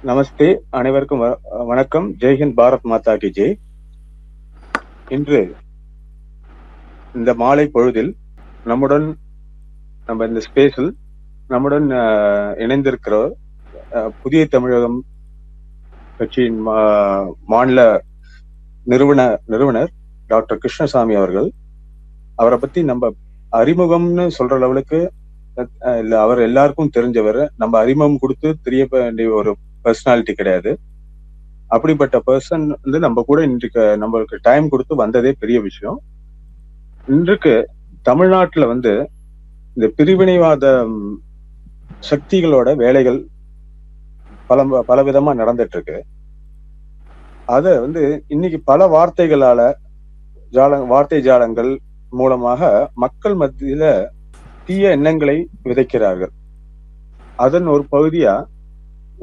நமஸ்தே. அனைவருக்கும் வணக்கம். ஜெய்ஹிந்த், பாரத் மாதா கி ஜெய். இன்று இந்த மாலை பொழுதில் நம்ம இந்த ஸ்பேஸில் நம்முடன் இணைந்திருக்கிற புதிய தமிழகம் கட்சியின் மாநில நிறுவனர் டாக்டர் கிருஷ்ணசாமி அவர்கள். அவரை பத்தி நம்ம அறிமுகம்னு சொல்ற லெவலுக்கு இல்ல, அவர் எல்லாருக்கும் தெரிஞ்சவர். நம்ம அறிமுகம் கொடுத்து தெரிய வேண்டிய ஒரு பர்சனாலிட்டி கிடையாது. அப்படிப்பட்ட பர்சன் வந்து நம்ம கூட இன்றைக்கு நம்மளுக்கு டைம் கொடுத்து வந்ததே பெரிய விஷயம். இன்றைக்கு தமிழ்நாட்டுல வந்து இந்த பிரிவினைவாத சக்திகளோட வேலைகள் பல விதமா நடந்துட்டு இருக்கு. அத வந்து இன்னைக்கு பல வார்த்தை ஜாலங்கள் மூலமாக மக்கள் மத்தியில தீய எண்ணங்களை விதைக்கிறார்கள். அதன் ஒரு பகுதியா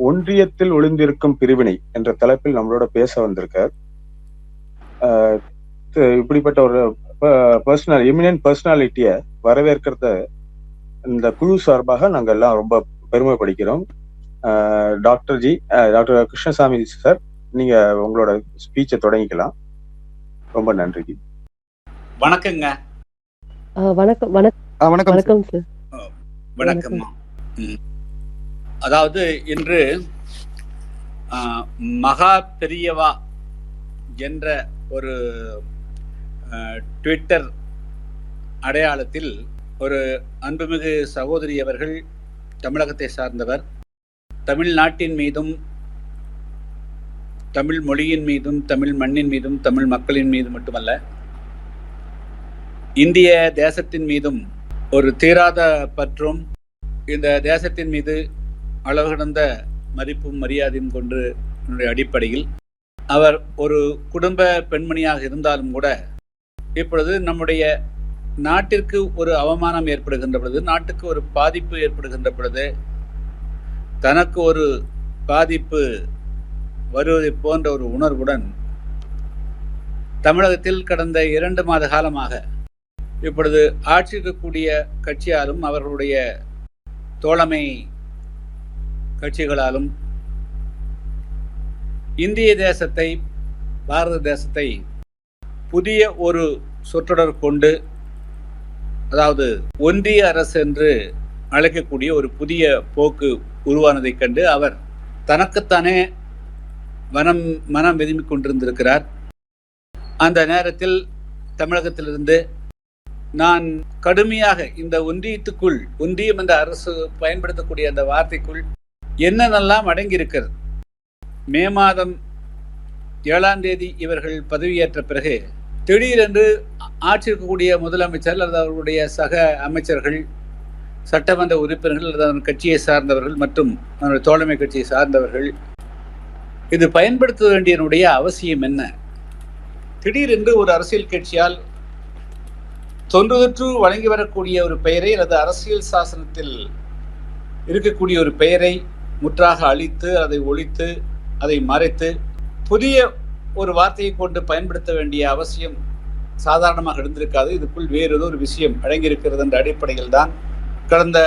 ஒன்றியத்தில் ஒளிந்திருக்கும் பிரிவினை என்ற தலைப்பில் நம்மளோட பேச வந்திருக்கார். இப்படிப்பட்ட ஒரு எமினன்ட் பர்சனாலிட்டிய வரவேற்கிறத இந்த குழு சார்பாக நாங்க எல்லாம் ரொம்ப பெருமைப்படுகிறோம். டாக்டர் கிருஷ்ணசாமி சார், நீங்க உங்களோட ஸ்பீச்சை தொடங்கிக்கலாம். ரொம்ப நன்றி. வணக்கங்க. வணக்கம் சார். வணக்கம். அதாவது இன்று மகா பெரியவா என்ற ஒரு ட்விட்டர் அடையாளத்தில் ஒரு அன்புமிகு சகோதரி அவர்கள், தமிழகத்தை சார்ந்தவர், தமிழ்நாட்டின் மீதும் தமிழ் மொழியின் மீதும் தமிழ் மண்ணின் மீதும் தமிழ் மக்களின் மீதும் மட்டுமல்ல, இந்திய தேசத்தின் மீதும் ஒரு தீராத பற்றும் இந்த தேசத்தின் மீது அளவு கடந்த மதிப்பும் மரியாதையும் கொண்டு அடிப்படையில் அவர் ஒரு குடும்ப பெண்மணியாக இருந்தாலும் கூட இப்பொழுது நம்முடைய நாட்டிற்கு ஒரு அவமானம் ஏற்படுகின்ற பொழுது, நாட்டுக்கு ஒரு பாதிப்பு ஏற்படுகின்ற பொழுது, தனக்கு ஒரு பாதிப்பு வருவதை போன்ற ஒரு உணர்வுடன் தமிழகத்தில் கடந்த 2 மாத காலமாக இப்பொழுது ஆட்சி இருக்கக்கூடிய கட்சியாலும் அவர்களுடைய தோழமை கட்சிகளாலும் இந்திய தேசத்தை, பாரத தேசத்தை புதிய ஒரு சொற்றொடர் கொண்டு, அதாவது ஒன்றிய அரசு என்று அழைக்கக்கூடிய ஒரு புதிய போக்கு உருவானதைக் கண்டு அவர் தனக்குத்தானே மனம் விரும்பிக் கொண்டிருந்திருக்கிறார். அந்த நேரத்தில் தமிழகத்திலிருந்து நான் கடுமையாக இந்த ஒன்றியத்துக்குள், ஒன்றியம் என்ற அரசு பயன்படுத்தக்கூடிய அந்த வார்த்தைக்குள் என்னென்னலாம் அடங்கியிருக்கிறது. மே மாதம் 7ஆம் தேதி இவர்கள் பதவியேற்ற பிறகு திடீரென்று ஆட்சி இருக்கக்கூடிய முதலமைச்சர் அல்லது அவர்களுடைய சக அமைச்சர்கள், சட்டமன்ற உறுப்பினர்கள் அல்லது அவன் கட்சியை சார்ந்தவர்கள் மற்றும் அவருடைய தோழமை கட்சியை சார்ந்தவர்கள் இது பயன்படுத்த வேண்டியனுடைய அவசியம் என்ன? திடீரென்று ஒரு அரசியல் கட்சியால் தொன்றுதொற்று வழங்கி வரக்கூடிய ஒரு பெயரை அல்லது அரசியல் சாசனத்தில் இருக்கக்கூடிய ஒரு பெயரை முற்றாக அழித்து, அதை ஒழித்து, அதை மறைத்து புதிய ஒரு வார்த்தையை கொண்டு பயன்படுத்த வேண்டிய அவசியம் சாதாரணமாக இருந்திருக்காது. இதுக்குள் வேறு ஏதோ ஒரு விஷயம் அடங்கியிருக்கிறது என்ற அடிப்படையில் தான் கடந்த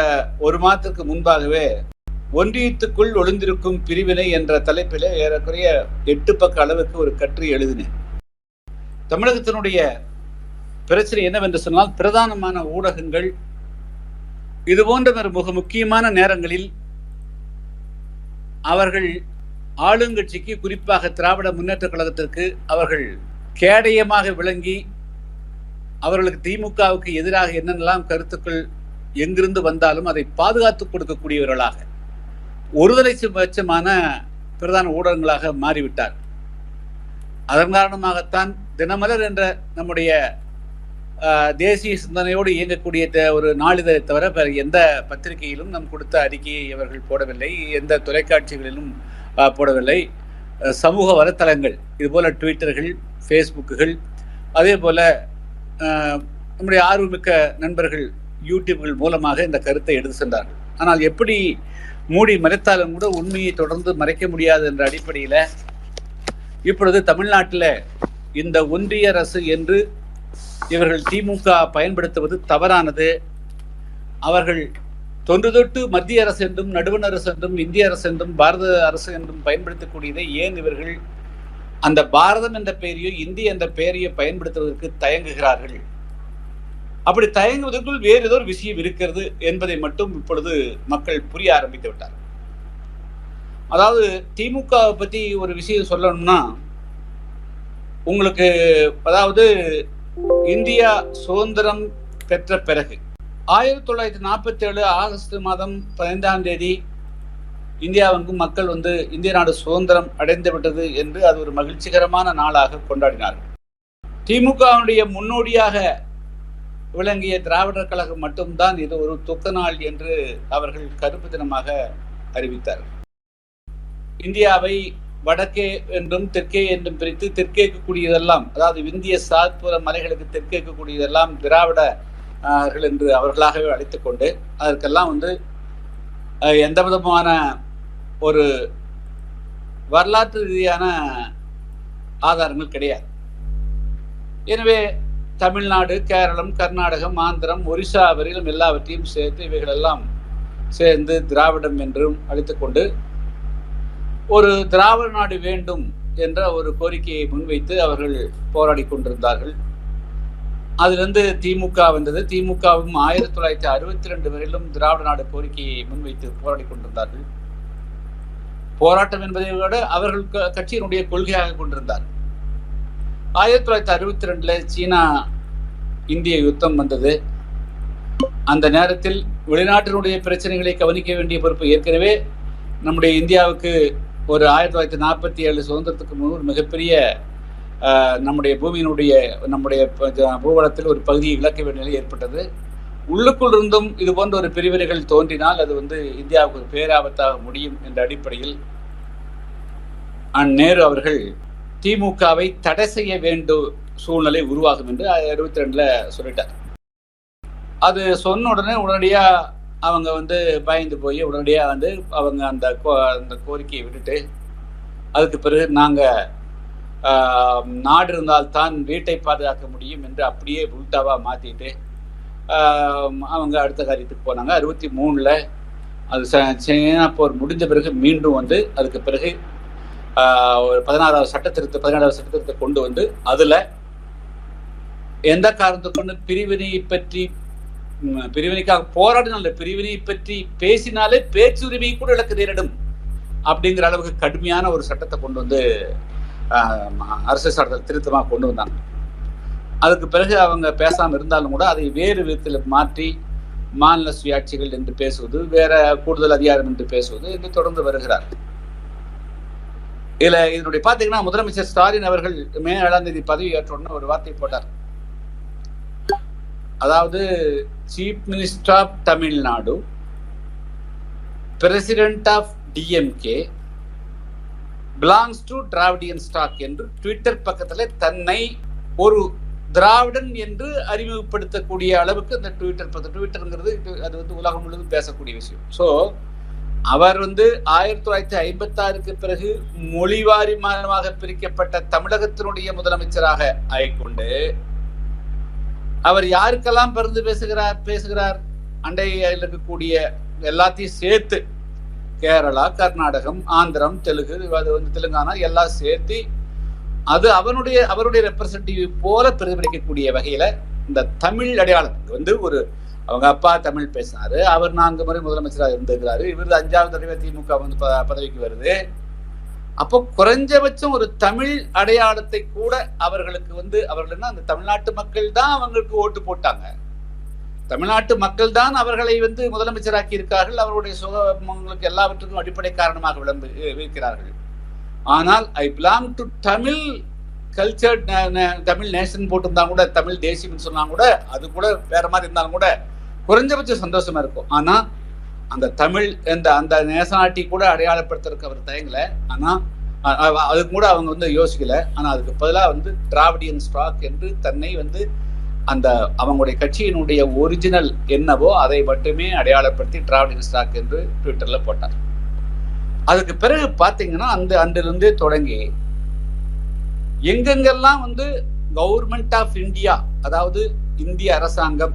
1 மாதத்திற்கு முன்பாகவே ஒன்றியத்துக்குள் ஒளிந்திருக்கும் பிரிவினை என்ற தலைப்பிலே ஏறக்குறைய 8 பக்க அளவுக்கு ஒரு கட்டுரை எழுதினேன். தமிழகத்தினுடைய பிரச்சனை என்னவென்று சொன்னால், பிரதானமான ஊடகங்கள் இது போன்ற மிக முக்கியமான நேரங்களில் அவர்கள் ஆளுங்கட்சிக்கு, குறிப்பாக திராவிட முன்னேற்ற கழகத்திற்கு அவர்கள் கேடயமாக விளங்கி அவர்களுக்கு திமுகவுக்கு எதிராக என்னென்னலாம் கருத்துக்கள் எங்கிருந்து வந்தாலும் அதை பாதுகாத்து கொடுக்கக்கூடியவர்களாக ஒருதலை பட்சமான பிரதான ஊடகங்களாக மாறிவிட்டார். அதன் காரணமாகத்தான் தினமலர் என்ற நம்முடைய தேசிய சிந்தனையோடு இயங்கக்கூடிய ஒரு நாளிதழை தவிர வேறு எந்த பத்திரிகையிலும் நம் கொடுத்த அறிக்கையை அவர்கள் போடவில்லை, எந்த தொலைக்காட்சிகளிலும் போடவில்லை. சமூக வலைத்தளங்கள் இதுபோல் ட்விட்டர்கள், ஃபேஸ்புக்குகள், அதே போல் நம்முடைய ஆர்வமிக்க நண்பர்கள் யூடியூப்கள் மூலமாக இந்த கருத்தை எடுத்து சென்றார்கள். ஆனால் எப்படி மூடி மறைத்தாலும் கூட உண்மையை தொடர்ந்து மறைக்க முடியாது என்ற அடிப்படையில் இப்பொழுது தமிழ்நாட்டில் இந்த ஒன்றிய அரசு என்று இவர்கள் திமுக பயன்படுத்துவது தவறானது. அவர்கள் தொன்று தொட்டு மத்திய அரசு என்றும் நடுவண் அரசு என்றும் இந்திய அரசு என்றும் பாரத அரசு என்றும் பயன்படுத்தக்கூடியதை ஏன் இவர்கள் அந்த பாரதம் என்ற பெயரையோ இந்திய என்ற பெயரையோ பயன்படுத்துவதற்கு தயங்குகிறார்கள்? அப்படி தயங்குவதற்குள் வேறு ஏதோ ஒரு விஷயம் இருக்கிறது என்பதை மட்டும் இப்பொழுது மக்கள் புரிய ஆரம்பித்து விட்டார். அதாவது திமுகவை பத்தி ஒரு விஷயம் சொல்லணும்னா, உங்களுக்கு அதாவது இந்தியா சுதந்திரம் பெற்ற பிறகு 1947 ஆகஸ்ட் மாதம் 15ஆம் தேதி இந்தியாவுக்கு மக்கள் இந்திய நாடு சுதந்திரம் அடைந்து விட்டது என்று அது ஒரு மகிழ்ச்சிகரமான நாளாக கொண்டாடினார்கள். திமுகவுடைய முன்னோடியாக விளங்கிய திராவிடர் கழகம் மட்டும்தான் இது ஒரு துக்க நாள் என்று அவர்கள் கருப்பு தினமாக அறிவித்தார்கள். இந்தியாவை வடக்கே என்றும் தெற்கே என்றும் பிரித்து தெற்கே இருக்கக்கூடியதெல்லாம், அதாவது இந்திய சாத்புர மலைகளுக்கு தெற்கே இருக்கக்கூடியதெல்லாம் திராவிடர்கள் என்று அவர்களாகவே அழைத்துக் கொண்டு அதற்கெல்லாம் எந்த விதமான ஒரு வரலாற்று ரீதியான ஆதாரங்கள் கிடையாது. எனவே தமிழ்நாடு, கேரளம், கர்நாடகம், ஆந்திரம், ஒரிசா வரையிலும் எல்லாவற்றையும் சேர்த்து இவைகளெல்லாம் சேர்ந்து திராவிடம் என்றும் அழைத்துக் கொண்டு ஒரு திராவிட நாடு வேண்டும் என்ற ஒரு கோரிக்கையை முன்வைத்து அவர்கள் போராடி கொண்டிருந்தார்கள். அதிலிருந்து திமுக வந்தது. திமுகவும் 1962 வரையிலும் திராவிட நாடு கோரிக்கையை முன்வைத்து போராடி கொண்டிருந்தார்கள். போராட்டம் என்பதை விட அவர்கள் கட்சியினுடைய கொள்கையாக கொண்டிருந்தார். 1962 சீனா இந்திய யுத்தம் வந்தது. அந்த நேரத்தில் வெளிநாட்டினுடைய பிரச்சனைகளை கவனிக்க வேண்டிய பொறுப்பு ஏற்கனவே நம்முடைய இந்தியாவுக்கு ஒரு 1947 சுதந்திரத்துக்கு முன்பு மிகப்பெரிய நம்முடைய பூமியினுடைய நம்முடைய பூகோளத்தில் ஒரு பகுதியை இழக்க வேண்டிய நிலை ஏற்பட்டது. உள்ளுக்குள் இருந்தும் இது போன்ற ஒரு பிரிவினைகள் தோன்றினால் அது இந்தியாவுக்கு ஒரு பேராபத்தாக முடியும் என்ற அடிப்படையில் நேரு அவர்கள் திமுகவை தடை செய்ய வேண்டும் சூழ்நிலை உருவாகும் என்று 1962 சொல்லிட்டார். அது சொன்ன உடனடியா அவங்க பயந்து போய் உடனடியா அவங்க அந்த கோரிக்கையை விட்டுட்டு, அதுக்கு பிறகு நாங்க நாடு இருந்தால்தான் வீட்டை பாதுகாக்க முடியும் என்று அப்படியே உல்டாவா மாத்திட்டு அவங்க அடுத்த காரியத்துக்கு போனாங்க. 63 அது சீனா போர் முடிஞ்ச பிறகு மீண்டும் அதுக்கு பிறகு ஒரு 17வது சட்டத்திருத்தத்தை கொண்டு அதுல எந்த காரணத்துக்கு கொண்டு பிரிவினைக்காக போராடினால பிரிவினையை பற்றி பேசினாலே பேச்சுரிமை கூட இழக்க நேரிடும் அப்படிங்கிற அளவுக்கு கடுமையான ஒரு சட்டத்தை கொண்டு அரசு சட்டத்தை திருத்தமாக கொண்டு வந்தாங்க. அதுக்கு பிறகு அவங்க பேசாம இருந்தாலும் கூட அதை வேறு விதத்தில் மாற்றி மாநில சுயாட்சிகள் என்று பேசுவது, வேற கூடுதல் அதிகாரம் என்று பேசுவது என்று தொடர்ந்து வருகிறார். இதுல இதனுடைய பாத்தீங்கன்னா முதலமைச்சர் ஸ்டாலின் அவர்கள் மே 7ஆம் தேதி பதவி ஏற்றோன்னு ஒரு வார்த்தை போட்டார். அதாவது chief minister of Tamil Nadu, president of DMK belongs to Dravidian stock என்று ட்விட்டர் பக்கத்துல தன்னை ஒரு திராவிடன் என்று அறிமுகப்படுத்தக்கூடிய அளவுக்கு இந்த ட்விட்டர்ங்கிறது அது உலகம் முழுவதும் பேசக்கூடிய விஷயம். ஸோ அவர் 1956 பிறகு மொழிவாரி மாநிலமாக பிரிக்கப்பட்ட தமிழகத்தினுடைய முதலமைச்சராக ஆகிக்கொண்டு அவர் யாருக்கெல்லாம் பிறந்து பேசுகிறார் அண்டையில் இருக்கக்கூடிய எல்லாத்தையும் சேர்த்து கேரளா, கர்நாடகம், ஆந்திரம், தெலுங்கானா எல்லாம் சேர்த்து அது அவருடைய ரெப்ரசன்டேட்டிவ் போல பிரதிபலிக்கக்கூடிய வகையில இந்த தமிழ் அடையாளம் ஒரு அவங்க அப்பா தமிழ் பேசினாரு, அவர் 4 முறை முதலமைச்சராக இருந்திருக்கிறாரு, இவர் 5வது தடவை திமுக பதவிக்கு வருது. அப்போ குறைஞ்சபட்சம் ஒரு தமிழ் அடையாளத்தை கூட அவர்களுக்கு அவர்கள் அந்த தமிழ்நாட்டு மக்கள் தான் அவங்களுக்கு ஓட்டு போட்டாங்க. தமிழ்நாட்டு மக்கள் தான் அவர்களை முதலமைச்சராக்கி இருக்கார்கள். அவருடைய சுகங்களுக்கு எல்லாவற்றுக்கும் அடிப்படை காரணமாக இருக்கிறார்கள். ஆனால் I belong to Tamil culture, Tamil nation போட்டிருந்தா கூட, தமிழ் தேசியம் சொன்னா கூட, அது கூட வேற மாதிரி இருந்தாலும் கூட குறைஞ்சபட்சம் சந்தோஷமா இருக்கும். ஆனா அந்த தமிழ் அந்த நேசநாட்டி கூட அடையாளப்படுத்துறதுக்கு அவர் தயங்கல. ஆனா அதுக்கு கூட அவங்க யோசிக்கல. ஆனா அதுக்கு பதிலாக டிராவிடியன் ஸ்டாக் என்று தன்னை அந்த அவங்களுடைய கட்சியினுடைய ஒரிஜினல் என்னவோ அதை மட்டுமே அடையாளப்படுத்தி டிராவிடியன் ஸ்டாக் என்று ட்விட்டர்ல போட்டார். அதுக்கு பிறகு பாத்தீங்கன்னா அன்றிலிருந்தே தொடங்கி எங்கெங்கெல்லாம் கவர்மெண்ட் ஆஃப் இந்தியா, அதாவது இந்திய அரசாங்கம்,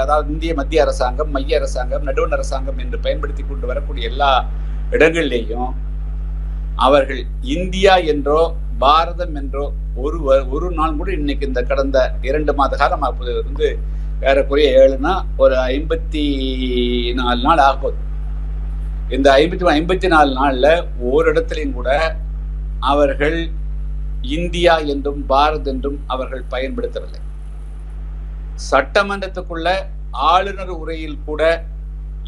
அதாவது இந்திய மத்திய அரசாங்கம், மைய அரசாங்கம், நடுவண் அரசாங்கம் என்று பயன்படுத்தி கொண்டு வரக்கூடிய எல்லா இடங்களிலேயும் அவர்கள் இந்தியா என்றோ பாரதம் என்றோ ஒரு நாள் கூட இன்னைக்கு இந்த கடந்த 2 மாத காலம் வந்து ஏறக்குறைய 7னா ஒரு 54 நாள் ஆகும். இந்த 54 நாள்ல ஓரிடத்திலையும் கூட அவர்கள் இந்தியா என்றும் பாரத் என்றும் அவர்கள் பயன்படுத்தவில்லை. சட்டமன்றத்துக்குள்ள ஆளுநர் உரையில் கூட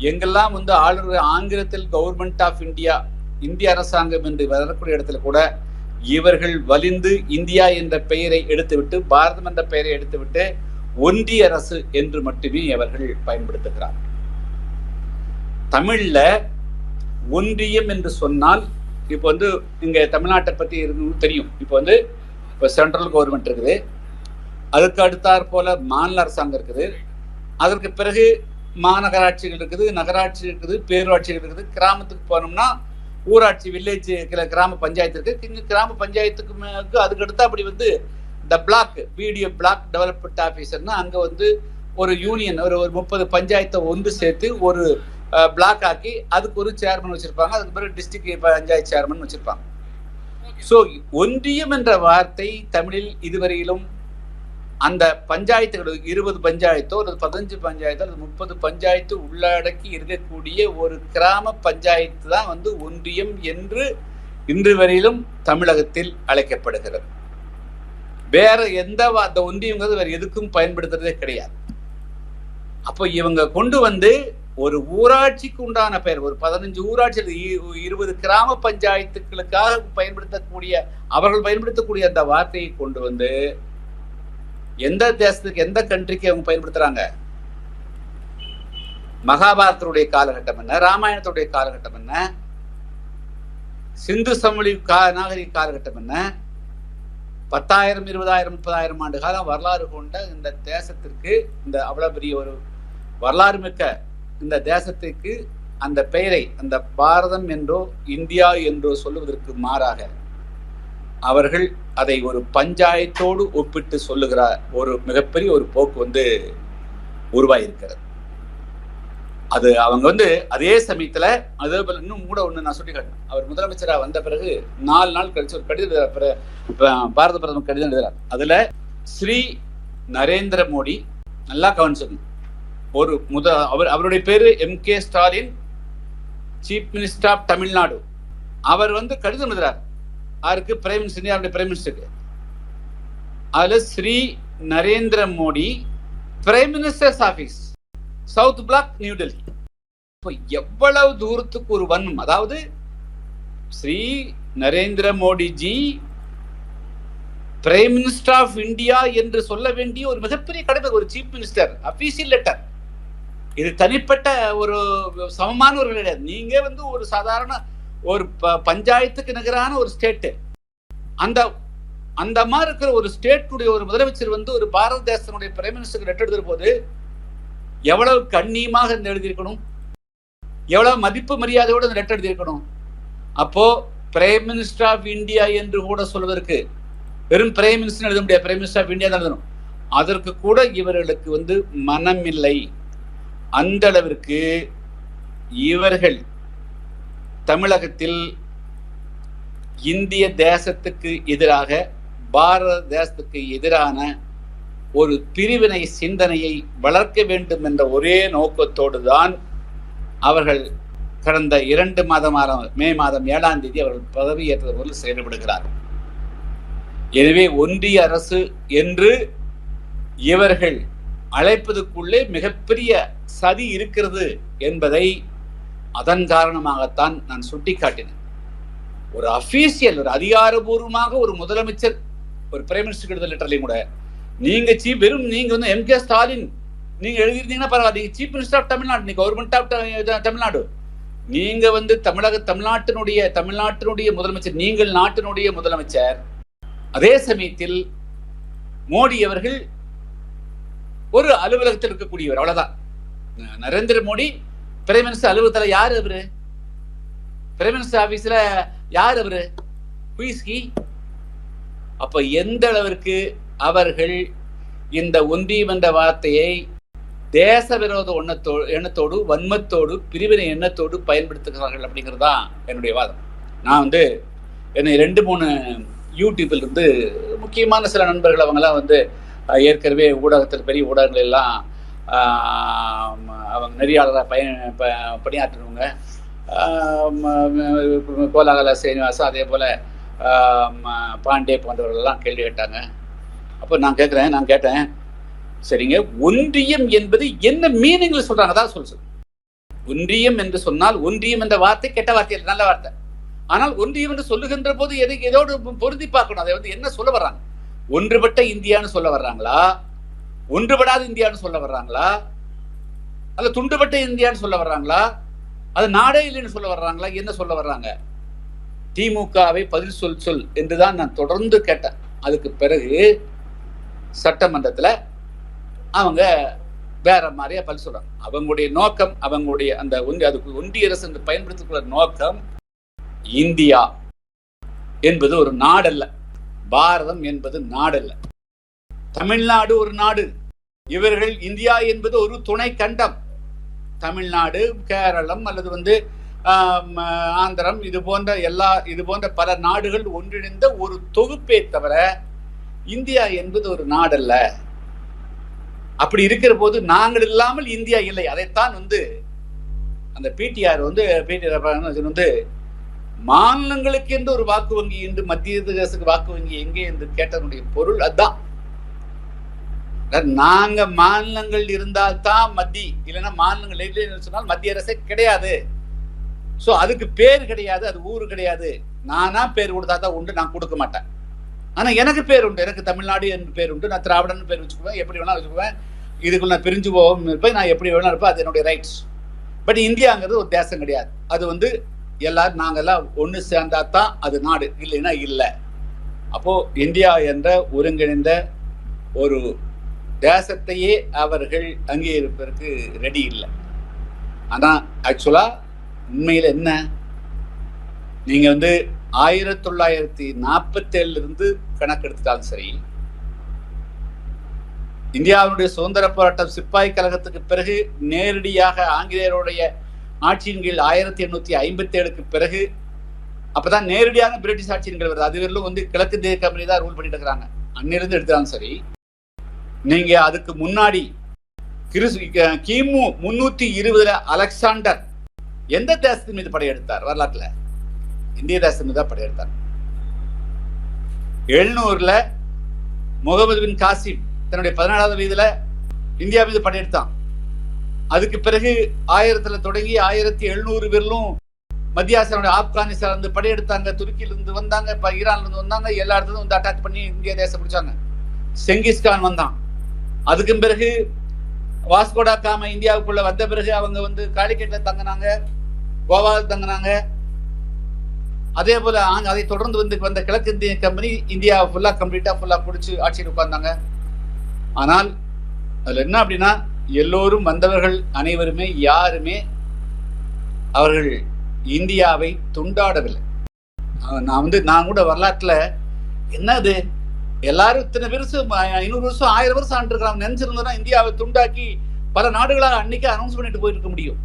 எங்கெல்லாம் வந்து ஆளுநர் ஆங்கிலத்தில் கவர்மெண்ட் ஆஃப் இந்தியா, இந்திய அரசாங்கம் என்று வரக்கூடிய இடத்துல கூட இவர்கள் வலிந்து இந்தியா என்ற பெயரை எடுத்துவிட்டு, பாரதம் என்ற பெயரை எடுத்துவிட்டு ஒன்றிய அரசு என்று மட்டுமே அவர்கள் பயன்படுத்துகிறார். தமிழ்ல ஒன்றியம் என்று சொன்னால், இப்போ வந்து இங்க தமிழ்நாட்டை பத்தி தெரியும். இப்போ சென்ட்ரல் கவர்மெண்ட் இருக்குது, அதுக்கு அடுத்தாற் போல மாநில அரசாங்கம் இருக்குது, அதற்கு பிறகு மாநகராட்சிகள் இருக்குது, நகராட்சி இருக்குது, பேரூராட்சிகள் இருக்குது. கிராமத்துக்கு போனோம்னா ஊராட்சி, வில்லேஜ், கிராம பஞ்சாயத்து இருக்கு. இங்க கிராம பஞ்சாயத்துக்கு அதுக்கு அடுத்து அப்படி வந்து இந்த பிளாக், பிடிஓ பிளாக் டெவலப்மெண்ட் ஆஃபீஸர்னா அங்க வந்து ஒரு யூனியன், ஒரு 30 பஞ்சாயத்தை ஒன்று சேர்த்து ஒரு பிளாக் ஆக்கி அதுக்கு ஒரு சேர்மன் வச்சிருப்பாங்க. அதுக்கு பிறகு டிஸ்ட்ரிக்ட் பஞ்சாயத்து சேர்மன் வச்சிருப்பாங்க. ஸோ ஒன்றியம் என்ற வார்த்தை தமிழில் இதுவரையிலும் அந்த பஞ்சாயத்துகள் 20 பஞ்சாயத்தோ அல்லது 15 பஞ்சாயத்தோ அல்லது 30 பஞ்சாயத்து உள்ளடக்கி இருக்கக்கூடிய ஒரு கிராம பஞ்சாயத்து தான் வந்து ஒன்றியம் என்று இன்று வரையிலும் தமிழகத்தில் அழைக்கப்படுகிறது. வேற எந்த அந்த ஒன்றியங்கிறது வேற எதுக்கும் பயன்படுத்துறதே கிடையாது. அப்போ இவங்க கொண்டு வந்து ஒரு ஊராட்சிக்கு உண்டான பெயர், ஒரு 15 ஊராட்சி, 20 கிராம பஞ்சாயத்துக்களுக்காக அவர்கள் பயன்படுத்தக்கூடிய அந்த வார்த்தையை கொண்டு வந்து எந்த தேசத்துக்கு, எந்த கண்ட்ரிக்கு அவங்க பயன்படுத்துறாங்க? மகாபாரதத்துடைய காலகட்டம் என்ன, ராமாயணத்துடைய காலகட்டம் என்ன, சிந்து சமவெளி நாகரிக காலகட்டம் என்ன, 10,000, 20,000, 30,000 ஆண்டு காலம் வரலாறு கொண்ட இந்த தேசத்திற்கு, இந்த அவ்வளவு பெரிய ஒரு வரலாறு மிக்க இந்த தேசத்திற்கு அந்த பெயரை, அந்த பாரதம் என்றோ இந்தியா என்றோ சொல்லுவதற்கு மாறாக அவர்கள் அதை ஒரு பஞ்சாயத்தோடு ஒப்பிட்டு சொல்லுகிற ஒரு மிகப்பெரிய ஒரு போக்கு வந்து உருவாயிருக்கிறது. அது அவங்க வந்து அதே சமயத்துல அதே போல இன்னும் கூட ஒண்ணு நான் சொல்லி காட்டினேன். அவர் முதலமைச்சராக வந்த பிறகு 4 நாள் கழிச்சு ஒரு கடிதம், பாரத பிரதமர் கடிதம் எழுதுறார். அதுல ஸ்ரீ நரேந்திர மோடி, நல்லா கவனிச்சுக்கணும், அவருடைய பேரு MK Stalin, chief minister of Tamil Nadu. அவர் வந்து கடிதம் எழுதுறார். யாருக்கு? பிரைம் மினிஸ்டர், இந்தியாவுடைய பிரைம் மினிஸ்டருக்கு. அதுல Shri Narendra Modi, prime minister's office, south block, New Delhi. இப்போ எவ்வளவு தூரத்துக்கு ஒரு வன்மம்! அதாவது Shri Narendra Modiji prime minister of India என்று சொல்ல வேண்டிய ஒரு மிகப்பெரிய கடிதம், ஒரு சீஃப் மினிஸ்டர் அபிஷியல் லெட்டர். இது தனிப்பட்ட ஒரு சமமான ஒரு கிடையாது. நீங்க வந்து ஒரு சாதாரண ஒரு பஞ்சாயத்துக்கு நிகரான ஒரு ஸ்டேட், அந்த மாதிரி இருக்கிற ஒரு ஸ்டேட்டுடைய ஒரு முதலமைச்சர் வந்து ஒரு பாரத தேசத்தினுடைய பிரைம் மினிஸ்டருக்கு லெட்டர் எழுதுற போது எவ்வளவு கண்ணியமாக எழுதியிருக்கணும், எவ்வளவு மதிப்பு மரியாதையோடு அந்த லெட்டர் எழுதியிருக்கணும். அப்போ பிரைம் மினிஸ்டர் ஆஃப் இந்தியா என்று கூட சொல்வதற்கு, வெறும் பிரைம் மினிஸ்டர் எழுத முடியாது, பிரைம் மினிஸ்டர் ஆஃப் இந்தியா தான் எழுதணும். அதற்கு கூட இவர்களுக்கு வந்து மனம் இல்லை. அந்த அளவிற்கு இவர்கள் தமிழகத்தில் இந்திய தேசத்துக்கு எதிராக, பாரத தேசத்துக்கு எதிரான ஒரு பிரிவினை சிந்தனையை வளர்க்க வேண்டும் என்ற ஒரே நோக்கத்தோடு தான் அவர்கள் கடந்த 2 மாதமான மே மாதம் 7ஆம் தேதி அவர்கள் பதவியேற்றது போல செயல்படுகிறார்கள். எனவே ஒன்றிய அரசு என்று இவர்கள் அழைப்பதற்குள்ளே மிகப்பெரிய சதி இருக்கிறது என்பதை அதன் காரணமாகத்தான் நான் சுட்டிக்காட்டினேன். ஒரு அபிஷியல், ஒரு அதிகாரபூர்வமாக ஒரு முதலமைச்சர் ஒரு பிரைம் மினிஸ்டர் எழுத லெட்டர்லையும் கூட நீங்க நீங்க வந்து MK ஸ்டாலின் நீங்க எழுதிருந்தீங்கன்னா பரவாயில்ல, நீங்க சீஃப் மினிஸ்டர் ஆஃப் தமிழ்நாடு, நீங்க கவர்மெண்ட் ஆஃப் தமிழ்நாடு, நீங்க வந்து தமிழ்நாட்டினுடைய முதலமைச்சர், நீங்கள் நாட்டினுடைய முதலமைச்சர். அதே சமயத்தில் மோடி அவர்கள் ஒரு அலுவலகத்தில் இருக்கக்கூடியவர், அவ்வளவுதான். நரேந்திர மோடி பிரைம் மினிஸ்டர் அலுவலகத்தில் யாரு அவரு? பிரைம் மினிஸ்டர் ஆபீஸ்ல யார் அவரு? அப்ப எந்த அளவிற்கு அவர்கள் இந்த ஒன்றியம் என்ற வார்த்தையை தேச விரோத எண்ணத்தோடு வன்மத்தோடு பிரிவினை எண்ணத்தோடு பயன்படுத்துகிறார்கள் அப்படிங்கிறதுதான் என்னுடைய வாதம். நான் என்னை 2-3 யூடியூப்ல இருந்து முக்கியமான சில நண்பர்கள் அவங்கெல்லாம் ஏற்கனவே ஊடகத்தில் பெரிய ஊடகங்கள் எல்லாம் அவங்க நெறியாளராக பணியாற்றினவங்க, கோலாகல சீனிவாசன் அதே போல் பாண்டே போன்றவர்களெல்லாம் கேள்வி கேட்டாங்க. அப்போ நான் கேட்டேன், சரிங்க, ஒன்றியம் என்பது என்ன மீனிங்ல சொல்றாங்க? அதான் சொல்லு. ஒன்றியம் என்று சொன்னால், ஒன்றியம் என்ற வார்த்தை கெட்ட வார்த்தை, நல்ல வார்த்தை. ஆனால் ஒன்றியம் என்று சொல்லுகின்ற போது எதோடு பொருந்தி பார்க்கணும். அதை என்ன சொல்ல வர்றாங்க? ஒன்றுபட்ட இந்தியான்னு சொல்ல வர்றாங்களா, ஒன்றுபடாத இந்தியான்னு சொல்ல வர்றாங்களா, அல்ல துண்டுபட்ட இந்தியான்னு சொல்ல வர்றாங்களா, அது நாடே இல்லைன்னு சொல்ல வர்றாங்களா, என்ன சொல்ல வர்றாங்க? திமுகவை பதில் சொல் என்றுதான் நான் தொடர்ந்து கேட்டேன். அதுக்கு பிறகு சட்டமன்றத்தில் அவங்க வேற மாதிரியா பதில் சொல்றாங்க. அவங்களுடைய நோக்கம், அவங்களுடைய அந்த அதுக்கு ஒன்றிய அரசு என்று பயன்படுத்திக் நோக்கம், இந்தியா என்பது ஒரு நாடல்ல, பாரதம் என்பது நாடல்ல, தமிழ்நாடு ஒரு நாடு. இவர்கள் இந்தியா என்பது ஒரு துணை கண்டம். தமிழ்நாடு, கேரளம் அல்லது ஆந்திரம் இது போன்ற பல நாடுகள் ஒன்றிணைந்த ஒரு தொகுப்பே தவிர இந்தியா என்பது ஒரு நாடல்ல. அப்படி இருக்கிற போது நாங்கள் இல்லாமல் இந்தியா இல்லை. அதைத்தான் அந்த பிடிஆர் மாநிலங்களுக்கு என்று ஒரு வாக்கு வங்கி என்று, மத்திய அரசுக்கு வாக்கு வங்கி எங்கே என்று கேட்டதனுடைய பொருள் அதுதான். நாங்க மாநிலங்கள் இருந்தால்தான் இல்லைன்னா மாநிலங்கள் இல்லைன்னு சொன்னால் மத்திய அரசே கிடையாது. சோ அதுக்கு பேர் கிடையாது, அது ஊரு கிடையாது. நானா பேர் கொடுத்தா தான் உண்டு, நான் கொடுக்க மாட்டேன். ஆனா எனக்கு பேர் உண்டு, எனக்கு தமிழ்நாடு என்று பேர் உண்டு, நான் திராவிடன் பேர் வச்சுக்குவேன், எப்படி வேணா வச்சுக்குவேன், இதுக்குள்ள நான் பிரிஞ்சு போகவும் இருப்பேன், நான் எப்படி வேணா இருப்பேன், அது என்னுடைய ரைட்ஸ். பட் இந்தியாங்கிறது ஒரு தேசம் கிடையாது. அது எல்லாரும் நாங்கெல்லாம் ஒன்று சேர்ந்தா தான் அது நாடு, இல்லைன்னா இல்லை. அப்போ இந்தியா என்ற ஒருங்கிணைந்த ஒரு தேசத்தையே அவர்கள் அங்கீகரிப்பதற்கு ரெடி இல்லை. ஆனா ஆக்சுவலா உண்மையில என்ன, நீங்க 1947 இருந்து கணக்கெடுத்தாலும் சரி, இந்தியாவுடைய சுதந்திர போராட்டம் சிப்பாய் கழகத்துக்கு பிறகு நேரடியாக ஆங்கிலேயருடைய ஆட்சியின் கீழ் 1857க்கு பிறகு, அப்பதான் நேரடியான பிரிட்டிஷ் ஆட்சியின் கீழ் வருது. அதுவரையிலும் கிழக்கிந்திய கம்பெனி தான் ரூல் பண்ணிட்டு இருக்கிறாங்க. அன்னிலிருந்து எடுத்தாலும் சரி, நீங்க அதுக்கு முன்னாடி கிமு 320 அலெக்சாண்டர் எந்த தேசத்தின் மீது படையெடுத்தார்? வரலாற்றுல இந்திய தேசத்தின் மீது தான் படையெடுத்தார். 700 முகமது பின் காசிம் தன்னுடைய 14வது வயதுல இந்தியா மீது படையெடுத்தான். அதுக்கு பிறகு 1000 தொடங்கி 1700 பேரிலும் மத்திய ஆசியாவுடைய ஆப்கானிஸ்தான் இருந்து படையெடுத்தாங்க, துருக்கியில இருந்து வந்தாங்க, ஈரான்ல இருந்து வந்தாங்க, எல்லா இடத்துல அட்டாக் பண்ணி இந்திய தேசம் பிடிச்சாங்க. செங்கிஸ்கான் வந்தான். அதுக்கு பிறகு வாஸ்கோடா காம இந்தியாவுக்குள்ள வந்த பிறகு அவங்க காலிக்கட்ல தங்கினாங்க, கோவாவில் தங்கினாங்க. அதே போல அதை தொடர்ந்து வந்த கிழக்கிந்திய கம்பெனி இந்தியா ஃபுல்லா பிடிச்சு ஆட்சியில் உட்கார்ந்தாங்க. ஆனால் அதுல என்ன அப்படின்னா, எல்லோரும் வந்தவர்கள் அனைவருமே யாருமே அவர்கள் இந்தியாவை துண்டாடவில்லை. நான் கூட வரலாற்றுல என்னது எல்லாரும் இத்தனை வருஷம் 500 வருஷம் 1000 வருஷம் ஆண்டிருக்கிறாங்க நினைச்சிருந்தோம்னா இந்தியாவை துண்டாக்கி பல நாடுகளாக அன்னைக்கு அனௌன்ஸ் பண்ணிட்டு போயிருக்க முடியும்.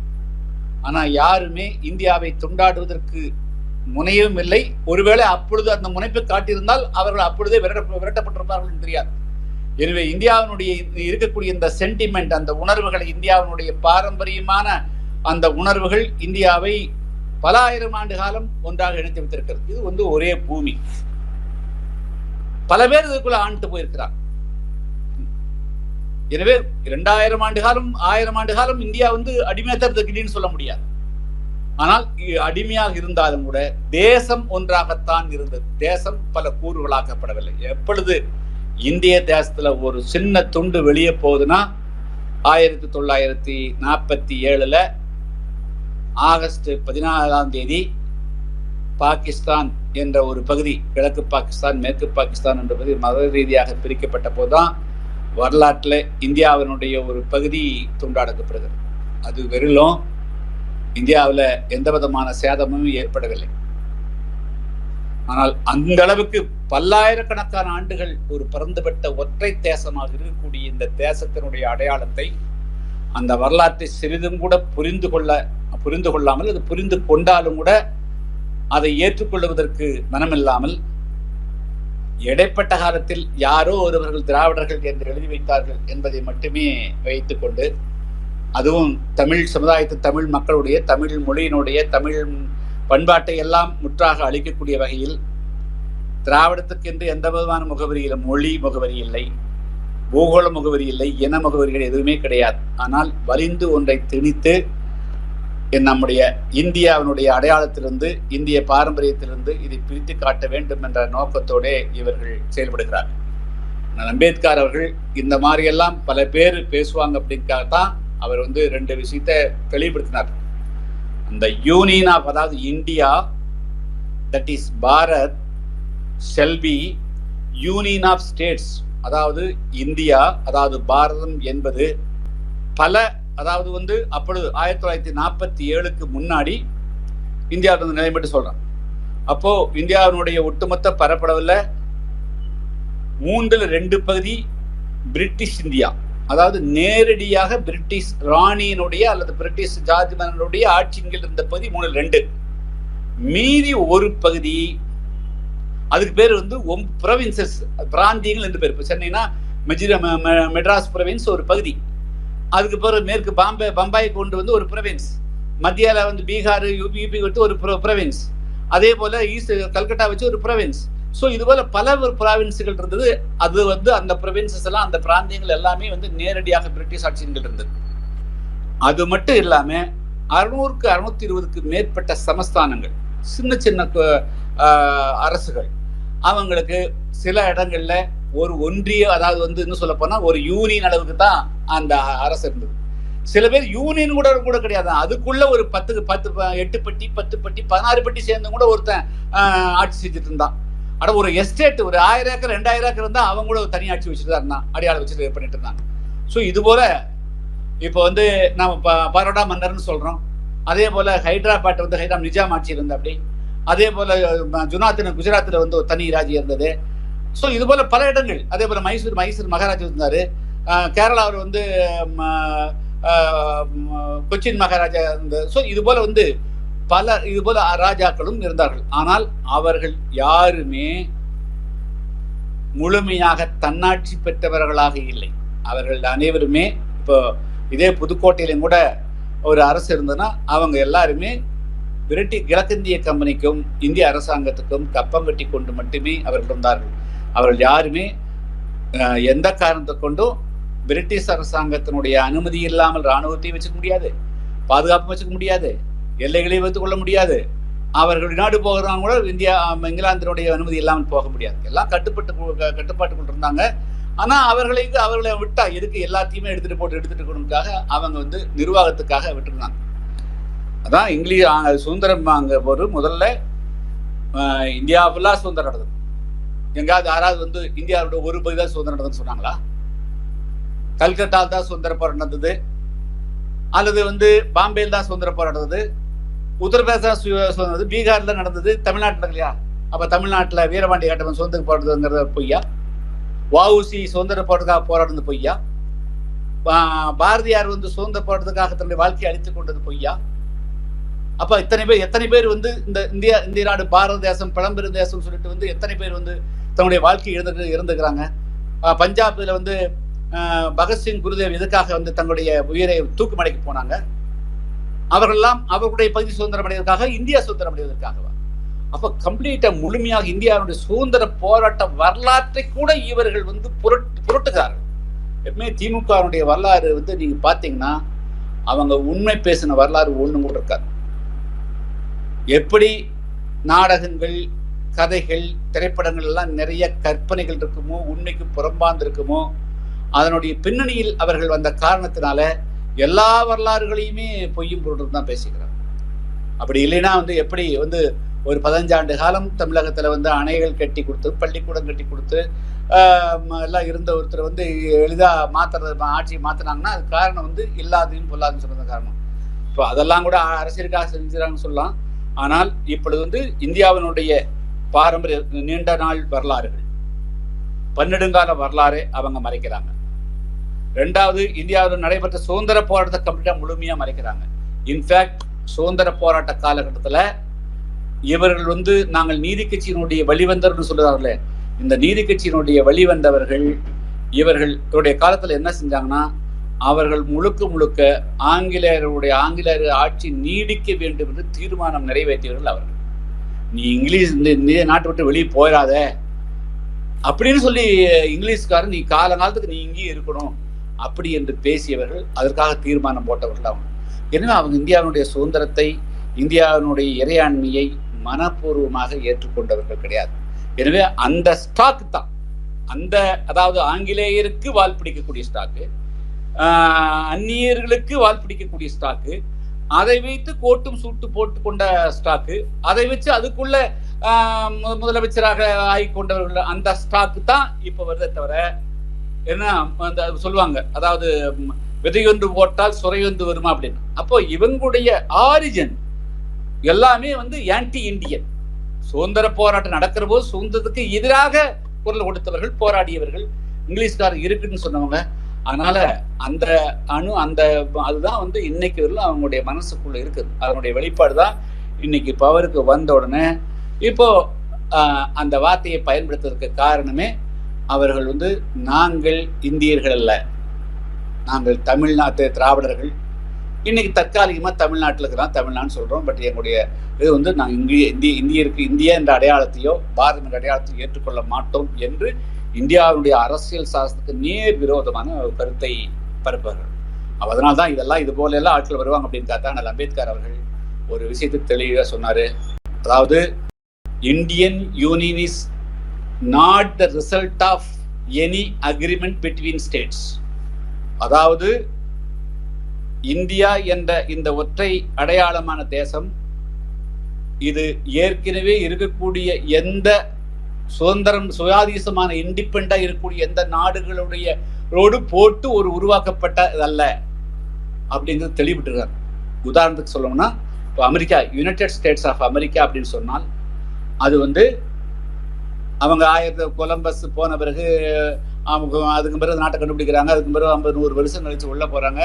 ஆனா யாருமே இந்தியாவை துண்டாடுவதற்கு முனையவும் இல்லை. ஒருவேளை அப்பொழுது அந்த முனைப்பை காட்டியிருந்தால் அவர்கள் அப்பொழுதே விரட்டப்பட்டிருப்பார்கள் தெரியாது. எனவே இந்தியாவினுடைய இருக்கக்கூடிய இந்த சென்டிமெண்ட், அந்த உணர்வுகளை, இந்தியாவினுடைய பாரம்பரியமான அந்த உணர்வுகள் இந்தியாவை பல ஆயிரம் ஆண்டு காலம் ஒன்றாக இணைத்து வைத்திருக்கிறது. இது ஒரே பூமி. பல பேர் இதுக்குள்ள ஆண்டு போயிருக்கிறார். எனவே 2000 ஆண்டு காலம் 1000 ஆண்டு காலம் இந்தியா அடிமையாத்தின்னு சொல்ல முடியாது. ஆனால் அடிமையாக இருந்தாலும் கூட தேசம் ஒன்றாகத்தான் இருந்தது. தேசம் பல கூறுகளாக்கப்படவில்லை. எப்பொழுது இந்திய தேசத்துல ஒரு சின்ன துண்டு வெளியே போகுதுன்னா 1947 ஆகஸ்ட் 14 பாகிஸ்தான் என்ற ஒரு பகுதி, கிழக்கு பாகிஸ்தான் மேற்கு பாகிஸ்தான் என்ற பகுதி மத ரீதியாக பிரிக்கப்பட்ட போதுதான் வரலாற்றில் இந்தியாவினுடைய ஒரு பகுதி துண்டாடப்படுகிறது. அது வெறும் இந்தியாவில் எந்த விதமான சேதமும் ஏற்படவில்லை. ஆனால் அந்த அளவுக்கு பல்லாயிரக்கணக்கான ஆண்டுகள் ஒரு பரந்துபட்ட ஒற்றை தேசமாக இருக்கக்கூடிய இந்த தேசத்தினுடைய அடையாளத்தை, அந்த வரலாற்றை சிறிதும் கூட புரிந்து கொள்ளாமல், அது புரிந்து கொண்டாலும் கூட அதை ஏற்றுக்கொள்வதற்கு மனமில்லாமல், இடைப்பட்ட காலத்தில் யாரோ ஒருவர்கள் திராவிடர்கள் என்று எழுதி வைத்தார்கள் என்பதை மட்டுமே வைத்துக் கொண்டு, அதுவும் தமிழ் சமுதாயத்து தமிழ் மக்களுடைய தமிழ் மொழியினுடைய தமிழ் பண்பாட்டை எல்லாம் முற்றாக அளிக்கக்கூடிய வகையில் திராவிடத்துக்கு என்று எந்த விதமான முகவரி இல்லை, மொழி முகவரி இல்லை, பூகோள முகவரி இல்லை, இன முகவரிகள் எதுவுமே கிடையாது. ஆனால் வலிந்து ஒன்றை திணித்து நம்முடைய இந்தியாவினுடைய அடையாளத்திலிருந்து, இந்திய பாரம்பரியத்திலிருந்து இதை பிரித்து காட்ட வேண்டும் என்ற நோக்கத்தோடு இவர்கள் செயல்படுகிறார்கள். அம்பேத்கர் அவர்கள் இந்த மாதிரி எல்லாம் பல பேர் பேசுவாங்க அப்படின்னுக்காகத்தான் அவர் ரெண்டு விஷயத்தை தெளிவுபடுத்தினார். அந்த யூனியன் ஆஃப், அதாவது India, that is Bharat, shall be union of states, அதாவது இந்தியா, அதாவது பாரதம் என்பது பல, அதாவது அப்பொழுது 1947க்கு முன்னாடி இந்தியாவில் நிலைமைட்டு சொல்றான். அப்போ இந்தியாவினுடைய ஒட்டுமொத்த பரப்பளவில் 2/3 பகுதி பிரிட்டிஷ் இந்தியா, அதாவது நேரடியாக பிரிட்டிஷ் ராணியினுடைய அல்லது பிரிட்டிஷ் ஜார்ஜ் மன்னனுடைய ஆட்சியில் இருந்த பகுதி 3/2. மீதி ஒரு பகுதி, அதுக்கு பேர் ப்ரொவின்சஸ், பிராந்தியங்கள் என்று பேர். இப்போ சென்னைனா மெட்ராஸ் ப்ரொவின்ஸ் ஒரு பகுதி, அதுக்கு பிறகு மேற்கு பம்பாய் கொண்டு ஒரு ப்ரொவின்ஸ், மத்தியால பீகார் யூபி விட்டு ஒரு ப்ரொவின்ஸ், அதே போல ஈஸ்ட் கல்கட்டா வச்சு ஒரு ப்ரொவின்ஸ். ஸோ இது போல பல ப்ராவின்ஸுகள் இருந்தது. அது அந்த ப்ரொவின்சஸ் எல்லாம், அந்த பிராந்தியங்கள் எல்லாமே நேரடியாக பிரிட்டிஷ் ஆட்சியில் இருந்தது. அது மட்டும் இல்லாம 600க்கு 620க்கு மேற்பட்ட சமஸ்தானங்கள், சின்ன சின்ன அரசுகள், அவங்களுக்கு சில இடங்கள்ல ஒரு ஒன்றிய, அதாவது இன்னும் சொல்ல போனா ஒரு யூனியன் அளவுக்கு தான் அந்த அரசு இருந்தது. சில பேர் யூனியன் கூட கிடையாது, அதுக்குள்ள ஒரு 8 பட்டி 10 பட்டி 16 பட்டி சேர்ந்து கூட ஒருத்தன் ஆட்சி செஞ்சுட்டு இருந்தான். ஆனா ஒரு எஸ்டேட் ஒரு 1000 ஏக்கர் 2000 ஏக்கர் இருந்தா அவங்க கூட தனி ஆட்சி வச்சுட்டு தான் இருந்தான், அடையாளம் வச்சுட்டு பண்ணிட்டு இருந்தாங்க. ஸோ இது போல இப்போ நம்ம பரோடா மன்னர்னு சொல்றோம், அதே போல ஹைதராபாத் ஹைதராபாத் நிஜாம் ஆட்சி இருந்தது அப்படி, அதே போல குஜராத்தில் ஒரு தனி ராஜ்யம் இருந்தது. ஸோ இது போல பல இடங்கள், அதே போல மைசூர் மகாராஜா இருந்தாரு, கேரளாவில் கொச்சின் மகாராஜா இருந்தது. ஸோ இது போல இது போல ராஜாக்களும் இருந்தார்கள். ஆனால் அவர்கள் யாருமே முழுமையாக தன்னாட்சி பெற்றவர்களாக இல்லை. அவர்கள் அனைவருமே, இப்போ இதே புதுக்கோட்டையிலும் கூட ஒரு அரசு இருந்ததுன்னா அவங்க எல்லாருமே கிழக்கிந்திய கம்பெனிக்கும் இந்திய அரசாங்கத்துக்கும் கப்பம் கட்டி கொண்டு மட்டுமே அவர்கள் இருந்தார்கள். அவர்கள் யாருமே எந்த காரணத்தை கொண்டும் பிரிட்டிஷ் அரசாங்கத்தினுடைய அனுமதி இல்லாமல் இராணுவத்தையும் வச்சுக்க முடியாது, பாதுகாப்பு வச்சுக்க முடியாது, எல்லைகளையும் வைத்துக் கொள்ள முடியாது. அவர்கள் நாடு போகிறவங்க கூட இங்கிலாந்தினுடைய அனுமதி இல்லாமல் போக முடியாது. எல்லாம் கட்டுப்பாட்டுக்குள் இருந்தாங்க. ஆனா அவர்களை விட்டா எதுக்கு எல்லாத்தையுமே எடுத்துட்டு கொண்டுக்காக அவங்க நிர்வாகத்துக்காக விட்டுருந்தாங்க. அதான் இங்கிலீஷ் சுதந்திரம் அங்க ஒரு முதல்ல இந்தியா ஃபுல்லா சுதந்திரம் நடந்தது. எங்காவது யாராவது இந்தியாவோட ஒரு பகுதி தான் சுதந்திரம் நடந்ததுன்னு சொன்னாங்களா? கல்கட்டா தான் சுதந்திர போராட்டம் நடந்தது, அல்லது பாம்பேயில் தான் சுதந்திர போராட்டம் நடந்தது, உத்தரப்பிரதேச பீகார்ல நடந்தது, தமிழ்நாட்டில் இல்லையா? அப்ப தமிழ்நாட்டில் வீரபாண்டிய கட்டபொம்மன் சுதந்திர போராட்டங்கிறத பொய்யா? வஉசி சுதந்திர போராட்டத்துக்காக போராடுறது பொய்யா? பாரதியார் சுதந்திர போராட்டத்துக்காக தன்னுடைய வாழ்க்கையை அழித்துக் கொண்டது பொய்யா? அப்ப எத்தனை பேர் இந்த இந்திய நாடு பாரத தேசம் பழம்பெரும் தேசம் சொல்லிட்டு எத்தனை பேர் தன்னுடைய வாழ்க்கையை இழந்துக்கிறாங்க. பஞ்சாப்ல பகத்சிங் குருதேவ் எதுக்காக தங்களுடைய உயிரை தூக்குமடைக்கு போனாங்க? அவர்களெல்லாம் அவர்களுடைய பகுதி சுதந்திரம் அடைவதற்காக, இந்தியா சுதந்திரம் அடைவதற்காகவா? அப்ப கம்ப்ளீட்டா முழுமையாக இந்தியாவுடைய சுதந்திர போராட்ட வரலாற்றை கூட இவர்கள் புரட்டுகிறார்கள். எப்பவுமே திமுகவுடைய வரலாறு நீங்க பாத்தீங்கன்னா அவங்க உண்மை பேசின வரலாறு ஒண்ணு கூட இருக்காது. எப்படி நாடகங்கள், கதைகள், திரைப்படங்கள் எல்லாம் நிறைய கற்பனைகள் இருக்குமோ, உண்மைக்கு புறம்பாந்து இருக்குமோ, அதனுடைய பின்னணியில் அவர்கள் வந்த காரணத்தினால எல்லா வரலாறுகளையுமே பொய்யும் பொருட்கள் தான் பேசிக்கிறாங்க. அப்படி இல்லைன்னா எப்படி ஒரு 15 ஆண்டு காலம் தமிழகத்துல அணைகள் கட்டி கொடுத்து, பள்ளிக்கூடம் கட்டி கொடுத்து எல்லாம் இருந்த ஒருத்தர் எளிதா ஆட்சியை மாத்தினாங்கன்னா அது காரணம் இல்லாதையும் பொல்லாதுன்னு சொன்னது காரணம். இப்போ அதெல்லாம் கூட அரசியலுக்காக செஞ்சுறாங்கன்னு சொல்லலாம். ஆனால் இப்பொழுது இந்தியாவினுடைய பாரம்பரிய நீண்ட நாள் வரலாறுகள், பன்னெடுங்கால வரலாறு அவங்க மறைக்கிறாங்க. ரெண்டாவது, இந்தியாவில் நடைபெற்ற சுதந்திர போராட்டத்தை கம்ப்ளீட்டா முழுமையா மறைக்கிறாங்க. இன்ஃபேக்ட் சுதந்திர போராட்ட காலகட்டத்தில் இவர்கள் நாங்கள் நீதி கட்சியினுடைய வழிவந்தவர்கள் சொல்லுறாங்களே, இந்த நீதி கட்சியினுடைய வழிவந்தவர்கள் இவர்களுடைய காலத்துல என்ன செஞ்சாங்கன்னா, அவர்கள் முழுக்க ஆங்கிலேயர் ஆட்சி நீடிக்க வேண்டும் என்று தீர்மானம் நிறைவேற்றியவர்கள் அவர்கள். நீ இங்கிலீஷ் இந்த நாட்டை விட்டு வெளியே போயிடாத அப்படின்னு சொல்லி இங்கிலீஷ்காரன், நீ காலகாலத்துக்கு நீ இங்கேயே இருக்கணும் அப்படி என்று பேசியவர்கள், அதற்காக தீர்மானம் போட்டவர்கள் அவங்க. எனவே அவங்க இந்தியாவினுடைய சுதந்திரத்தை, இந்தியாவினுடைய இறையாண்மையை மனப்பூர்வமாக ஏற்றுக்கொண்டவர்கள் கிடையாது. எனவே அந்த ஸ்டாக் தான், அதாவது ஆங்கிலேயருக்கு வால் பிடிக்கக்கூடிய ஸ்டாக்கு, அந்நியர்களுக்கு வால் பிடிக்கக்கூடிய ஸ்டாக்கு, அதை வைத்து கோட்டும் சூட்டு போட்டு கொண்ட ஸ்டாக்கு, அதை வச்சு அதுக்குள்ள முதலமைச்சராக ஆகி கொண்டவர்கள், அந்த ஸ்டாக்கு தான் இப்ப வருதே தவிர என்ன சொல்லுவாங்க, அதாவது விதையொன்று போட்டால் சுரையொன்று வருமா அப்படின்னு. அப்போ இவங்களுடைய ஆரிஜின் எல்லாமே ஆன்டி இண்டியன். சுதந்திர போராட்டம் நடக்கிற போது சுதந்திரத்துக்கு எதிராக குரல் கொடுத்தவர்கள், போராடியவர்கள், இங்கிலீஷ்காரர் இருக்குன்னு சொன்னவங்க. அதனால அதுதான் இன்னைக்கு வரலும் அவங்களுடைய மனசுக்குள்ள இருக்குது. அதனுடைய வெளிப்பாடு தான் இன்னைக்கு பவருக்கு வந்த உடனே இப்போ அந்த வார்த்தையை பயன்படுத்துவதற்கு காரணமே அவர்கள் நாங்கள் இந்தியர்கள் அல்ல, நாங்கள் தமிழ்நாட்டு திராவிடர்கள். இன்னைக்கு தற்காலிகமா தமிழ்நாட்டில் இருக்கிறான், தமிழ்நாடு சொல்றோம். பட் எங்களுடைய இது நாங்கள் இந்தியருக்கு இந்தியா என்ற அடையாளத்தையோ பாரதம் என்ற அடையாளத்தையோ ஏற்றுக்கொள்ள மாட்டோம் என்று இந்தியாவுடைய அரசியல் சாசனத்துக்கு நேர் விரோதமான ஒரு கருத்தை பரப்புவார்கள். அதனால தான் இதெல்லாம் இது போல எல்லாம் ஆட்கள் வருவாங்க அப்படின்னு பார்த்தா, அம்பேத்கர் அவர்கள் ஒரு விஷயத்தை தெளிவாக சொன்னாரு. அதாவது Indian union is not the result of any agreement between states. அதாவது இந்தியா என்ற இந்த ஒற்றை அடையாளமான தேசம் இது ஏற்கனவே இருக்கக்கூடிய எந்த சுதந்திரம் சுயாதீசமான இண்டிபெண்டா இருக்கக்கூடிய எந்த நாடுகளுடைய ரோடு போட்டு ஒரு உருவாக்கப்பட்டதல்ல அப்படிங்கிறது தெளிவிட்டுருக்காரு. உதாரணத்துக்கு சொல்லணும்னா, இப்போ America, United States of America அப்படின்னு சொன்னால் அது அவங்க கொலம்பஸ் போன பிறகு அவங்க அதுக்கு பிறகு நாட்டை கண்டுபிடிக்கிறாங்க. அதுக்கு பிறகு 50-100 வருஷம் கழிச்சு உள்ள போறாங்க.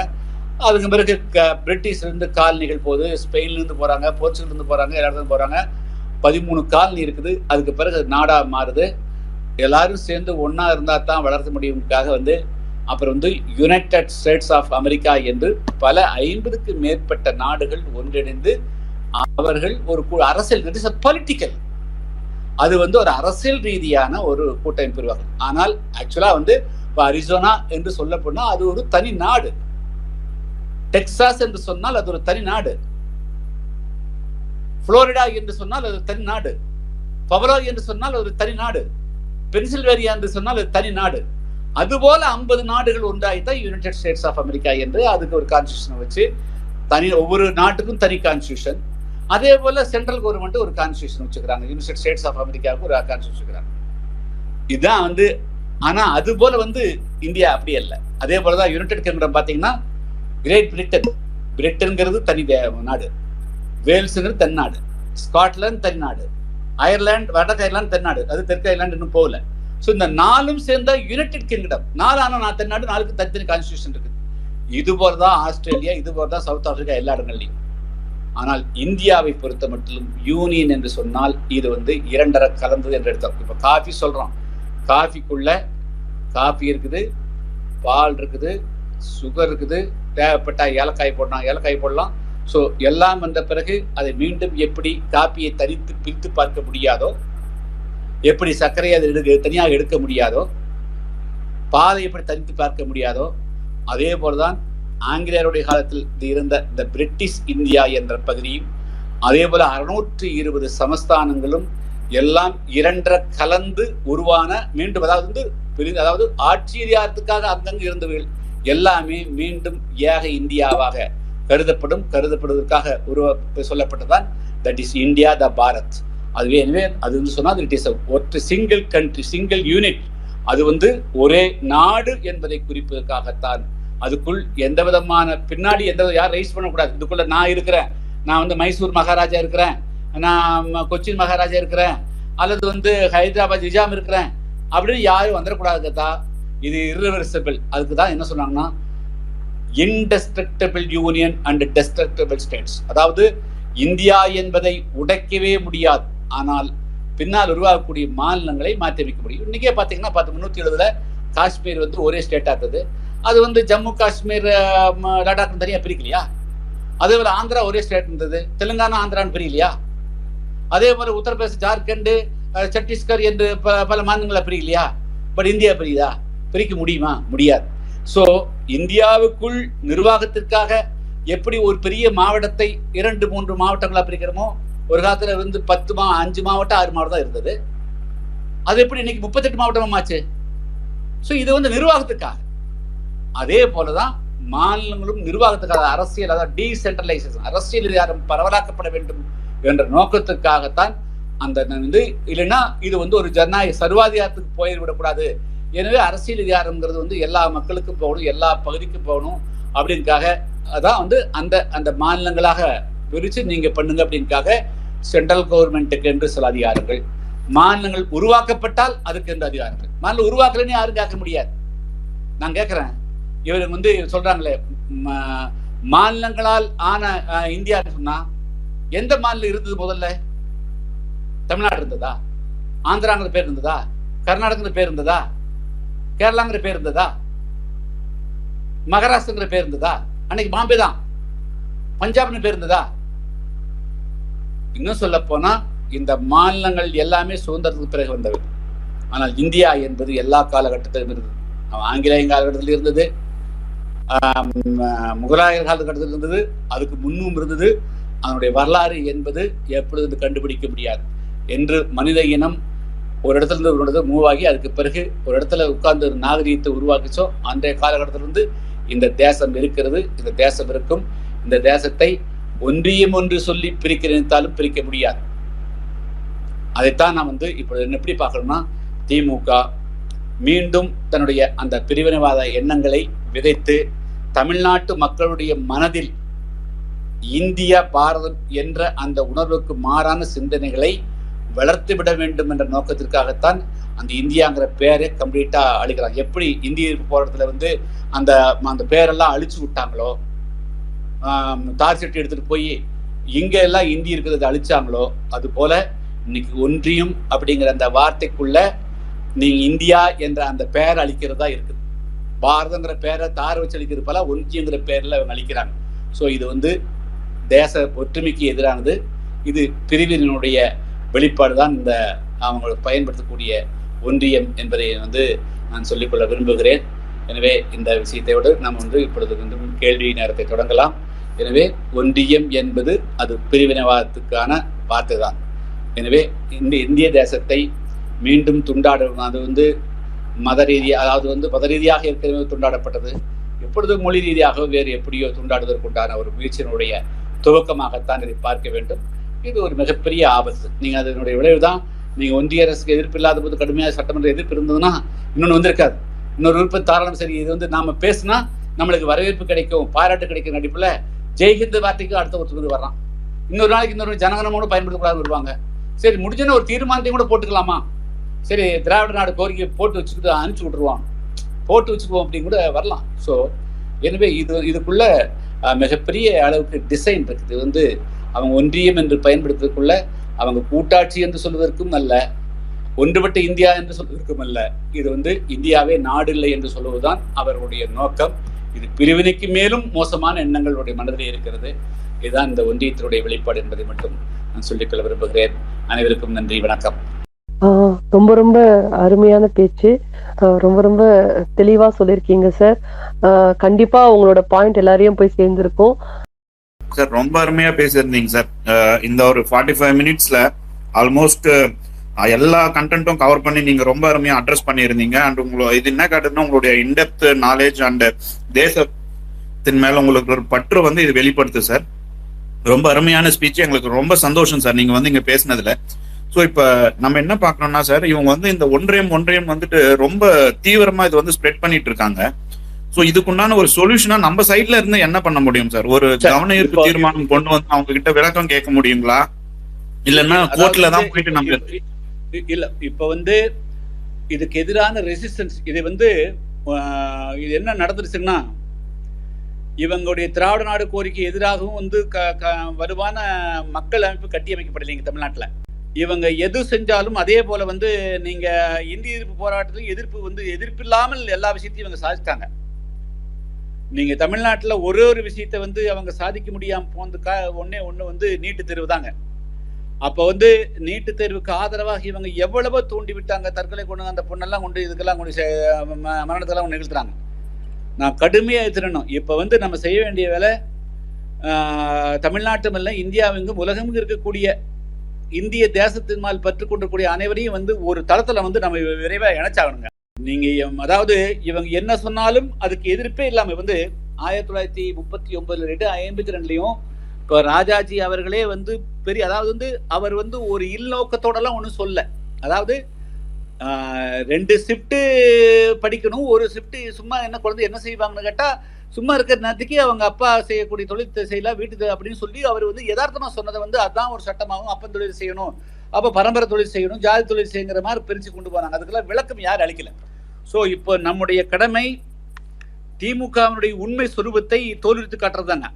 அதுக்கு பிறகு பிரிட்டிஷ்லேருந்து காலனிகள் போகுது, ஸ்பெயின்லேருந்து போறாங்க, போர்ச்சுகல்லேருந்து போறாங்க, எல்லா இடத்துல போறாங்க. 13 காலனி இருக்குது. அதுக்கு பிறகு நாடா மாறுது. எல்லாரும் சேர்ந்து ஒன்னா இருந்தா தான் வளர்த்த முடியும்காக அப்புறம் யுனைடெட் ஸ்டேட்ஸ் ஆஃப் அமெரிக்கா என்று பல 50க்கு மேற்பட்ட நாடுகள் ஒன்றிணைந்து அவர்கள் ஒரு அரசியல் பொலிட்டிக்கல், அது ஒரு அரசியல் ரீதியான ஒரு கூட்டமைப்பு பெறுவார்கள். ஆனால் ஆக்சுவலா இப்போ அரிசோனா என்று சொல்ல போனா அது ஒரு தனி நாடு. டெக்சாஸ் என்று சொன்னால் அது ஒரு தனி நாடு. புளோரிடா என்று சொன்னால் அது தனி நாடு. பவலோ என்று சொன்னால் ஒரு தனி நாடு. பென்சில்வேனியா என்று சொன்னால் அது தனி நாடு. அதுபோல 50 நாடுகள் ஒன்றாய்தான் யுனைடெட் ஸ்டேட்ஸ் ஆஃப் அமெரிக்கா என்று அதுக்கு ஒரு கான்ஸ்டியூஷன் வச்சு ஒவ்வொரு நாட்டுக்கும் தனி கான்ஸ்டியூஷன். அதே போல சென்ட்ரல் கவர்மெண்ட் ஒரு கான்ஸ்டியூஷன் வச்சுக்கிறாங்க. யுனைடெட் ஸ்டேட்ஸ் ஆஃப் அமெரிக்காவுக்கு ஒரு கான்ஸ்டியூஷன் வச்சுக்கிறாங்க. இதுதான் ஆனா அது போல இந்தியா அப்படி அல்ல. அதே போலதான் யுனைடெட் கிங்டம் பாத்தீங்கன்னா, கிரேட் பிரிட்டன்ங்கிறது தனி நாடு, வேல்ஸ்ங்கிறது தனி நாடு, ஸ்காட்லாந்து தனி நாடு, அயர்லாந்து வடக்கு அயர்லாந்து தனி நாடு, அது தெற்கு அயர்லாந்து இன்னும் போகல. ஸோ இந்த 4ம் சேர்ந்தா யுனைடெட் கிங்டம். 4 ஆனா தனி நாடு, 4க்கு தனித்தனி கான்ஸ்டியூஷன் இருக்கு. இது போலதான் ஆஸ்திரேலியா, இது போலதான் சவுத் ஆப்பிரிக்கா, எல்லா இடங்கள்லையும். ஆனால் இந்தியாவை பொறுத்த மட்டும் யூனியன் என்று சொன்னால் இது 2.5 கலந்தது என்று எடுத்தோம். இப்ப காஃபி சொல்றோம், காஃபிக்குள்ள காஃபி இருக்குது, பால் இருக்குது, சுகர் இருக்குது, தேவைப்பட்ட ஏலக்காய் போடலாம். ஸோ எல்லாம் வந்த பிறகு அதை மீண்டும் எப்படி காப்பியை தனித்து பிரித்து பார்க்க முடியாதோ, எப்படி சர்க்கரையை அதை தனியாக எடுக்க முடியாதோ, பாலை எப்படி தனித்து பார்க்க முடியாதோ, அதே போலதான் ஆங்கிலேயருடைய காலத்தில் இருந்த இந்த பிரிட்டிஷ் இந்தியா என்ற பகுதியும் அதே போல 620 சமஸ்தானங்களும் எல்லாம் 2.5 கலந்து உருவான மீண்டும் அதாவது ஆட்சி அதிகாரத்துக்காக அங்கங்கு இருந்தவர்கள் எல்லாமே மீண்டும் ஏக இந்தியாவாக கருதப்படுவதற்காக சொல்லப்பட்டதான் that is India the Bharat. அதுவே எனவே அது சொன்னால் இட் இஸ் ஒற்றை சிங்கிள் கண்ட்ரி, சிங்கிள் யூனிட். அது ஒரே நாடு என்பதை குறிப்பதற்காகத்தான். அதுக்குள் எந்த விதமான பின்னாடி யாரும் ரைஸ் பண்ணக்கூடாது. இதுக்குள்ள நான் இருக்கிறேன், நான் மைசூர் மகாராஜா இருக்கிறேன், நான் கொச்சின் மகாராஜா இருக்கிறேன், அல்லது வந்து ஹைதராபாத் நிஜாம் இருக்கிறேன் அப்படின்னு யாரும் வந்துடக்கூடாதுக்கா. இது irreversible. அதுக்கு தான் என்ன சொன்னாங்கன்னா indestructible union and destructible states. அதாவது இந்தியா என்பதை உடைக்கவே முடியாது, ஆனால் பின்னால் உருவாகக்கூடிய மாநிலங்களை மாற்றி அமைக்க முடியும். இன்னைக்கே பார்த்தீங்கன்னா 370 காஷ்மீர் வந்து ஒரே ஸ்டேட்டாக இருந்தது. அது வந்து ஜம்மு காஷ்மீர் லடாக் தனியாக பிரிக்கலையா? அதே போல ஆந்திரா ஒரே ஸ்டேட் இருந்தது, தெலுங்கானா ஆந்திரான்னு பிரிக்கலையா? அதே போல உத்தரப்பிரதேச ஜார்க்கண்ட் சத்தீஸ்கர் என்று பல மாநிலங்களை பிரிக்கலையா? But India பிரிக்குதா? பிரிக்க முடியுமா? முடியாது. ஸோ இந்தியாவுக்குள் நிர்வாகத்திற்காக எப்படி ஒரு பெரிய மாவட்டத்தை 2-3 மாவட்டங்களா பிரிக்கிறோமோ, ஒரு காலத்துல வந்து 5 மாவட்டம் 6 மாவட்டம் தான் இருந்தது. அது எப்படி இன்னைக்கு 38 மாவட்டமா ஆச்சு? ஸோ இது வந்து நிர்வாகத்துக்காக. அதே போலதான் மாநிலங்களும் நிர்வாகத்துக்காக, அரசியல், அதாவது டீசென்ட்ரலைசேஷன், அரசியல் அதிகாரம் பரவலாக்கப்பட வேண்டும் என்ற நோக்கத்துக்காகத்தான் அந்த வந்து. இல்லைன்னா இது வந்து ஒரு ஜனநாயக சர்வாதிகாரத்துக்கு போய்விடக்கூடாது. எனவே அரசியல் அதிகாரம்ங்கிறது வந்து எல்லா மக்களுக்கும் போகணும், எல்லா பகுதிக்கும் போகணும் அப்படின்னுக்காக அதான் வந்து அந்த மாநிலங்களாக பிரிச்சு நீங்க பண்ணுங்க அப்படின்னுக்காக சென்ட்ரல் கவர்மெண்ட்டுக்கு என்று சில அதிகாரங்கள், மாநிலங்கள் உருவாக்கப்பட்டால் அதுக்கு எந்த அதிகாரங்கள். மாநிலம் உருவாக்கலன்னு யாரும் கேட்க முடியாது. நான் கேட்கிறேன், இவர் வந்து சொல்றாங்களே மாநிலங்களால் ஆன இந்தியா சொன்னா எந்த மாநிலம் இருந்தது முதல்ல? தமிழ்நாடு இருந்ததா? ஆந்திராங்கிற பேர் இருந்ததா? கர்நாடகங்கிற பேர் இருந்ததா? கேரளாங்கிற பேர் இருந்ததா? மகாராஷ்டிரங்கிற பேர் இருந்ததா? அன்னைக்கு பாம்பே தான். பஞ்சாப்னு பேர் இருந்ததா? இன்னும் சொல்ல போனா இந்த மாநிலங்கள் எல்லாமே சுதந்திரத்துக்கு பிறகு வந்தது. ஆனால் இந்தியா என்பது எல்லா காலகட்டத்திலும் இருந்தது. ஆங்கிலேய காலகட்டத்தில் இருந்தது, முகலாயர் காலகட்டத்தில் இருந்தது, அதுக்கு முன்னும் இருந்தது. அதனுடைய வரலாறு என்பது எப்பொழுது கண்டுபிடிக்க முடியாது என்று மனித இனம் ஒரு இடத்துல இருந்து ஒரு இடத்துல மூவ் ஆகி அதுக்கு பிறகு ஒரு இடத்துல உட்கார்ந்து நாகரீகத்தை உருவாக்கிச்சோ அன்றைய காலகட்டத்திலிருந்து இந்த தேசம் இருக்கிறது, இந்த தேசம் இருக்கும். இந்த தேசத்தை ஒன்றியம் ஒன்று சொல்லி பிரிக்க நினைத்தாலும் பிரிக்க முடியாது. அதைத்தான் நான் வந்து இப்பொழுது எப்படி பார்க்கணும்னா, திமுக மீண்டும் தன்னுடைய அந்த பிரிவினைவாத எண்ணங்களை விதைத்து தமிழ்நாட்டு மக்களுடைய மனதில் இந்தியா பாரதம் என்ற அந்த உணர்வுக்கு மாறான சிந்தனைகளை வளர்த்து விட வேண்டும் என்ற நோக்கத்திற்காகத்தான் அந்த இந்தியாங்கிற பேரை கம்ப்ளீட்டா அழிக்கிறாங்க. எப்படி இந்திய போராட்டத்துல வந்து அந்த பேரெல்லாம் அழிச்சு விட்டாங்களோ, தார் சட்டி எடுத்துட்டு போய் இங்க எல்லாம் இந்தி இருக்கிறத அழிச்சாங்களோ, அது போல இன்னைக்கு ஒன்றியம் அப்படிங்கிற அந்த வார்த்தைக்குள்ள நீங்க இந்தியா என்ற அந்த பேரை அழிக்கிறதா இருக்குது. பாரதங்கிற பேரை தார் வச்சு அழிக்கிறது போல ஒன்றியங்கிற பேர்ல அவங்க அழிக்கிறாங்க. ஸோ இது வந்து தேச ஒற்றுமைக்கு எதிரானது. இது பிரிவினுடைய வெளிப்பாடு தான் இந்த அவங்க பயன்படுத்தக்கூடிய ஒன்றியம் என்பதை வந்து நான் சொல்லிக்கொள்ள விரும்புகிறேன். எனவே இந்த விஷயத்தையோடு நாம் வந்து இப்பொழுது வந்து கேள்வி நேரத்தை தொடங்கலாம். எனவே ஒன்றியம் என்பது அது பிரிவினைவாதத்துக்கான வார்த்தை தான். எனவே இந்த இந்திய தேசத்தை மீண்டும் துண்டாடும், அது வந்து மத ரீதியாக, அதாவது வந்து மத ரீதியாக ஏற்கனவே துண்டாடப்பட்டது, எப்பொழுது மொழி ரீதியாக வேறு எப்படியோ துண்டாடுவதற்குண்டான ஒரு முயற்சியினுடைய துவக்கமாகத்தான் இதை பார்க்க வேண்டும். இது ஒரு மிகப்பெரிய ஆபத்து. நீங்க அதனுடைய விளைவு தான், நீங்க ஒன்றிய அரசுக்கு எதிர்ப்பு இல்லாத போது கடுமையாக சட்டமன்ற எதிர்ப்பு இருந்ததுன்னா இன்னொன்று வந்திருக்காது. இன்னொரு விருப்ப தாராளம் சரி, இது வந்து நாம பேசினா நம்மளுக்கு வரவேற்பு கிடைக்கும், பாராட்டு கிடைக்கும் நடிப்புல ஜெய்ஹிந்த் வார்த்தைக்கு அடுத்த ஒருத்தர் வர்றான். இன்னொரு நாளைக்கு இன்னொரு ஜனகணமோடு பயன்படுத்தக்கூடாது வருவாங்க. சரி, முடிஞ்சன்னு ஒரு தீர்மானத்தையும் கூட போட்டுக்கலாமா? சரி, திராவிட நாடு கோரிக்கை போட்டு வச்சுக்கிட்டு அனுப்பிச்சு விட்டுருவான், போட்டு வச்சுக்குவோம் அப்படின்னு கூட வரலாம். ஸோ எனவே இதுக்குள்ள மிகப்பெரிய அளவுக்கு டிசைன் இருக்குது. இது வந்து அவங்க ஒன்றியம் என்று பயன்படுத்துவதற்குள்ள அவங்க கூட்டாட்சி என்று சொல்வதற்கும் அல்ல, ஒன்றுபட்ட இந்தியா என்று சொல்வதற்கும் அல்ல. இது வந்து இந்தியாவே நாடு இல்லை என்று சொல்வதுதான் அவர்களுடைய நோக்கம். இது பிரிவினைக்கு மேலும் மோசமான எண்ணங்களுடைய மனதிலே இருக்கிறது. இதுதான் இந்த ஒன்றியத்தினுடைய வெளிப்பாடு என்பதை மட்டும் நான் சொல்லிக்கொள்ள விரும்புகிறேன். அனைவருக்கும் நன்றி, வணக்கம். ரொம்ப ரொம்ப அருமையான பேச்சு, ரொம்ப ரொம்ப தெளிவா சொல்லியிருக்கீங்க சார். கண்டிப்பா உங்களோட பாயிண்ட் எல்லாரையும் போய் சேர்ந்திருக்கும் சார். ரொம்ப அருமையா பேசியிருந்தீங்க சார். இந்த ஒரு 45 மினிட்ஸ்ல ஆல்மோஸ்ட் எல்லா கண்டென்ட்டும் கவர் பண்ணி நீங்க ரொம்ப அருமையா அட்ரஸ் பண்ணியிருந்தீங்க. அண்ட் இது என்ன காட்டுதுன்னா, உங்களுடைய இன்டெப்த் நாலேஜ் அண்ட் தேசத்தின் மேல உங்களுக்கு ஒரு பற்று வந்து இது வெளிப்படுத்து சார். ரொம்ப அருமையான ஸ்பீச், எங்களுக்கு ரொம்ப சந்தோஷம் சார் நீங்க வந்து இங்க பேசினதுல. ஸோ இப்ப நம்ம என்ன பாக்கணும்னா சார், இவங்க வந்து இந்த ஒன்றியம் வந்துட்டு ரொம்ப தீவிரமா இது வந்து ஸ்ப்ரெட் பண்ணிட்டு இருக்காங்க. ஸோ இதுக்குண்டான ஒரு சொல்யூஷனா நம்ம சைட்ல இருந்து என்ன பண்ண முடியும் சார்? ஒரு கவன ஈர்ப்பு தீர்மானம் கொண்டு வந்து அவங்க கிட்ட விளக்கம் கேட்க முடியுங்களா? இல்லைன்னா கோர்ட்ல தான் போயிட்டு நம்ம இல்ல இப்ப வந்து இதுக்கு எதிரான ரெசிஸ்டன்ஸ் இது வந்து இது என்ன நடந்துருச்சுன்னா, இவங்களுடைய திராவிட நாடு கோரிக்கை எதிராகவும் வந்து வலுவான மக்கள் அமைப்பு கட்டியமைக்கப்படலைங்க தமிழ்நாட்டில். இவங்க எது செஞ்சாலும் அதே போல வந்து நீங்க இந்திய எதிர்ப்பு போராட்டத்தில் எதிர்ப்பு இல்லாமல் எல்லா விஷயத்தையும் இவங்க சாதிச்சிட்டாங்க. நீங்க தமிழ்நாட்டில் ஒரு விஷயத்தை வந்து அவங்க சாதிக்க முடியாம போனதுக்கா ஒண்ணு வந்து நீட்டு தேர்வு தாங்க. அப்ப வந்து நீட்டு தேர்வுக்கு ஆதரவாக இவங்க எவ்வளவோ தூண்டி விட்டாங்க. தற்கொலை கொண்டு அந்த பொண்ணெல்லாம் கொண்டு இதுக்கெல்லாம் கொண்டு மரணத்தெல்லாம் நிகழ்த்துறாங்க. நான் கடுமையா எதிரணும். இப்ப வந்து நம்ம செய்ய வேண்டிய வேலை தமிழ்நாட்டும் இல்லை இந்தியாவெங்கும் உலகமும் இருக்கக்கூடிய இந்திய தேசத்தின் மேல் பற்று கொண்டிருக்கூடிய அனைவரையும் வந்து ஒரு தளத்துல வந்து நம்ம விரைவா இணைச்சாகணுங்க. நீங்க அதாவது இவங்க என்ன சொன்னாலும் அதுக்கு எதிர்ப்பே இல்லாம வந்து 1939 52லயும் இப்போ ராஜாஜி அவர்களே வந்து அதாவது வந்து அவர் வந்து ஒரு இல்நோக்கத்தோட எல்லாம் ஒன்றும் சொல்ல. அதாவது 2 ஷிஃப்ட் படிக்கணும், ஒரு ஷிஃப்ட் சும்மா என்ன குழந்தை என்ன செய்வாங்கன்னு கேட்டா சும்மா இருக்கிற நேரத்துக்கு அவங்க அப்பா செய்யக்கூடிய தொழில் செய்யலாம் வீட்டு அப்படின்னு சொல்லி அவர் வந்து யதார்த்தமா சொன்னதை வந்து அதான் ஒரு சட்டமாகும். அப்பன் தொழில் செய்யணும், அப்ப பரம்பரை தொழில் செய்யணும், ஜாதி தொழில் செய்யுங்கிற மாதிரி பிரிச்சு கொண்டு போனாங்க. அதுக்கெல்லாம் விளக்கம் யாரும் அளிக்கல. ஸோ இப்போ நம்முடைய கடமை திமுகவினுடைய உண்மை சொரூபத்தை தோலுரித்து காட்டுறதுதாங்க.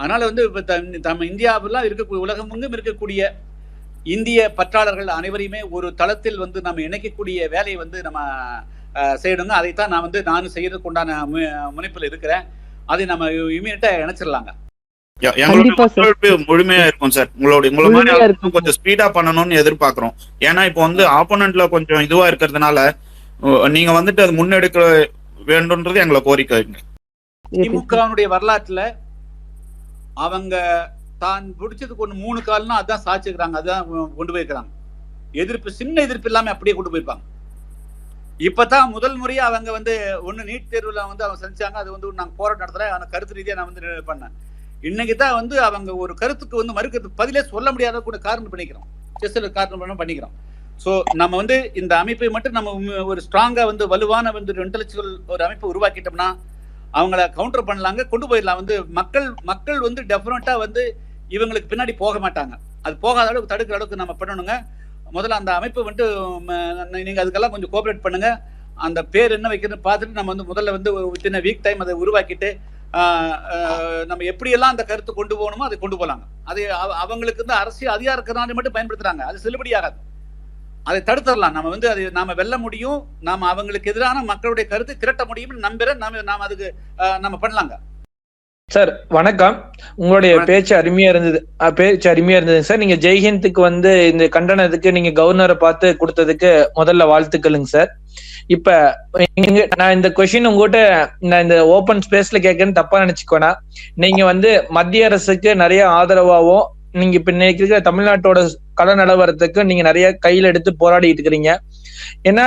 அதனால வந்து இப்ப நம்ம இந்தியாவெல்லாம் இருக்கக்கூடிய உலகமெங்கும் இருக்கக்கூடிய இந்திய பற்றாளர்கள் அனைவரையுமே ஒரு தளத்தில் வந்து நம்ம இணைக்கக்கூடிய வேலையை வந்து நம்ம செய்யணுங்க. அதைத்தான் நான் வந்து நானும் செய்யறதுக்கு உண்டான முனைப்பில் இருக்கிறேன். அதை நம்ம இமீடியட்டா இணைச்சிடலாங்க. முழுமையா இருக்கும் சார். உங்களோட கொஞ்சம் ஸ்பீடா பண்ணணும்னு எதிர்பார்க்கிறோம். ஏன்னா இப்போ வந்து ஆப்போனன்ட்ல கொஞ்சம் இதுவா இருக்கிறதுனால நீங்க வந்துட்டு அது முன்னெடுக்க வேண்டும்ன்றது எங்களை கோரிக்கை. திமுகவுடைய வரலாற்றுல அவங்க தான் பிடிச்சதுக்கு 3 கால்னா அதான் சாட்சிக்கிறாங்க, அதான் கொண்டு போயிருக்கிறாங்க. சின்ன எதிர்ப்பு இல்லாம அப்படியே கொண்டு போயிருப்பாங்க. இப்பதான் முதல் முறையா அவங்க வந்து ஒண்ணு நீட் தேர்வுல வந்து அவங்க செஞ்சாங்க. அது வந்து நாங்க போராட்டம் நடத்துறேன், ஆனா கருத்து ரீதியா நான் வந்து பண்ணேன். இன்னைக்கு தான் வந்து அவங்க ஒரு கருத்துக்கு வந்து மறுக்கிறதுக்கு பதிலே சொல்ல முடியாத கூட காரணம் பண்ணிக்கிறோம், காரணம் பண்ணிக்கிறோம். ஸோ நம்ம வந்து இந்த அமைப்பை மட்டும் நம்ம ஒரு ஸ்ட்ராங்கா வந்து வலுவான வந்து இன்டெலெக்சுவல் ஒரு அமைப்பை உருவாக்கிட்டோம்னா அவங்கள கவுண்டர் பண்ணலாங்க, கொண்டு போயிடலாம். வந்து மக்கள் வந்து டெஃபினட்டா வந்து இவங்களுக்கு பின்னாடி போக மாட்டாங்க. அது போகாத அளவுக்கு தடுக்கிற அளவுக்கு நம்ம பண்ணணுங்க. முதல்ல அந்த அமைப்பு வந்துட்டு நீங்க அதுக்கெல்லாம் கொஞ்சம் கோஆபரேட் பண்ணுங்க. அந்த பேர் என்ன வைக்கிறதுன்னு பார்த்துட்டு நம்ம வந்து முதல்ல வந்து வித்தின் வீக் டைம் அதை உருவாக்கிட்டு நம்ம எப்படியெல்லாம் அந்த கருத்து கொண்டு போகணுமோ அதை கொண்டு போகலாங்க. அது அவங்களுக்கு வந்து அரசியல் அதிகாரத்தினாலே மட்டும் பயன்படுத்துறாங்க, அது செல்லுபடியாகாது. அதை தடுத்துடலாம். நம்ம வந்து அதை நாம வெல்ல முடியும், நாம அவங்களுக்கு எதிரான மக்களுடைய கருத்தை திரட்ட முடியும்னு நம்புறேன். நாம அதுக்கு நம்ம பண்ணலாங்க. சார் வணக்கம். உங்களுடைய பேச்சு அருமையா இருந்தது சார். நீங்க ஜெய்ஹிந்துக்கு வந்து இந்த கண்டனத்துக்கு நீங்க கவர்னரை பார்த்து கொடுத்ததுக்கு முதல்ல வாழ்த்துக்களுங்க சார். இப்ப நான் இந்த கொஸ்டின் உங்ககிட்ட நான் இந்த ஓபன் ஸ்பேஸ்ல கேட்கன்னு தப்பா நினைச்சுக்கோனா, நீங்க வந்து மத்திய அரசுக்கு நிறைய ஆதரவாகவும் நீங்க இப்ப இன்னைக்கு இருக்கிற தமிழ்நாட்டோட கள நிலவரத்துக்கு நீங்க நிறைய கையில எடுத்து போராடிட்டு இருக்கிறீங்க. ஏன்னா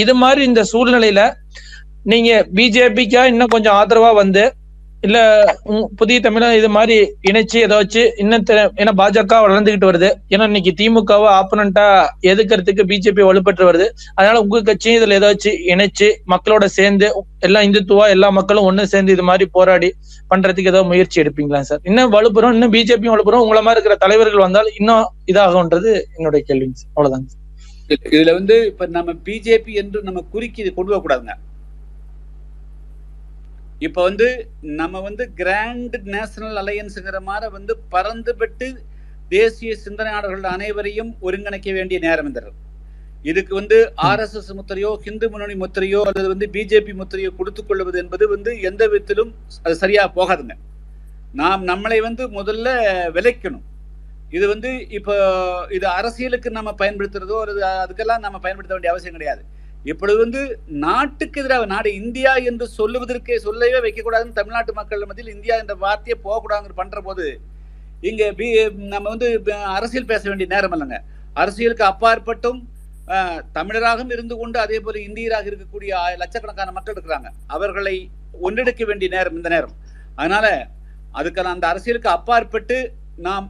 இது மாதிரி இந்த சூழ்நிலையில நீங்க பிஜேபிக்கா இன்னும் கொஞ்சம் ஆதரவா வந்து இல்ல புதிய தமிழக இது மாதிரி இணைச்சு ஏதாச்சும் இன்னும் ஏன்னா பாஜக வளர்ந்துகிட்டு வருது. ஏன்னா இன்னைக்கு திமுகவை ஆப்பனண்டா எதிர்க்கிறதுக்கு பிஜேபி வலுப்பெற்று வருது. அதனால உங்க கட்சியும் இதுல ஏதாச்சும் இணைச்சு மக்களோட சேர்ந்து எல்லாம் இந்துத்துவா எல்லா மக்களும் ஒண்ணு சேர்ந்து இது மாதிரி போராடி பண்றதுக்கு ஏதாவது முயற்சி எடுப்பீங்களா சார்? இன்னும் வலுப்புறோம், இன்னும் பிஜேபியும் வலுப்புறோம், உங்களை மாதிரி இருக்கிற தலைவர்கள் வந்தால் இன்னும் இதாகும்ன்றது என்னுடைய கேள்விங்க சார். அவ்வளவுதாங்க. இதுல வந்து இப்ப நம்ம பிஜேபி என்று நம்ம குறுக்கி இது கொண்டு வரக்கூடாதுங்க. இப்ப வந்து நம்ம வந்து கிராண்ட் நேஷனல் அலையன்ஸுங்கிற மாதிரி வந்து பறந்து பெற்று தேசிய சிந்தனையாளர்கள் அனைவரையும் ஒருங்கிணைக்க வேண்டிய நேரம் இருந்தது. இதுக்கு வந்து RSS முத்திரையோ ஹிந்து முன்னணி முத்திரையோ அல்லது வந்து பிஜேபி முத்திரையோ கொடுத்துக் கொள்வது என்பது வந்து எந்த விதத்திலும் அது சரியா போகாதுங்க. நாம் நம்மளை வந்து முதல்ல விளைக்கணும். இது வந்து இப்போ இது அரசியலுக்கு நம்ம பயன்படுத்துறதோ அல்லது அதுக்கெல்லாம் நம்ம பயன்படுத்த வேண்டிய அவசியம் கிடையாது. இப்பொழுது வந்து நாட்டுக்கு எதிராக நாடு இந்தியா என்று சொல்லுவதற்கே சொல்லவே வைக்கக்கூடாதுன்னு தமிழ்நாட்டு மக்கள் மத்தியில் இந்தியா என்ற வார்த்தையே போகக்கூடாதுன்னு பண்ற போது இங்க நம்ம வந்து அரசியல் பேச வேண்டிய நேரம் இல்லைங்க. அரசியலுக்கு அப்பாற்பட்டும் தமிழராகவும் இருந்து கொண்டு அதே போல இந்தியராக இருக்கக்கூடிய லட்சக்கணக்கான மக்கள் இருக்கிறாங்க. அவர்களை ஒன்றெடுக்க வேண்டிய நேரம் இந்த நேரம். அதனால அதுக்கான அந்த அரசியலுக்கு அப்பாற்பட்டு நாம்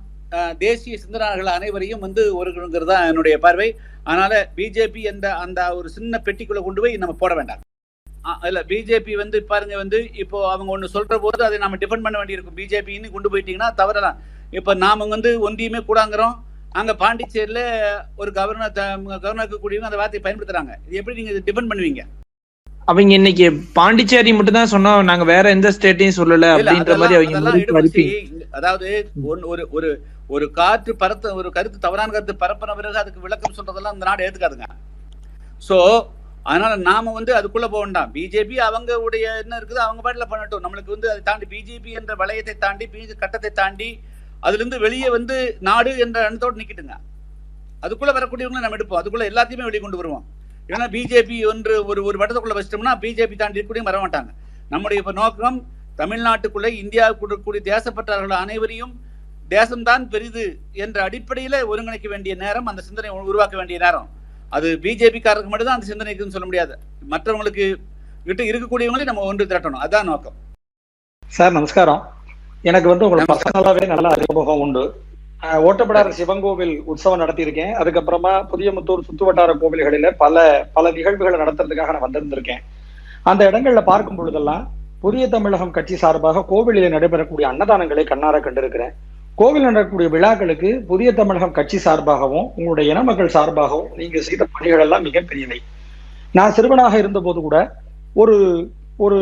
தேசிய சிந்தனையாளர்கள் அனைவரையும் வந்து ஒருங்கிறதா என்னுடைய பார்வை. அதனால பிஜேபி அந்த ஒரு சின்ன பெட்டிக்குள்ள கொண்டு போய் நம்ம போட வேண்டாம். இல்ல பிஜேபி வந்து பாருங்க வந்து இப்போ அவங்க ஒண்ணு சொல்ற போது அதை நம்ம டிஃபெண்ட் பண்ண வேண்டியிருக்கும். பிஜேபின்னு கொண்டு போயிட்டீங்கன்னா தவறலாம். இப்ப நாம வந்து ஒன்றியுமே கூடாங்கிறோம், அங்க பாண்டிச்சேரியில ஒரு கவர்னருக்கு கூடியவங்க அந்த வார்த்தையை பயன்படுத்துறாங்க. இது எப்படி நீங்க டிபெண்ட் பண்ணுவீங்க? அவங்க இன்னைக்கு பாண்டிச்சேரி மட்டும் தான் சொன்னோம், நாங்க வேற எந்த ஸ்டேட்டையும் சொல்லல அப்படின்ற மாதிரி அவங்க. அதாவது ஒரு காற்று பரத்த ஒரு கருத்து தவறான கருத்து பரப்பின பிறகு அதுக்கு விளக்கம் சொல்றதெல்லாம் இந்த நாடு ஏத்துக்காதுங்க. சோ அதனால நாம அதுக்குள்ள போக வேண்டாம். பிஜேபி அவங்க உடைய என்ன இருக்குது அவங்க பாட்டுல பண்ணட்டும். நம்மளுக்கு அதை தாண்டி பிஜேபி என்ற வளையத்தை தாண்டி கட்டத்தை தாண்டி அதுல இருந்து வெளியே நாடு என்ற எண்ணத்தோடு நிக்கிட்டுங்க. அதுக்குள்ள வரக்கூடியவங்களை நம்ம எடுப்போம், அதுக்குள்ள எல்லாத்தையுமே வெளியே கொண்டு வருவோம். ஏன்னா பிஜேபி ஒரு வட்டத்துக்குள்ள வச்சிட்டோம்னா பிஜேபி தாண்டி இருக்கக்கூடிய வர மாட்டாங்க. நம்முடைய நோக்கம் தமிழ்நாட்டுக்குள்ள இந்தியாவுக்கு கூடிய தேசப்பற்றார்கள் அனைவரையும் தேசம்தான் பெரிது என்ற அடிப்படையில ஒருங்கிணைக்க வேண்டிய நேரம், அந்த சிந்தனை உருவாக்க வேண்டிய நேரம். அது பிஜேபிக்காரருக்கு மட்டும்தான் அந்த சிந்தனை இருக்குன்னு சொல்ல முடியாது. மற்றவங்களுக்கு கிட்ட இருக்கக்கூடியவங்களையும் நம்ம ஒன்று திரட்டணும், அதுதான் நோக்கம். சார் நமஸ்காரம். எனக்கு உங்களை பர்சனலாவே நல்ல அனுபவம் உண்டு. ஓட்டப்பிடார சிவன் கோவில் உற்சவம் நடத்தியிருக்கேன். அதுக்கப்புறமா புதியமுத்தூர் சுத்து வட்டார கோவில்களில பல நிகழ்வுகளை நடத்துறதுக்காக நான் வந்திருந்திருக்கேன். அந்த இடங்கள்ல பார்க்கும் பொழுதெல்லாம் புதிய தமிழகம் கட்சி சார்பாக கோவிலில் நடைபெறக்கூடிய அன்னதானங்களை கண்ணார கண்டிருக்கிறேன். கோவில் நடக்கக்கூடிய விழாக்களுக்கு புதிய தமிழகம் கட்சி சார்பாகவும் உங்களுடைய இன மக்கள் சார்பாகவும் நீங்க செய்த பணிகள் எல்லாம் மிகப்பெரியவை. நான் சிறுவனாக இருந்த போது கூட ஒரு ஒரு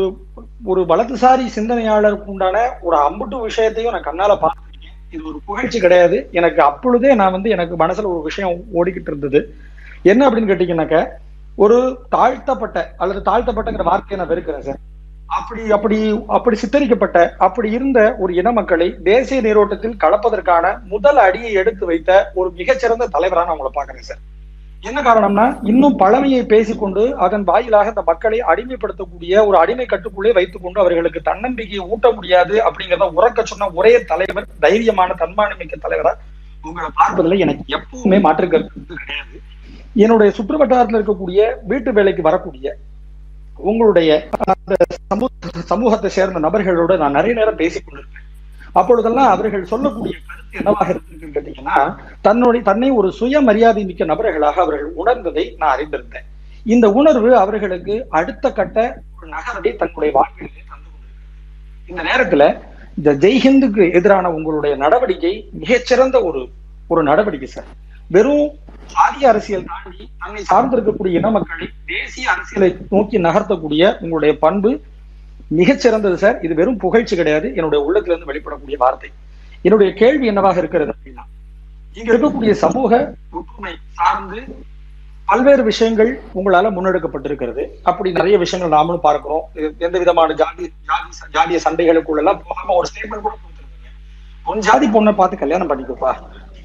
ஒரு வலதுசாரி சிந்தனையாளருக்கு உண்டான ஒரு அம்புட்டு விஷயத்தையும் நான் கண்ணால பார்த்திருக்கேன். இது ஒரு புகழ்ச்சி கிடையாது. எனக்கு அப்பொழுதே நான் எனக்கு மனசுல ஒரு விஷயம் ஓடிக்கிட்டு இருந்தது. என்ன அப்படின்னு கேட்டீங்கன்னாக்க, ஒரு தாழ்த்தப்பட்டங்கிற வார்த்தையை நான் வெறுக்கிறேன் சார். அப்படி சித்தரிக்கப்பட்ட அப்படி இருந்த ஒரு இன மக்களை தேசிய நீரோட்டத்தில் கலப்பதற்கான முதல் அடியை எடுத்து வைத்த ஒரு மிகச்சிறந்த தலைவராக நான் உங்களை பாக்குறேன் சார். என்ன காரணம்னா, இன்னும் பழமையை பேசிக்கொண்டு அதன் வாயிலாக இந்த மக்களை அடிமைப்படுத்தக்கூடிய ஒரு அடிமை கட்டுக்குள்ளே வைத்துக் கொண்டு அவர்களுக்கு தன்னம்பிக்கையை ஊட்ட முடியாது அப்படிங்கிறத உறக்க சொன்ன ஒரே தலைவர், தைரியமான தன்மானமிக்க தலைவரா உங்களை பார்ப்பதில் எனக்கு எப்பவுமே மாற்று கருத்து கிடையாது. என்னுடைய சுற்றுவட்டாரத்தில் இருக்கக்கூடிய வீட்டு வேலைக்கு வரக்கூடிய உங்களுடைய சமூகத்தை சேர்ந்த நபர்களோடு நான் நிறைய நேரம் பேசிக் கொண்டிருக்கேன். அப்பொழுதெல்லாம் அவர்கள் சொல்லக்கூடிய கருத்து என்னவாக இருக்குன்னு கேட்டீங்கன்னா, தன்னை ஒரு சுயமரியாதை மிக்க நபர்களாக அவர்கள் உணர்ந்ததை நான் அறிந்திருந்தேன். இந்த உணர்வு அவர்களுக்கு அடுத்த கட்ட ஒரு நகரத்தை தன்னுடைய வாழ்க்கையிலே தந்து கொண்டிருக்கிறது. இந்த நேரத்துல இந்த ஜெய்ஹிந்துக்கு எதிரான உங்களுடைய நடவடிக்கை மிகச்சிறந்த ஒரு நடவடிக்கை சார். வெறும் சாதிய அரசியல் தாண்டி தன்னை சார்ந்திருக்கக்கூடிய இன மக்களை தேசிய அரசியலை நோக்கி நகர்த்தக்கூடிய உங்களுடைய பண்பு மிகச்சிறந்தது சார். இது வெறும் புகழ்ச்சி கிடையாது, என்னுடைய உள்ளத்திலிருந்து வெளிப்படக்கூடிய வார்த்தை. என்னுடைய கேள்வி என்னவாக இருக்கிறது அப்படின்னா, இங்க இருக்கக்கூடிய சமூக ஒற்றுமை சார்ந்து பல்வேறு விஷயங்கள் உங்களால முன்னெடுக்கப்பட்டிருக்கிறது. அப்படி நிறைய விஷயங்கள் நாமளும் பார்க்கிறோம். எந்த விதமான ஜாதிய சண்டைகளுக்குள்ள எல்லாம் போகாம ஒரு ஸ்டேட்மெண்ட் கூட கொடுத்துருக்கீங்க, உன் ஜாதி பொண்ணை பார்த்து கல்யாணம் பண்ணிக்கப்பா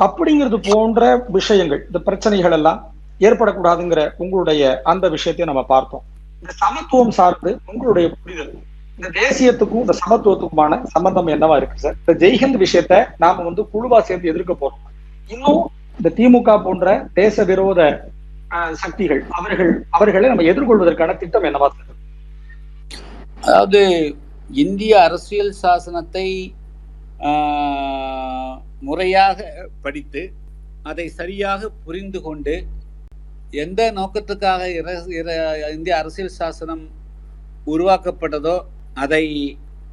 அப்படிங்கிறது போன்ற விஷயங்கள், இந்த பிரச்சனைகள் எல்லாம் ஏற்படக்கூடாதுங்கிற உங்களுடைய அந்த விஷயத்தையும் நம்ம பார்த்தோம். இந்த சமத்துவம் சார்ந்து உங்களுடைய புரிதல், இந்த தேசியத்துக்கும் இந்த சமத்துவத்துக்குமான சம்பந்தம் என்னவா இருக்கு சார்? இந்த ஜெய்ஹிந்த் விஷயத்த நாம குழுவா சேர்ந்து எதிர்க்க போறோம். இன்னும் இந்த திமுக போன்ற தேச விரோத சக்திகள் அவர்களை நம்ம எதிர்கொள்வதற்கான திட்டம் என்னவா சார்? அதாவது இந்திய அரசியல் சாசனத்தை முறையாக படித்து அதை சரியாக புரிந்து கொண்டு எந்த நோக்கத்துக்காக இந்திய அரசியல் சாசனம் உருவாக்கப்பட்டதோ அதை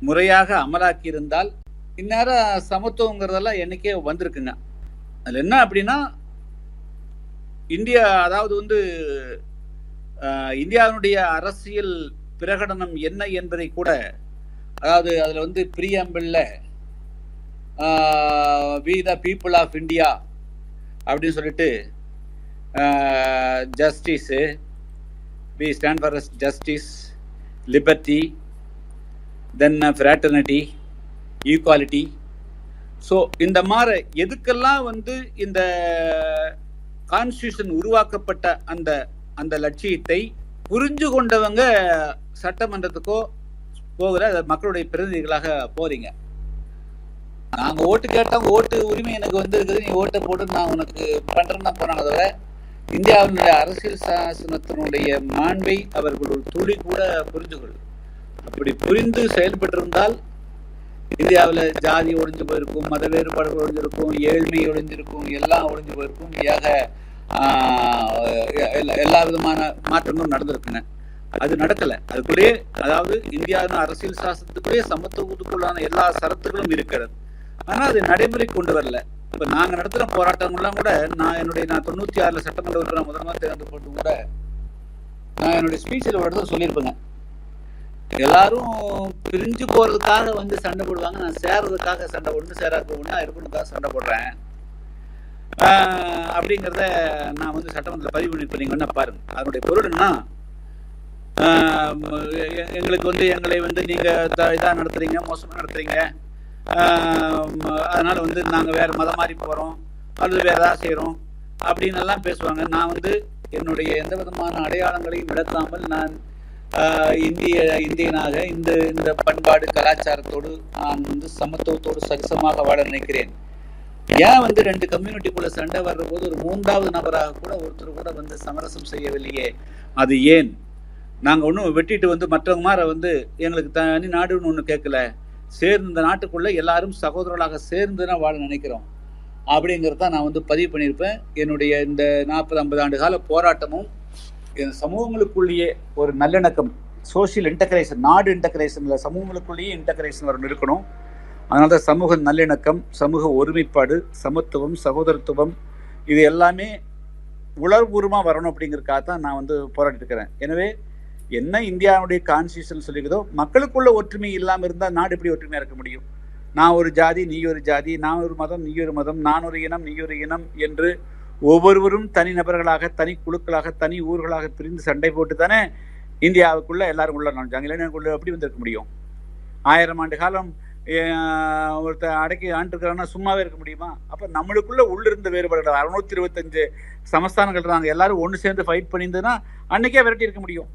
முறையாக அமலாக்கி இருந்தால் இந்நேரம் சமத்துவங்கிறதெல்லாம் என்னைக்கே வந்திருக்குங்க. அதில் என்ன அப்படின்னா, இந்தியா அதாவது இந்தியாவினுடைய அரசியல் பிரகடனம் என்ன என்பதை கூட, அதாவது அதில் பிரியாம்பிள்ல we the people of India அப்படின்னு சொல்லிட்டு justice, we stand for justice, liberty, then fraternity, equality. So இந்த மாதிரி எதுக்கெல்லாம் இந்த கான்ஸ்டியூஷன் உருவாக்கப்பட்ட அந்த லட்சியத்தை புரிஞ்சு கொண்டவங்க சட்டமன்றத்துக்கோ போகிற மக்களுடைய பிரதிநிதிகளாக போறீங்க. நாங்கள் ஓட்டு கேட்டவங்க ஓட்டு உரிமை எனக்கு இருக்குது, நீ ஓட்டை போட்டு நான் உனக்கு பண்றேன்னா போனாங்க. தவிர இந்தியாவினுடைய அரசியல் சாசனத்தினுடைய மாண்பை அவர்கள் ஒரு துளி கூட புரிஞ்சுக்கொள். அப்படி புரிந்து செயல்பட்டிருந்தால் இந்தியாவில் ஜாதி ஒழிஞ்சு போயிருக்கும், மத வேறுபாடுகள் ஒழிஞ்சிருக்கும், ஏழ்மை ஒழிஞ்சிருக்கும், எல்லாம் ஒழிஞ்சு போயிருக்கும். எல்லா விதமான மாற்றங்களும் நடந்திருக்குங்க. அது நடக்கல. அதுக்குள்ளேயே, அதாவது இந்தியாவின் அரசியல் சாசனத்துக்குள்ளேயே சமத்துவத்துக்குள்ளான எல்லா சரத்துகளும் இருக்கிறது. ஆனா அது நடைமுறை கொண்டு வரல. இப்ப நாங்க நடத்துற போராட்டங்கள்லாம் கூட நான் 96 சட்டமன்ற உறுப்பினர் முதல்வர் தேர்ந்து போட்டு கூட நான் என்னுடைய ஸ்பீச்சில் ஒரு இடத்துல சொல்லியிருப்பேங்க, எல்லாரும் பிரிஞ்சு போறதுக்காக வந்து சண்டை போடுவாங்க, நான் சேர்றதுக்காக சண்டை ஒண்ணு சேராது ஒண்ணா இருக்கணுக்காக சண்டை போடுறேன் அப்படிங்கிறத நான் வந்து சட்டமன்றத்தில் பதிவு பண்ணி நீங்க என்ன பாருங்க. அதனுடைய பொருள் என்னன்னா, எங்களுக்கு வந்து எங்களை வந்து நீங்க இதா நடத்துறீங்க, மோசமா நடத்துறீங்க, அதனால வந்து நாங்க வேற மதம் மாறி போறோம் அல்லது வேற ஏதாவது செய்யறோம் அப்படின்னு எல்லாம் பேசுவாங்க. நான் வந்து என்னுடைய எந்த விதமான அடையாளங்களையும் விளக்காமல் நான் இந்தியனாக இந்த பண்பாடு கலாச்சாரத்தோடு நான் வந்து சமத்துவத்தோடு சரிசமாக வாழ நினைக்கிறேன். ஏன் வந்து 2 கம்யூனிட்டிக்குள்ள சண்டை வர்ற போது ஒரு 3வது நபராக கூட ஒருத்தர் கூட வந்து சமரசம் செய்யவில்லையே? அது ஏன்? நாங்க ஒன்றும் வெட்டிட்டு வந்து மற்றவங்க மாதிரி வந்து எங்களுக்கு தனி நாடுன்னு ஒண்ணு கேட்கல, சேர்ந்து இந்த நாட்டுக்குள்ள எல்லாரும் சகோதரர்களாக சேர்ந்துதான் வாழ நினைக்கிறோம் அப்படிங்கிறத நான் வந்து பதிவு பண்ணியிருப்பேன். என்னுடைய இந்த 40-50 ஆண்டு கால போராட்டமும் சமூகங்களுக்குள்ளேயே ஒரு நல்லிணக்கம், சோசியல் இன்டகிரேஷன், நாடு இன்டகிரேஷன் இல்லை, சமூகங்களுக்குள்ளேயே இன்டகிரேஷன் வரணும் இருக்கணும். அதனால தான் சமூக நல்லிணக்கம், சமூக ஒருமைப்பாடு, சமத்துவம், சகோதரத்துவம் இது எல்லாமே உணர்வுபூர்வமாக வரணும் அப்படிங்கிறதுக்காக தான் நான் வந்து போராடிட்டு இருக்கிறேன். எனவே என்ன இந்தியாவுடைய கான்ஸ்டியூஷன் சொல்லிக்கிறதோ, மக்களுக்குள்ள ஒற்றுமை இல்லாமல் இருந்தால் நாடு எப்படி ஒற்றுமையாக இருக்க முடியும்? நான் ஒரு ஜாதி, நீ ஒரு ஜாதி, நான் ஒரு மதம், நீ ஒரு மதம், நான் ஒரு இனம், நீ ஒரு இனம் என்று ஒவ்வொருவரும் தனி நபர்களாக, தனி குழுக்களாக, தனி ஊர்களாக பிரிந்து சண்டை போட்டு தானே இந்தியாவுக்குள்ள எல்லாரும் உள்ள நுழைஞ்சாங்க. இளைஞர்களுக்குள்ள எப்படி வந்திருக்க முடியும்? 1000 ஆண்டு காலம் ஒருத்தர் அடக்கி ஆண்டுருக்காங்கன்னா சும்மாவே இருக்க முடியுமா? அப்போ நம்மளுக்குள்ள உள்ளிருந்த வேறுபாடுகள் 625 சமஸ்தானங்கள் நாங்கள் எல்லாரும் ஒன்று சேர்ந்து ஃபைட் பண்ணியிருந்ததுன்னா அன்னைக்கே விரட்டி இருக்க முடியும்.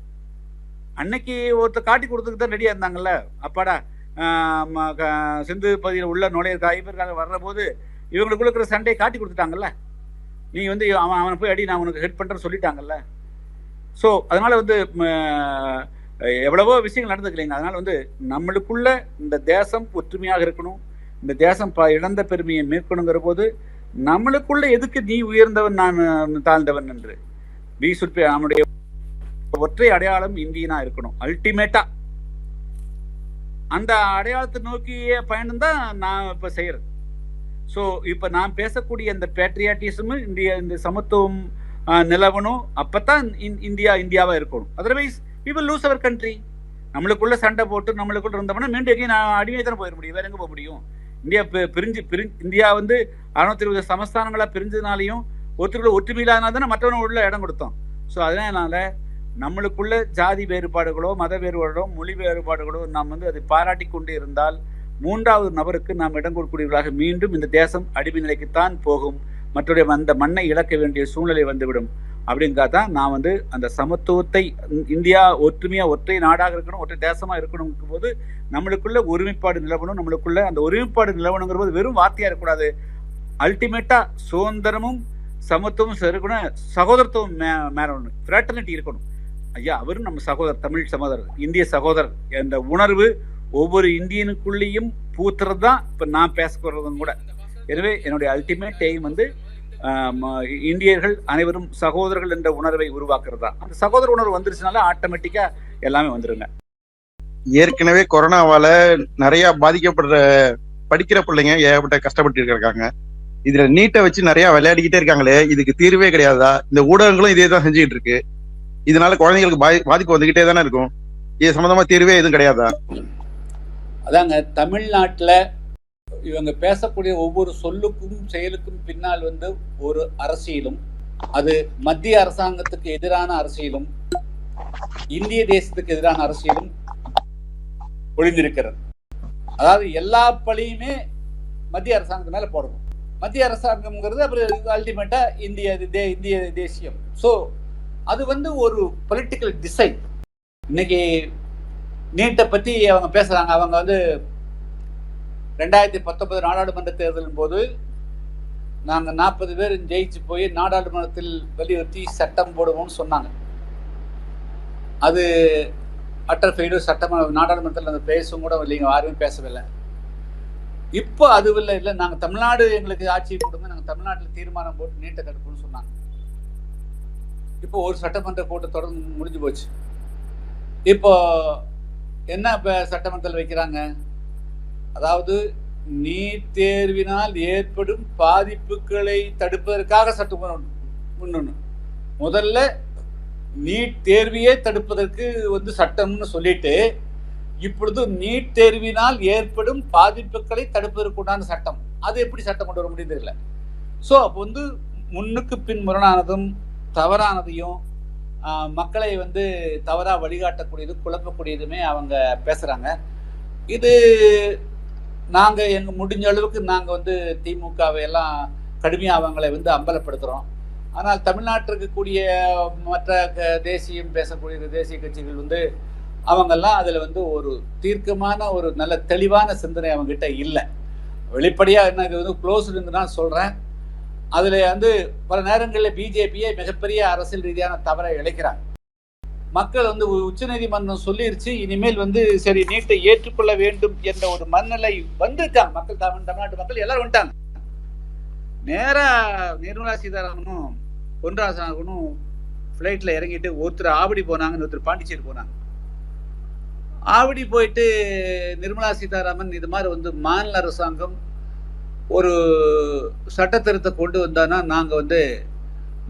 அன்னைக்கு ஒருத்தர் காட்டி கொடுத்துக்கு தான் ரெடியாக இருந்தாங்கல்ல. அப்பாடா சிந்து பகுதியில் உள்ள நுழையிற ஐபருக்காக வர்ற போது இவங்களுக்குள்ள இருக்கிற சண்டையை காட்டி கொடுத்துட்டாங்கல்ல. நீ வந்து அவனை போய் அடி, நான் உனக்கு ஹெல்ப் பண்ணுறேன்னு சொல்லிட்டாங்கல்ல. ஸோ அதனால வந்து எவ்வளவோ விஷயங்கள் நடந்துக்கலைங்க. அதனால வந்து நம்மளுக்குள்ள இந்த தேசம் ஒற்றுமையாக இருக்கணும், இந்த தேசம் இழந்த பெருமையை மேற்கொள்ளுங்கிற போது நம்மளுக்குள்ள எதுக்கு நீ உயர்ந்தவன் நான் தாழ்ந்தவன் என்று நம்முடைய ஒற்றை அடையாளம் இந்தியனா இருக்கணும். அல்டிமேட்டா அந்த அடையாளத்தை நோக்கிய பயணம் தான் நான் இப்ப செய்யறது. ஸோ இப்ப நான் பேசக்கூடிய இந்த பேட்ரியாட்டிசமும் இந்த சமத்துவம் நிலவணும். அப்பதான் இந்தியாவா இருக்கணும். Otherwise we will lose our country. நம்மளுக்குள்ள சண்டை போட்டு நம்மளுக்குள்ள இருந்தோம்னா மீண்டும் எங்கேயும் நான் அடிமையை தானே போயிட முடியும், வேற எங்க போக முடியும்? இந்தியா வந்து 620 சமஸ்தானங்களா பிரிஞ்சதுனாலையும் ஒருத்தருக்குள்ள ஒற்றுமை இல்லாதனால தானே மற்றவங்க உள்ள இடம் கொடுத்தோம். ஸோ அதனால நம்மளுக்குள்ள ஜாதி வேறுபாடுகளோ, மத வேறுபாடுகளோ, மொழி வேறுபாடுகளோ நாம் வந்து அதை பாராட்டி கொண்டு இருந்தால் 3வது நபருக்கு நாம் இடம் கொடுக்கக்கூடியவர்களாக மீண்டும் இந்த தேசம் அடிமை நிலைக்குத்தான் போகும். மற்றவருடைய அந்த மண்ணை இழக்க வேண்டிய சூழ்நிலை வந்துவிடும். அப்படிங்கிறதான் நான் வந்து அந்த சமத்துவத்தை, இந்தியா ஒற்றுமையா ஒற்றை நாடாக இருக்கணும், ஒற்றை தேசமா இருக்கணும் போது நம்மளுக்குள்ள ஒருமைப்பாடு நிலவணும். நம்மளுக்குள்ள அந்த ஒருமைப்பாடு நிலவணுங்கிற போது வெறும் வார்த்தையா இருக்கக்கூடாது. அல்டிமேட்டா சுதந்திரமும் சமத்துவம் இருக்கணும், சகோதரத்துவம் மேலணும், ஃப்ராட்டர்னிட்டி இருக்கணும். ஐயா அவரும் நம்ம சகோதரர், தமிழ் சகோதரர், இந்திய சகோதரர் என்ற உணர்வு ஒவ்வொரு இந்தியனுக்குள்ளேயும் பூத்துறது தான் இப்ப நான் பேச போறதும் கூட. எனவே என்னுடைய அல்டிமேட் எய்ம் வந்து இந்தியர்கள் அனைவரும் சகோதரர்கள் என்ற உணர்வை உருவாக்குறது தான். அந்த சகோதர உணர்வு வந்துருச்சுனால ஆட்டோமேட்டிக்கா எல்லாமே வந்துருங்க. ஏற்கனவே கொரோனாவால நிறைய பாதிக்கப்படுற படிக்கிற பிள்ளைங்க ஏகப்பட்ட கஷ்டப்பட்டு இருக்காங்க. இதுல நீட்டை வச்சு நிறைய விளையாடிக்கிட்டே இருக்காங்களே, இதுக்கு தீர்வே கிடையாதா? இந்த ஊடகங்களும் இதே தான் செஞ்சுக்கிட்டு இருக்கு. இதனால குழந்தைங்களுக்கு பாதிப்பு வந்துகிட்டே தானே இருக்கும். இது சம்பந்தமா தீர்வே எதுவும் கிடையாதா? அதாங்க, தமிழ்நாட்டுல இவங்க பேசக்கூடிய ஒவ்வொரு சொல்லுக்கும் செயலுக்கும் பின்னால் வந்து ஒரு அரசியலும், அது மத்திய அரசாங்கத்துக்கு எதிரான அரசியலும், இந்திய தேசத்துக்கு எதிரான அரசியலும் ஒளிந்திருக்கிறது. அதாவது எல்லா பழியுமே மத்திய அரசாங்கத்து மேல போடணும். மத்திய அரசாங்கம்ங்கிறது அப்புறம் அல்டிமேட்டா இந்திய தேசியம். ஸோ அது வந்து ஒரு பொலிட்டிக்கல் டிசைன். இன்னைக்கு நீட்டை பத்தி அவங்க பேசுறாங்க. அவங்க வந்து 2019 நாடாளுமன்ற தேர்தலின் போது நாங்கள் 40 பேர் ஜெயிச்சு போய் நாடாளுமன்றத்தில் வலியுறுத்தி சட்டம் போடுவோம்னு சொன்னாங்க. அது அட்டர் ஃபெயிலியர். நாடாளுமன்றத்தில் அந்த பேசும் கூட இல்லைங்க, யாருமே பேசவில்லை. இப்போ அது இல்லை, நாங்கள் தமிழ்நாடு எங்களுக்கு ஆட்சி கொடுங்க, நாங்கள் தமிழ்நாட்டில் தீர்மானம் போட்டு நீட்டை தடுப்போம்னு சொன்னாங்க. இப்போ ஒரு சட்டமன்ற கூட்டம் தொடர்ந்து முடிஞ்சு போச்சு. இப்போ என்ன இப்போ சட்டமன்றத்தில் வைக்கிறாங்க? அதாவது நீட் தேர்வினால் ஏற்படும் பாதிப்புகளை தடுப்பதற்காக சட்டம் முன்னணும். முதல்ல நீட் தேர்வையே தடுப்பதற்கு சட்டம்னு சொல்லிட்டு இப்பொழுது நீட் தேர்வினால் ஏற்படும் பாதிப்புகளை தடுப்பதற்குண்டான சட்டம், அது எப்படி சட்டம் கொண்டு வர முடியும் தெரியல. ஸோ அப்போ முன்னுக்கு பின் முரணானதும் தவறானதையும் மக்களை தவறா வழிகாட்டக்கூடியது, குழப்பக்கூடியதுமே அவங்க பேசுறாங்க. இது நாங்க எங்க முடிஞ்ச அளவுக்கு நாங்க திமுகவை எல்லாம் கடுமையாக அவங்களை அம்பலப்படுத்துறோம். ஆனால் தமிழ்நாட்டில் இருக்கக்கூடிய மற்ற தேசியம் பேசக்கூடிய தேசிய கட்சிகள் அவங்கெல்லாம் அதில் ஒரு தீர்க்கமான ஒரு நல்ல தெளிவான சிந்தனை அவங்ககிட்ட இல்லை. வெளிப்படையாக என்ன இது க்ளோஸ்டு நான் சொல்கிறேன். அதில் பல நேரங்களில் பிஜேபியை மிகப்பெரிய அரசியல் ரீதியான தவறை இழைக்கிறாங்க. மக்கள் உச்சநீதிமன்றம் சொல்லிருச்சு, இனிமேல் சரி நீட்டை ஏற்றுக்கொள்ள வேண்டும் என்ற ஒரு மனநிலை வந்துட்டாங்க மக்கள். தமிழ்நாட்டு மக்கள் எல்லாரும் வந்துட்டாங்க. நேரா நிர்மலா சீதாராமனும் பொன்ராசனும் ஃப்ளைட்ல இறங்கிட்டு ஒருத்தர் ஆவடி போனாங்க, ஒருத்தர் பாண்டிச்சேரி போனாங்க. ஆவடி போயிட்டு நிர்மலா சீதாராமன் இது மாதிரி மாநில அரசாங்கம் ஒரு சட்ட திருத்தத்தை கொண்டு வந்தானா நாங்க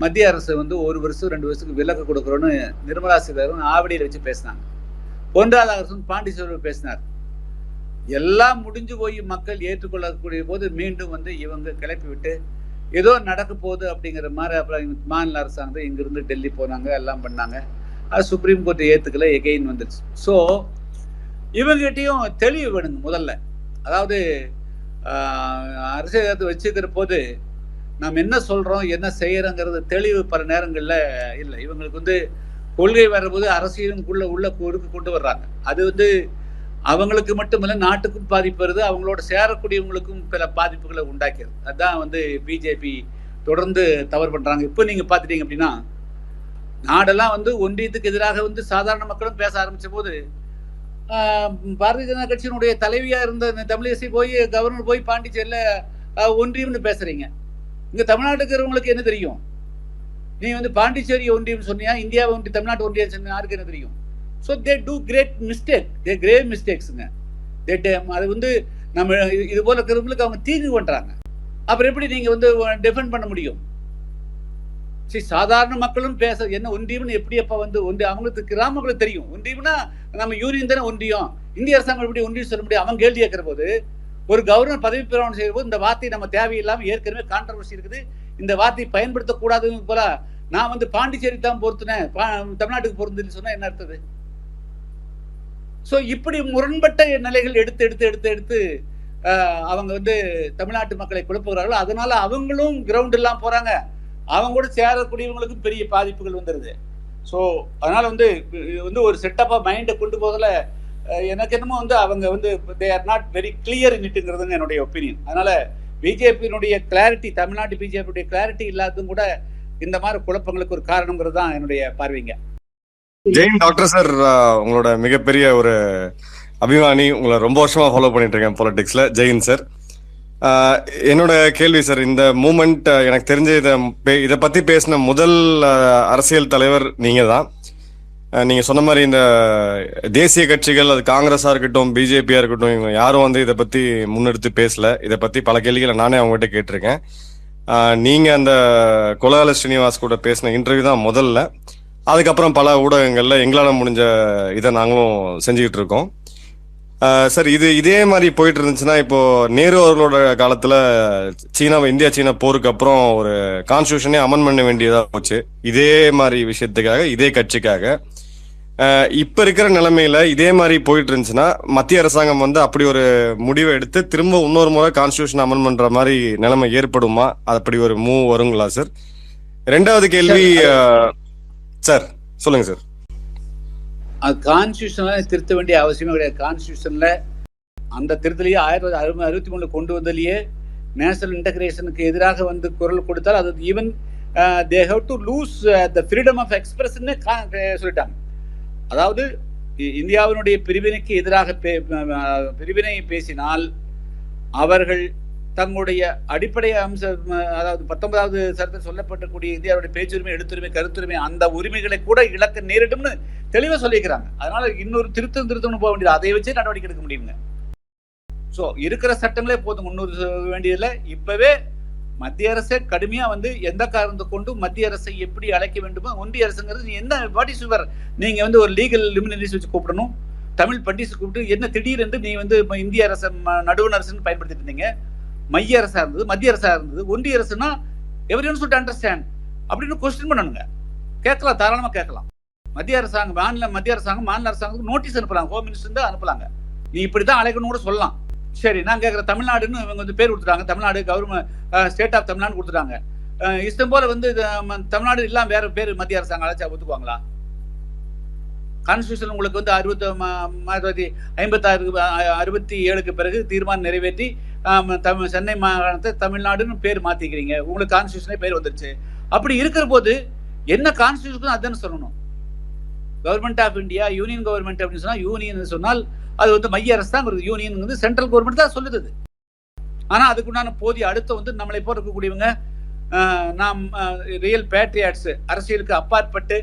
மத்திய அரசு 1 வருஷம் 2 வருஷத்துக்கு விலக்கு கொடுக்குறோன்னு நிர்மலா சீதாராமன் ஆவடியில் வச்சு பேசினாங்க. பொன் ராதாகிருஷ்ணன் பாண்டிச்சேரியில் பேசினார். எல்லாம் முடிஞ்சு போய் மக்கள் ஏற்றுக்கொள்ளக்கூடிய போது மீண்டும் இவங்க கிளப்பி விட்டு ஏதோ நடக்க போகுது அப்படிங்கிற மாதிரி அப்புறம் மாநில அரசாங்கம் இங்கிருந்து டெல்லி போனாங்க, எல்லாம் பண்ணாங்க. அது சுப்ரீம் கோர்ட் ஏற்றுக்கல, எகெயின் வந்துருச்சு. ஸோ இவங்ககிட்டையும் தெளிவு வேணுங்க முதல்ல. அதாவது அரசியல் வச்சுக்கிற போது நாம் என்ன சொல்றோம் என்ன செய்யறோங்கிறது தெளிவு பல நேரங்களில் இல்லை. இவங்களுக்கு கொள்கை வரும்போது அரசியலும் உள்ள கொண்டு வர்றாங்க. அது அவங்களுக்கு மட்டுமல்ல நாட்டுக்கும் பாதிப்பு வருது, அவங்களோட சேரக்கூடியவங்களுக்கும் பல பாதிப்புகளை உண்டாக்கியது. அதுதான் பிஜேபி தொடர்ந்து தவறு பண்றாங்க. இப்போ நீங்க பாத்துட்டீங்க அப்படின்னா நாடெல்லாம் ஒன்றியத்துக்கு எதிராக சாதாரண மக்களும் பேச ஆரம்பிச்ச போது பாரதிய ஜனதா கட்சியினுடைய தலைவியா இருந்த தமிழிசை போய் கவர்னர் போய் பாண்டிச்சேரியில ஒன்றியம்னு பேசுறீங்க. இங்க தமிழ்நாட்டுக்கு இருக்கிறவங்களுக்கு என்ன தெரியும்? நீ பாண்டிச்சேரி ஒன்றியம் சொன்னியா, இந்தியா தமிழ்நாட்டு ஒன்றியம் சொன்னியா, யாருக்கு என்ன தெரியும்? So they do great mistake, they grave மிஸ்டேக்ஸுங்க. அது நம்ம இது போல இருக்கிறவங்களுக்கு அவங்க தீங்கு பண்றாங்க. அப்புறம் எப்படி நீங்க டிஃபெண்ட் பண்ண முடியும்? சரி, சாதாரண மக்களும் பேச என்ன ஒன்றியம்னு எப்படி அப்ப அவங்களுக்கு கிராமங்களுக்கு தெரியும். ஒன்றியம்னா நம்ம யூனியன் தானே ஒன்றியம், இந்திய அரசாங்கம் எப்படி ஒன்றியம் சொல்ல முடியும்? அவன் கேள்வி கேட்கிற போது ஒரு கவர்னர் பதவி பிரமாணம் செய்யும் போது இந்த வார்த்தை நம்ம தேவையில்லாம ஏற்கனவே கான்ட்ரவர்சி இருக்குது, இந்த வார்த்தையை பயன்படுத்தக்கூடாதுன்னு போல நான் பாண்டிச்சேரி தான் பொறுத்துனேன், தமிழ்நாட்டுக்கு பொருந்துன்னு சொன்னா என்ன அர்த்தது? ஸோ இப்படி முரண்பட்ட நிலைகள் எடுத்து அவங்க தமிழ்நாட்டு மக்களை குழப்புகிறார்கள். அதனால அவங்களும் கிரவுண்ட் எல்லாம் போறாங்க, அவங்க கூட சேரக்கூடியவங்களுக்கும் பெரிய பாதிப்புகள் வந்துருது. ஸோ அதனால ஒரு செட்டப்பா மைண்டை கொண்டு போதில் எனக்கு என்னமோ அவங்க they are not very clear இன்ட்டுங்கிறதுங்க என்னுடைய ஒப்பீனியன். அதனால பிஜேபியினுடைய கிளாரிட்டி, தமிழ்நாட்டு பிஜேபியுடைய கிளாரிட்டி இல்லாததும் கூட இந்த மாதிரி குழப்பங்களுக்கு ஒரு காரணங்கிறது தான் என்னுடைய பார்வைங்க. ஜெயின் டாக்டர் சார், உங்களோட மிகப்பெரிய ஒரு அபிமானி, உங்களை ரொம்ப வருஷமா ஃபாலோ பண்ணிட்டு இருக்கேன் பாலிடிக்ஸ்ல. ஜெயின் சார், என்னோட கேள்வி சார், இந்த மூமெண்ட் எனக்கு தெரிஞ்ச இதை பத்தி பேசின முதல் அரசியல் தலைவர் நீங்க தான். நீங்க சொன்ன மாதிரி இந்த தேசிய கட்சிகள், அது காங்கிரஸா இருக்கட்டும் பிஜேபியா இருக்கட்டும், இவங்க யாரும் இதை பத்தி முன்னெடுத்து பேசல. இதை பத்தி பல கேள்விகளை நானே அவங்ககிட்ட கேட்டிருக்கேன். நீங்க அந்த கொலகால ஸ்ரீனிவாஸ் கூட பேசின இன்டர்வியூ தான் முதல்ல. அதுக்கப்புறம் பல ஊடகங்கள்ல எங்களால முடிஞ்ச இதை நாங்களும் செஞ்சுக்கிட்டு இருக்கோம். சார், இதே மாதிரி போயிட்டு இருந்துச்சுன்னா, இப்போ நேரு அவர்களோட காலத்துல இந்தியா சீனா போருக்கு அப்புறம் ஒரு கான்ஸ்டியூஷனே அமெண்ட் பண்ண வேண்டியதா போச்சு இதே மாதிரி விஷயத்துக்காக, இதே கட்சிக்காக. இப்ப இருக்கிற நிலைமையில இதே மாதிரி போயிட்டு இருந்துச்சுன்னா மத்திய அரசாங்கம் அப்படி ஒரு முடிவை எடுத்து திரும்ப இன்னொரு முறை கான்ஸ்டியூஷன் அமெண்ட் பண்ற மாதிரி நிலைமை ஏற்படுமா? அப்படி ஒரு மூவ் வருங்களா சார்? ரெண்டாவது கேள்வி சார், சொல்லுங்க சார். அது கான்ஸ்டியூஷன்ல திருத்த வேண்டிய அவசியமே கிடையாது. கான்ஸ்டியூஷன்ல அந்த திருத்தலையே 1963 கொண்டு வந்ததுலயே நேஷனல் இன்டகிரேஷனுக்கு எதிராக குரல் கொடுத்தால் அது even they have to lose the freedom of expression சொல்லிட்டாங்க. அதாவது இந்தியாவினுடைய பிரிவினைக்கு எதிராக பிரிவினை பேசினால் அவர்கள் தங்களுடைய அடிப்படை அம்சம், அதாவது 19வது சட்டத்தில் சொல்லப்பட்டக்கூடிய இந்தியாவுடைய பேச்சுரிமை, எழுத்துரிமை, கருத்துரிமை, அந்த உரிமைகளை கூட இழக்க நேரிடும்னு தெளிவாக சொல்லிக்கிறாங்க. அதனால இன்னொரு திருத்தம் போக வேண்டியது, அதை வச்சே நடவடிக்கை எடுக்க முடியுங்க. ஸோ இருக்கிற சட்டங்களே போதும், முன்னூறு வேண்டியதில்லை. இப்பவே மத்திய அரசே கடுமையா வந்து எந்த காரணத்தை கொண்டு மத்திய அரசை எப்படி அழைக்க வேண்டுமோ, ஒன்றிய அரசுங்கிறது நீ என்ன வாட் இஸ் யுவர், நீங்க வந்து ஒரு லீகல் லிமினரிஸ் வச்சு கூப்பிடணும், தமிழ் பண்டிஸ் கூப்பிட்டு என்ன திடீரென்று நீ வந்து இந்திய அரசு நடுவண் அரசுன்னு பயன்படுத்திட்டு இருந்தீங்க. மைய அரசா இருந்தது, மத்திய அரசா இருந்தது, ஒன்றிய அரசுனா எவரிஒன் ஷுட் அண்டர்ஸ்டாண்ட் அப்படின்னு கொஸ்டின் பண்ணணுங்க. கேட்கலாம், தாராளமா கேட்கலாம். மத்திய அரசாங்கம் மாநில அரசாங்கத்துக்கு நோட்டீஸ் அனுப்பலாம், ஹோம் மினிஸ்டர் தான் அனுப்பலாங்க. நீ இப்படிதான் அழைக்கணும் கூட சொல்லலாம். சரி, நான் கேட்குற தமிழ்நாடுன்னு இவங்க வந்து பேர் கொடுத்துட்டாங்க, Tamil Nadu government state of Tamil Nadu கொடுத்துட்டாங்க. இஷ்டம் போல வந்து தமிழ்நாடு இல்லாம வேற பேர் மத்திய அரசாங்கம் அழைச்சா ஒத்துக்குவாங்களா? கான்ஸ்டியூஷன் உங்களுக்கு வந்து 1957 பிறகு தீர்மானம் நிறைவேற்றி சென்னை மாகாணத்தை தமிழ்நாடுன்னு பேர் மாத்திக்கிறீங்க. உங்களுக்கு கான்ஸ்டியூஷனே பேர் வந்துருச்சு. அப்படி இருக்கிற போது என்ன கான்ஸ்டியூஷன் அதுன்னு சொல்லணும். Government of India, union government அப்படின்னு சொன்னா, யூனியன் சொன்னால் அது வந்து மைய அரசு தான், யூனியன் வந்து சென்ட்ரல் கவர்மெண்ட் தான் சொல்லுது. ஆனா அதுக்குண்டான போதிய அடுத்த வந்து நம்மளை போல இருக்கக்கூடியவங்க நாம் ரியல் பேட்ரியாட்ஸ், அரசியலுக்கு அப்பாற்பட்டு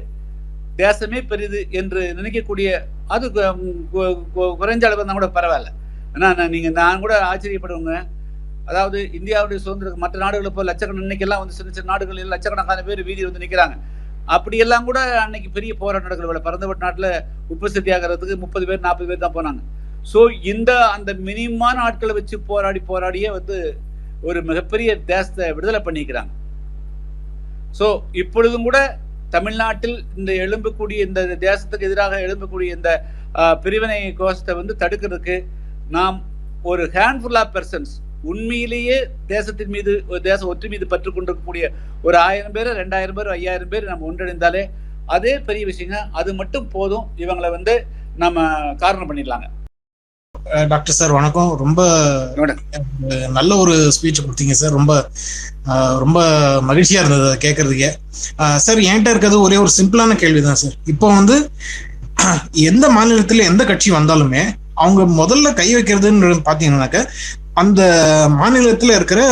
தேசமே பெரிது என்று நினைக்கக்கூடிய, அது குறைஞ்ச அளவு இருந்தால் கூட பரவாயில்ல. ஏன்னா நான் கூட ஆச்சரியப்படுவேங்க. அதாவது இந்தியாவுடைய சுதந்திரம் மற்ற நாடுகளை போல் லட்சக்கணக்கான இன்னைக்கெல்லாம் வந்து சின்ன சின்ன நாடுகளில் லட்சக்கணக்கான பேர் வீதியில் வந்து நிற்கிறாங்க. அப்படியெல்லாம் கூட அன்னைக்கு பெரிய போராட்டம் நடக்கல. பரந்தப்பட்ட நாட்டில் உப்பு சத்தியாகிறதுக்கு 30 பேர் 40 பேர் தான் போனாங்க. ஸோ அந்த மினிமமான ஆட்களை வச்சு போராடியே வந்து ஒரு மிகப்பெரிய தேசத்தை விடுதலை பண்ணிக்கிறாங்க. ஸோ இப்பொழுதும் கூட தமிழ்நாட்டில் இந்த எழும்பக்கூடிய, இந்த தேசத்துக்கு எதிராக எழும்பக்கூடிய இந்த பிரிவினை கோஷத்தை வந்து தடுக்கிறதுக்கு நாம் ஒரு ஹேண்ட்ஃபுல் ஆஃப் பர்சன்ஸ் உண்மையிலேயே தேசத்தின் மீது, தேச ஒற்றை மீது பற்று கொண்டிருக்கக்கூடிய ஒரு 1000 பேர் 2000 பேர் 5000 பேர் நம்ம ஒன்றிணைந்தாலே அதே பெரிய விஷயங்க. அது மட்டும் போதும், இவங்களை வந்து நம்ம காரணம் பண்ணிடலாங்க. டாக்டர் சார் வணக்கம். ரொம்ப நல்ல ஒரு ஸ்பீச் கொடுத்தீங்க சார். ரொம்ப ரொம்ப மகிழ்ச்சியா இருந்தது அதை கேட்கறதுக்கே. சார் என்கிட்ட இருக்கிறது ஒரே ஒரு சிம்பிளான கேள்விதான் சார். இப்போ வந்து எந்த மாநிலத்துல எந்த கட்சி வந்தாலுமே அவங்க முதல்ல கை வைக்கிறதுன்னு பாத்தீங்கன்னாக்க அந்த மாநிலத்துல இருக்கிற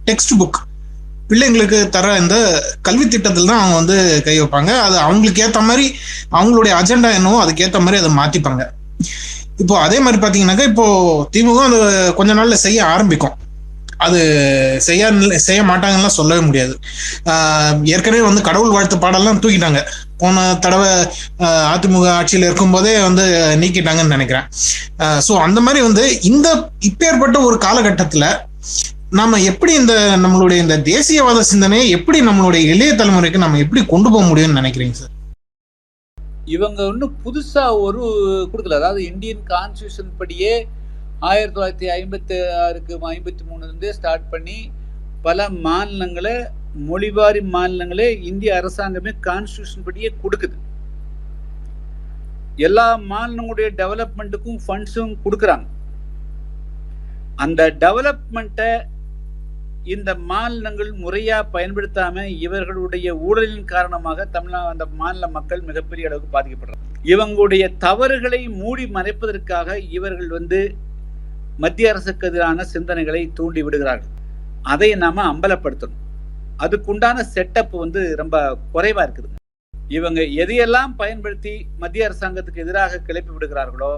டெக்ஸ்ட் புக், பிள்ளைங்களுக்கு தர இந்த கல்வி திட்டத்தில் தான் அவங்க வந்து கை வைப்பாங்க. அது அவங்களுக்கு ஏற்ற மாதிரி அவங்களுடைய அஜெண்டா என்னவோ அதுக்கேற்ற மாதிரி அதை மாத்திப்பாங்க. இப்போ அதே மாதிரி பாத்தீங்கன்னாக்கா இப்போ திமுக அந்த கொஞ்ச நாள்ல செய்ய ஆரம்பிக்கும். அது செய்ய மாட்டாங்கலாம் சொல்லவே முடியாது. ஏற்கனவே வந்து கடவுள் வாழ்த்து பாடலாம் தூக்கிட்டாங்க. போன தடவை அதிமுக ஆட்சியில் இருக்கும் போதே வந்து நீக்கிட்டாங்கன்னு நினைக்கிறேன். ஸோ அந்த மாதிரி வந்து இப்பேற்பட்ட ஒரு காலகட்டத்துல நாம எப்படி நம்மளுடைய இந்த தேசியவாத சிந்தனையை எப்படி நம்மளுடைய இளைய தலைமுறைக்கு நம்ம எப்படி கொண்டு போக முடியும்னு நினைக்கிறீங்க சார்? இவங்க இன்னும் புதுசா ஒரு கொடுக்கல. அதாவது இந்தியன் கான்ஸ்டியூஷன் படியே 1956 53 ஸ்டார்ட் பண்ணி பல மாநிலங்களை, மொழிவாரி மாநிலங்களே இந்திய அரசாங்கமே கான்ஸ்டியூஷன் படியே கொடுக்குது. எல்லா மாநிலங்களுடைய டெவலப்மெண்ட்டுக்கும் ஃபண்ட்ஸும் கொடுக்குறாங்க. அந்த டெவலப்மெண்ட்டை இந்த மாநிலங்கள் முறையா பயன்படுத்தாம இவர்களுடைய ஊழலின் காரணமாக அந்த மாநில மக்கள் மிகப்பெரிய அளவுக்கு பாதிக்கப்படுறாங்க. இவங்களுடைய தவறுகளை மூடி மறைப்பதற்காக இவர்கள் வந்து மத்திய அரசுக்கு எதிரான சிந்தனைகளை தூண்டி விடுகிறார்கள். அதை நாம அம்பலப்படுத்தணும். அதுக்குண்டான செட்டப் வந்து ரொம்ப குறைவா இருக்குதுங்க. இவங்க எதையெல்லாம் பயன்படுத்தி மத்திய அரசாங்கத்துக்கு எதிராக கிளப்பி விடுகிறார்களோ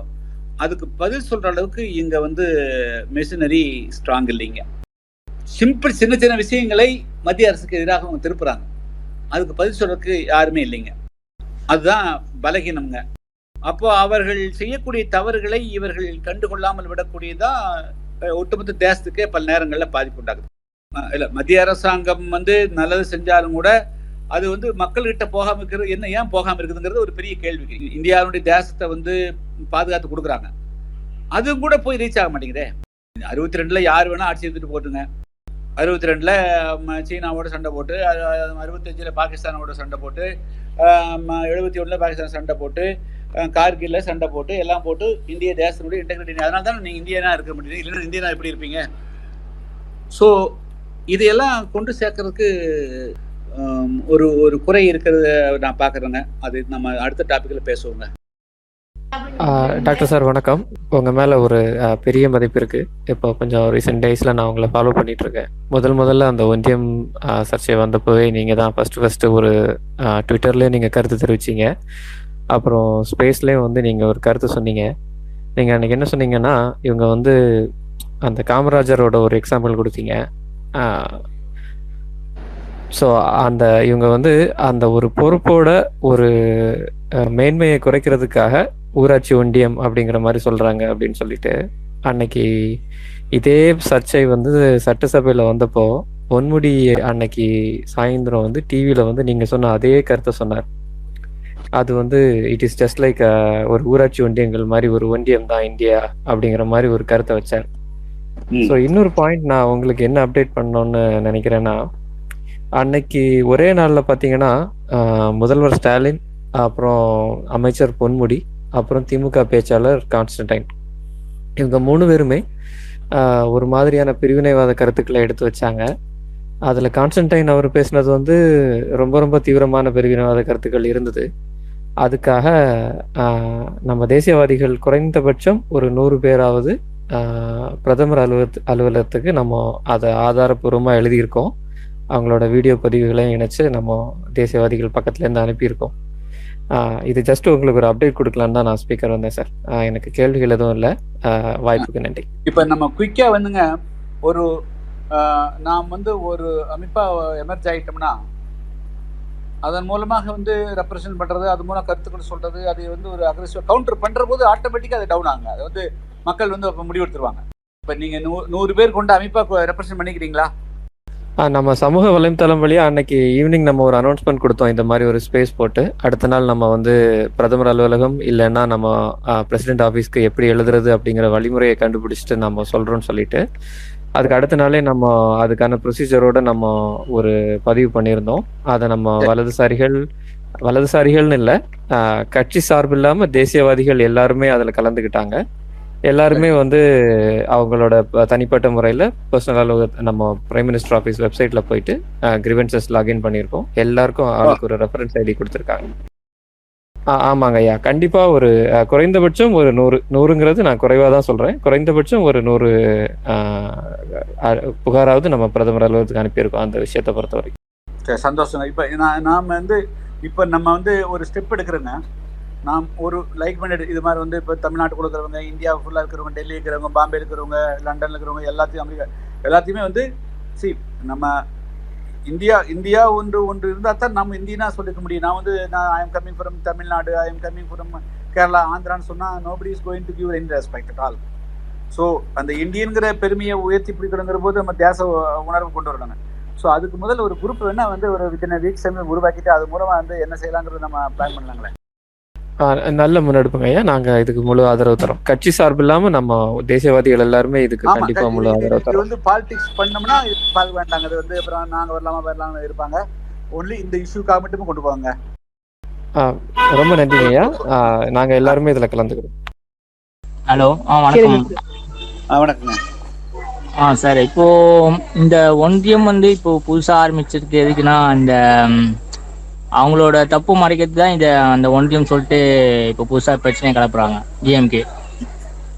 அதுக்கு பதில் சொல்ற அளவுக்கு இங்க வந்து மெஷினரி ஸ்ட்ராங் இல்லைங்க. சிம்பிள் சின்ன சின்ன விஷயங்களை மத்திய அரசுக்கு எதிராக அவங்க திருப்புறாங்க. அதுக்கு பதில் சொல்றதுக்கு யாருமே இல்லைங்க. அதுதான் பலகீனம்ங்க. அப்போ அவர்கள் செய்யக்கூடிய தவறுகளை இவர்கள் கண்டுகொள்ளாமல் விடக்கூடியதான் ஒட்டுமொத்த தேசத்துக்கே பல நேரங்களில் பாதிப்பு உண்டாகுது. இல்ல, மத்திய அரசாங்கம் வந்து நல்லது செஞ்சாலும் கூட அது வந்து மக்கள்கிட்ட போகாம இருக்கிறது என்ன, ஏன் போகாம இருக்குதுங்கிறது ஒரு பெரிய கேள்வி. இந்தியாவுடைய தேசத்தை வந்து பாதுகாத்து கொடுக்குறாங்க, அதுவும் கூட போய் ரீச் ஆக மாட்டேங்குதே. 62 யார் வேணா ஆட்சி எடுத்துட்டு போட்டுங்க. 62 சீனாவோட சண்டை போட்டு, 65 பாகிஸ்தானோட சண்டை போட்டு, 71 பாகிஸ்தான் சண்டை போட்டு, கார்கில்ல சண்டை போட்டு, எல்லாம் போட்டு இந்திய தேசத்தினுடைய இன்டெகிரிட்டி, அதனால தான் நீங்க இந்தியனா இருக்க முடியுது. இல்லைன்னா இந்தியனா எப்படி இருப்பீங்க? ஸோ இதையெல்லாம் கொண்டு சேர்க்கறதுக்கு ஒரு குறை இருக்கிறத நான் பார்க்குறேங்க. அது நம்ம அடுத்த டாபிக்ல பேசுவோங்க. டாக்டர் சார் வணக்கம். உங்கள் மேலே ஒரு பெரிய மதிப்பு இருக்குது. இப்போ கொஞ்சம் ரீசெண்ட் டேஸில் நான் உங்களை ஃபாலோ பண்ணிகிட்ருக்கேன். முதல்ல அந்த ஒன்றியம் சர்ச்சை வந்தப்போவே நீங்கள் தான் ஃபஸ்ட்டு ஒரு ட்விட்டர்லேயே நீங்கள் கருத்து தெரிவிச்சிங்க. அப்புறம் ஸ்பேஸ்லேயும் வந்து நீங்கள் ஒரு கருத்து சொன்னீங்க. நீங்கள் அன்றைக்கி என்ன சொன்னீங்கன்னா, இவங்க வந்து அந்த காமராஜரோட ஒரு எக்ஸாம்பிள் கொடுத்தீங்க. ஸோ அந்த இவங்க வந்து அந்த ஒரு பொறுப்போட ஒரு மேன்மையை குறைக்கிறதுக்காக ஊராட்சி ஒன்றியம் அப்படிங்கிற மாதிரி சொல்றாங்க அப்படின்னு சொல்லிட்டு, அன்னைக்கு இதே சர்ச்சை வந்து சட்டசபையில வந்தப்போ பொன்முடி அன்னைக்கு சாயந்தரம் வந்து டிவியில வந்து நீங்க சொன்ன அதே கருத்தை சொன்னார். அது வந்து இட் இஸ் ஜஸ்ட் லைக் ஒரு ஊராட்சி ஒன்றியங்கள் மாதிரி ஒரு ஒன்றியம் தான் இந்தியா அப்படிங்கிற மாதிரி ஒரு கருத்தை வச்சார். ஸோ இன்னொரு பாயிண்ட் நான் உங்களுக்கு என்ன அப்டேட் பண்ணணும்னு நினைக்கிறேன்னா, அன்னைக்கு ஒரே நாளில் பார்த்தீங்கன்னா முதல்வர் ஸ்டாலின், அப்புறம் அமைச்சர் பொன்முடி, அப்புறம் திமுக பேச்சாளர் கான்ஸ்டன்டைன், இவங்க 3 பேருமே ஒரு மாதிரியான பிரிவினைவாத கருத்துக்களை எடுத்து வச்சாங்க. அதில் கான்ஸ்டன்டைன் அவர் பேசினது வந்து ரொம்ப ரொம்ப தீவிரமான பிரிவினைவாத கருத்துக்கள் இருந்தது. அதுக்காக நம்ம தேசியவாதிகள் குறைந்தபட்சம் ஒரு 100 பேராவது பிரதமர் அலுவலகத்துக்கு நம்ம அதை ஆதாரப்பூர்வமாக எழுதியிருக்கோம். அவங்களோட வீடியோ பதிவுகளையும் இணைச்சு நம்ம தேசியவாதிகள் பக்கத்துலேருந்து அனுப்பியிருக்கோம். இது ஜஸ்ட் உங்களுக்கு ஒரு அப்டேட் கொடுக்கலான்னு தான் நான் ஸ்பீக்கர் வந்தேன் சார். எனக்கு கேள்விகள் எதுவும் இல்லை. வாய்ப்புக்கு நன்றி. இப்போ நம்ம குயிக்கா வந்துங்க, ஒரு நாம் வந்து ஒரு அமைப்பா எமர்ஜ் ஆயிட்டோம்னா அதன் மூலமாக வந்து ரெப்ரசன்ட் பண்றது, அது மூலம் கருத்துக்கள் சொல்றது, அதை வந்து ஒரு அக்ரெசிவ் கவுண்டர் பண்ற போது ஆட்டோமேட்டிக்கா அது டவுன் ஆகுங்க. அது வந்து மக்கள் வந்து அப்போ முடிவெடுத்துருவாங்க. இப்போ நீங்க 100 பேர் கொண்ட அமைப்பா ரெப்ரசன்ட் பண்ணிக்கிறீங்களா? நம்ம சமூக வலைத்தளம் வழியா அன்னைக்கு ஈவினிங் நம்ம ஒரு அனௌன்ஸ்மெண்ட் கொடுத்தோம், இந்த மாதிரி ஒரு ஸ்பேஸ் போட்டு. அடுத்த நாள் நம்ம வந்து பிரதமர் அலுவலகம் இல்லைன்னா நம்ம பிரசிடென்ட் ஆஃபீஸ்க்கு எப்படி எழுதுறது அப்படிங்கிற வழிமுறையை கண்டுபிடிச்சிட்டு நம்ம சொல்றோம்னு சொல்லிட்டு, அதுக்கு அடுத்த நாளே நம்ம அதுக்கான ப்ரொசீஜரோட நம்ம ஒரு பதிவு பண்ணியிருந்தோம். அதை நம்ம வலதுசாரிகள்னு இல்லை, கட்சி சார்பு இல்லாமல் தேசியவாதிகள் எல்லாருமே அதில் கலந்துக்கிட்டாங்க. எல்லாருமே வந்து அவங்களோட தனிப்பட்ட முறையில் பர்சனல் நம்ம பிரைம் மினிஸ்டர் ஆஃபீஸ் வெப்சைட்டில் போயிட்டு கிரிவன்சஸ் லாகின் பண்ணியிருக்கோம். எல்லாருக்கும் அவங்களுக்கு ஒரு ரெஃபரன்ஸ் ஐடி கொடுத்துருக்காங்க. ஆமாங்க ஐயா, கண்டிப்பாக ஒரு குறைந்தபட்சம் ஒரு 100ங்கிறது நான் குறைவாக தான் சொல்கிறேன். குறைந்தபட்சம் ஒரு 100 புகாராவது நம்ம பிரதமர் அலுவலகத்துக்கு அனுப்பியிருக்கோம் அந்த விஷயத்தை பொறுத்த வரைக்கும். சந்தோஷம். இப்போ நாம் வந்து இப்போ நம்ம வந்து ஒரு ஸ்டெப் எடுக்கிறோங்க. நாம் ஒரு லைக் பண்ணிட்டு இது மாதிரி வந்து இப்போ தமிழ்நாட்டுக்குள்ள இருக்கிறவங்க, இந்தியா ஃபுல்லாக இருக்கிறவங்க, டெல்லி இருக்கிறவங்க, பாம்பே இருக்கிறவங்க, லண்டனில் இருக்கிறவங்க, எல்லாத்தையும் அமெரிக்கா எல்லாத்தையுமே வந்து நம்ம இந்தியா ஒன்று இருந்தால் தான் நம்ம இந்தியனா சொல்லிக்க முடியும். நான் I am coming from Tamil Nadu, I am coming from Kerala, ஆந்திரான்னு சொன்னால் nobody is going to give any respect at all. So அந்த இந்தியன்கிற பெருமையை உயர்த்தி பிடிக்கணுங்கிற போது நம்ம தேச உணர்வு கொண்டு வரணுங்க. ஸோ அதுக்கு முதல் ஒரு குரூப் வேணா வந்து ஒரு வித்தின் வீக் டைம் உருவாக்கிட்டு அது மூலமாக வந்து என்ன செய்யலாங்கிறது நம்ம பிளான் பண்ணலாங்களே. நல்ல முன்னெடுப்புங்க ஐயா. நாங்க இதுக்கு முழு ஆதரவு தரோம். கட்சி சார்பு இல்லாம நம்ம தேசியவாதிகள் எல்லாருமே இதுக்கு கண்டிப்பா முழு ஆதரவு தரோம். வந்து பாலிடிக்ஸ் பண்ணோம்னா பார்க்க வேண்டாங்க. அது வந்து அப்புறம் நாங்க வரலாமா இருப்பாங்க. ஒன்லி இந்த இஷ்யூக்காக மட்டுமே கொண்டு போவாங்க. ரொம்ப நன்றிங்க ஐயா. நாங்க எல்லாருமே இதுல கலந்துக்கிறோம். ஹலோ, வணக்கம். வணக்கங்க. சார், இப்போ இந்த ஒன்றியம் வந்து இப்போ புதுசா ஆரம்பிச்சதுக்கு எதுக்குன்னா, இந்த அவங்களோட தப்பு மறைக்கிறது தான் அந்த ஒன்றியம் சொல்லிட்டு இப்போ புதுசா பிரச்சனையை கிளப்புறாங்க.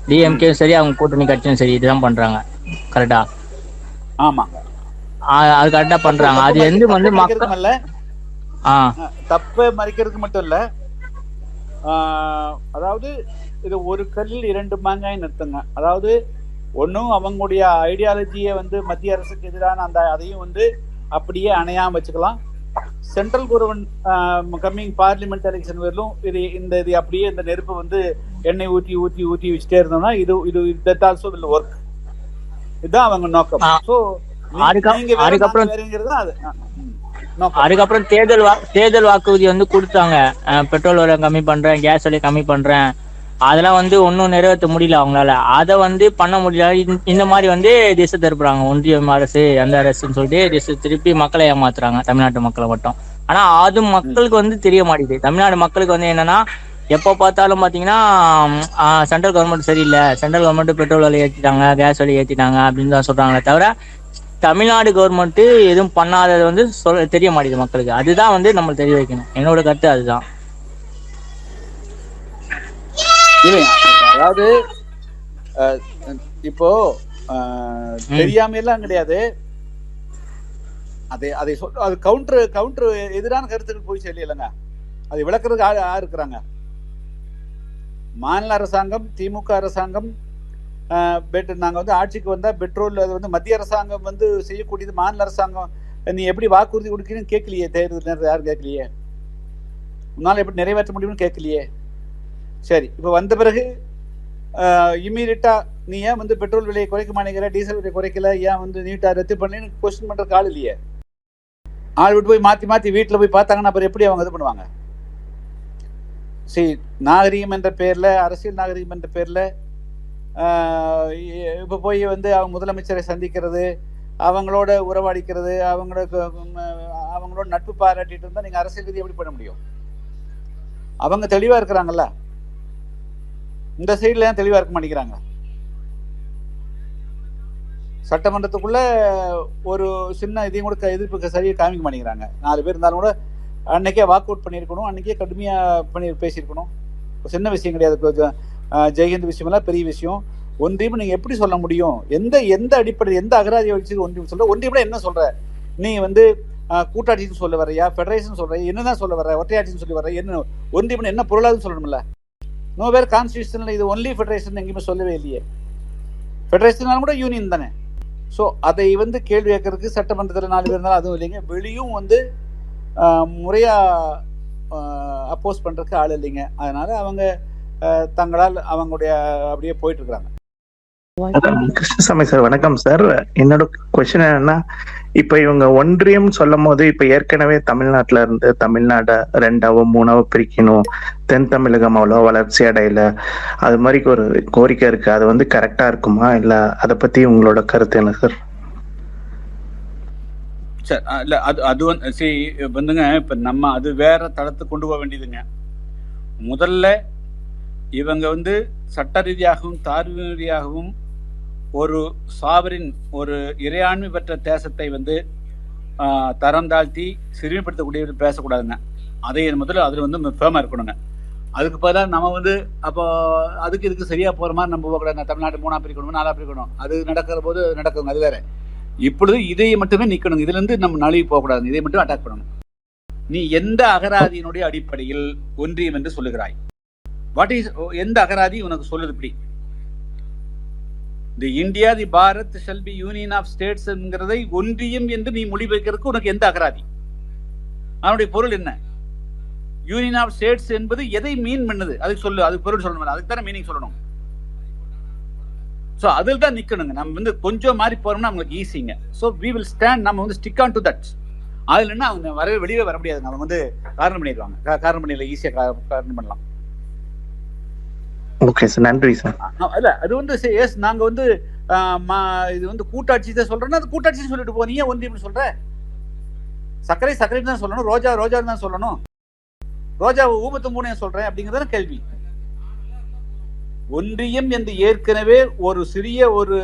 டிஎம்கே சரி, அவங்க கூட்டணி கட்சியும் சரி, இதுதான் பண்றாங்க. கரெக்டா? ஆமா, அது கரெக்டா பண்றாங்க. அது வந்து மக்கள் தப்பை மறைக்கிறதுக்கு மட்டும் இல்ல, அதாவது இது ஒரு கல்லில் 2 மாங்காய் நிறுத்துங்க. அதாவது ஒன்னும் அவங்களுடைய ஐடியாலஜியை வந்து மத்திய அரசுக்கு எதிரான அதையும் வந்து அப்படியே அணையாம வச்சுக்கலாம். Central government coming parliament election வரலும் இது அப்படியே இந்த நெருப்பு வந்து எண்ணெய் ஊற்றி வச்சுட்டே இருந்தோம்னா இது தட் ஆல்சோ வில் ஒர்க். இதுதான் அவங்க நோக்கம். ஸோ அதுக்கப்புறம் தேர்தல் வாக்குறுதி வந்து கொடுத்தாங்க. பெட்ரோல் விலை கம்மி பண்றேன், கேஸ் விலை கம்மி பண்றேன், அதெல்லாம் வந்து ஒன்னும் நிறைவேற்ற முடியல அவங்களால. அதை வந்து பண்ண முடியல. இந்த மாதிரி வந்து திசை திருப்புறாங்க ஒன்றியம் அரசு, அந்த அரசுன்னு சொல்லிட்டு திசை திருப்பி மக்களை ஏமாத்துறாங்க, தமிழ்நாட்டு மக்களை மட்டும். ஆனா அது மக்களுக்கு வந்து தெரிய மாட்டேங்குது. தமிழ்நாடு மக்களுக்கு வந்து என்னன்னா, எப்போ பார்த்தாலும் பாத்தீங்கன்னா சென்ட்ரல் கவர்மெண்ட் சரியில்லை, சென்ட்ரல் கவர்மெண்ட் பெட்ரோல் விலை ஏற்றிட்டாங்க, கேஸ் விலை ஏற்றிட்டாங்க அப்படின்னு தான் சொல்றாங்களே தவிர, தமிழ்நாடு கவர்மெண்ட் எதுவும் பண்ணாதது வந்து தெரிய மாட்டேங்குது மக்களுக்கு. அதுதான் வந்து நம்ம தெரிய வைக்கணும். என்னோட கருத்து அதுதான். அதாவது இப்போ தெரியாம எல்லாம் கிடையாது. அதை அது கவுண்டர் எதிரான கருத்துக்கள் போய் சொல்லலைங்க. அதை விளக்குறதுக்கு யார் இருக்கிறாங்க? மாநில அரசாங்கம், திமுக அரசாங்கம் நாங்கள் வந்து ஆட்சிக்கு வந்தால் பெட்ரோல் அது வந்து மத்திய அரசாங்கம் வந்து செய்யக்கூடியது, மாநில அரசாங்கம் நீ எப்படி வாக்குறுதி கொடுக்கிறீன்னு கேட்கலையே. தேர்தல் நேரத்தில் யாரும் கேட்கலையே. உன்னால் எப்படி நிறைவேற்ற முடியும்னு கேட்கலையே. சரி, இப்போ வந்த பிறகு இம்மீடியட்டாக நீ ஏன் வந்து பெட்ரோல் விலையை குறைக்க மாட்டேங்கிற, டீசல் விலையை குறைக்கல, ஏன் வந்து நீட்டாக ரத்து பண்ணு கொஸ்டின் பண்ணுறதுக்கு ஆள் இல்லையே. ஆள் விட்டு போய் மாற்றி மாற்றி வீட்டில் போய் பார்த்தாங்கன்னா அப்புறம் எப்படி அவங்க இது பண்ணுவாங்க? சரி, நாகரிகம் என்ற பேரில், அரசியல் நாகரிகம் என்ற பேரில் இப்போ போய் வந்து அவங்க முதலமைச்சரை சந்திக்கிறது, அவங்களோட உறவாடிக்கிறது, அவங்களோட நட்பு பாராட்டிட்டு இருந்தால் நீங்கள் அரசியல் ரீதி எப்படி பண்ண முடியும்? அவங்க தெளிவாக இருக்கிறாங்கல்ல, இந்த சைடில் ஏன் தெளிவாக இருக்க மாட்டேங்கிறாங்க? சட்டமன்றத்துக்குள்ள ஒரு சின்ன இதையும் கூட எதிர்ப்பு சரியாக காமிக்க மாட்டேங்கிறாங்க. 4 பேர் இருந்தாலும் கூட அன்னைக்கே வாக் அவுட் பண்ணியிருக்கணும், அன்னைக்கே கடுமையாக பேசியிருக்கணும். சின்ன விஷயம் கிடையாது. ஜெயஹிந்த் விஷயமெல்லாம் பெரிய விஷயம். ஒன்றியம் நீங்கள் எப்படி சொல்ல முடியும்? எந்த அடிப்படையில், எந்த அகராதியை வச்சு ஒன்றியம் சொல்ற? ஒன்றியம்னா என்ன சொல்ற? நீ வந்து கூட்டாட்சின்னு சொல்ல வரையா, ஃபெடரேஷன் சொல்ற, என்னதான் சொல்ல வர, ஒற்றையாட்சின்னு சொல்லி வர? என்ன ஒன்றியம் என்ன பொருளாதுன்னு சொல்லணும்ல? நோ வேர் கான்ஸ்டியூஷனில் இது ஒன்லி ஃபெடரேஷன் எங்கேயுமே சொல்லவே இல்லையே. ஃபெடரேஷனாலும் கூட யூனியன் தானே. ஸோ அதை வந்து கேள்வி கேட்கறதுக்கு சட்டமன்றத்தில் 4 பேர் இருந்தாலும் அதுவும் இல்லைங்க. வெளியும் வந்து முறையாக அப்போஸ் பண்ணுறதுக்கு ஆள் இல்லைங்க. அதனால அவங்க தங்களால் அவங்களுடைய அப்படியே போயிட்டு இருக்கிறாங்க. கிருஷ்ணசாமி சார் வணக்கம் சார். என்னோட கொஸ்டின் என்னன்னா, இப்ப இவங்க ஒன்றியம் சொல்லும் போது இப்ப ஏற்கனவே தமிழ்நாட்டுல இருந்து தமிழ்நாடை 2ஆவோ 3ஆவோ பிரிக்கணும், தென் தமிழகம் அவ்வளோ வளர்ச்சி அடையல, அது மாதிரி ஒரு கோரிக்கை இருக்கு. அது வந்து கரெக்டா இருக்குமா, இல்ல அதை பத்தி உங்களோட கருத்து என்ன சார்? சார் இல்லை, அது வந்துங்க, இப்போ நம்ம அது வேற தளத்துக்கு கொண்டு போக வேண்டியதுங்க. முதல்ல இவங்க வந்து சட்ட ரீதியாகவும் தார்மீக ரீதியாகவும் ஒரு சாவரின், ஒரு இறையாண்மை பெற்ற தேசத்தை வந்து தரம் தாழ்த்தி சிறுமைப்படுத்தக்கூடிய பேசக்கூடாதுங்க. அதை முதல்ல அதில் வந்து ஃபேமாக இருக்கணுங்க. அதுக்கு பதிலாக நம்ம வந்து அப்போ அதுக்கு இதுக்கு சரியாக போகிற மாதிரி நம்ம போகக்கூடாது. தமிழ்நாடு 3ஆ பிரிக்கணும், 4ஆ பிரிக்கணும், அது நடக்கிற போது நடக்குதுங்க, அது வேற. இப்பொழுது இதை மட்டுமே நிற்கணுங்க. இதுலேருந்து நம்ம நழுவி போகக்கூடாது, இதை மட்டும் அட்டாக் பண்ணணும். நீ எந்த அகராதியினுடைய அடிப்படையில் ஒன்றியம் என்று சொல்லுகிறாய்? வாட் இஸ், எந்த அகராதி உனக்கு சொல்லுது? இப்படி the India the Bharat shall be union of states என்கிறதை ஒன்றியம் என்று நீ மொழிபெயர்க்கிறதுக்கு உனக்கு எந்த அகராதி? அதனுடைய பொருள் என்ன? யூனியன் ஆஃப் ஸ்டேட்ஸ் என்பது எதை மீன் பண்ணுது? அதுக்கு சொல்லு, அதுக்கு பொருள் சொல்லணும், அதுக்கு தானே மீனிங் சொல்லணும். ஸோ அதில் தான் நிற்கணுங்க. நம்ம வந்து கொஞ்சம் மாறி போறோம்னா நம்மளுக்கு ஈஸிங்க. ஸோ வி வில் ஸ்டாண்ட், நம்ம வந்து ஸ்டிக் ஆன் டு தட். அதுல என்ன அவங்க வெளியே வர முடியாது. நம்ம வந்து காரணம் பண்ணிடுவாங்க, காரணம் பண்ணிடல, ஈஸியாக காரணம் பண்ணலாம். ஓகே சார், நன்றி சார். இல்ல அது வந்து எஸ், நாங்க வந்து இது வந்து கூட்டாட்சி தான் சொல்றோம்னா அது கூட்டாட்சின்னு சொல்லிட்டு போ. நீ ஏன் ஒன்றியம் சொல்ற? சர்க்கரை சர்க்கரை தான் சொல்லணும், ரோஜா ரோஜா தான் சொல்லணும், ரோஜா ஊமத்து சொல்றேன் அப்படிங்கிறத கேள்வி. ஒன்றியம் என்று ஏற்கனவே ஒரு சிறிய ஒரு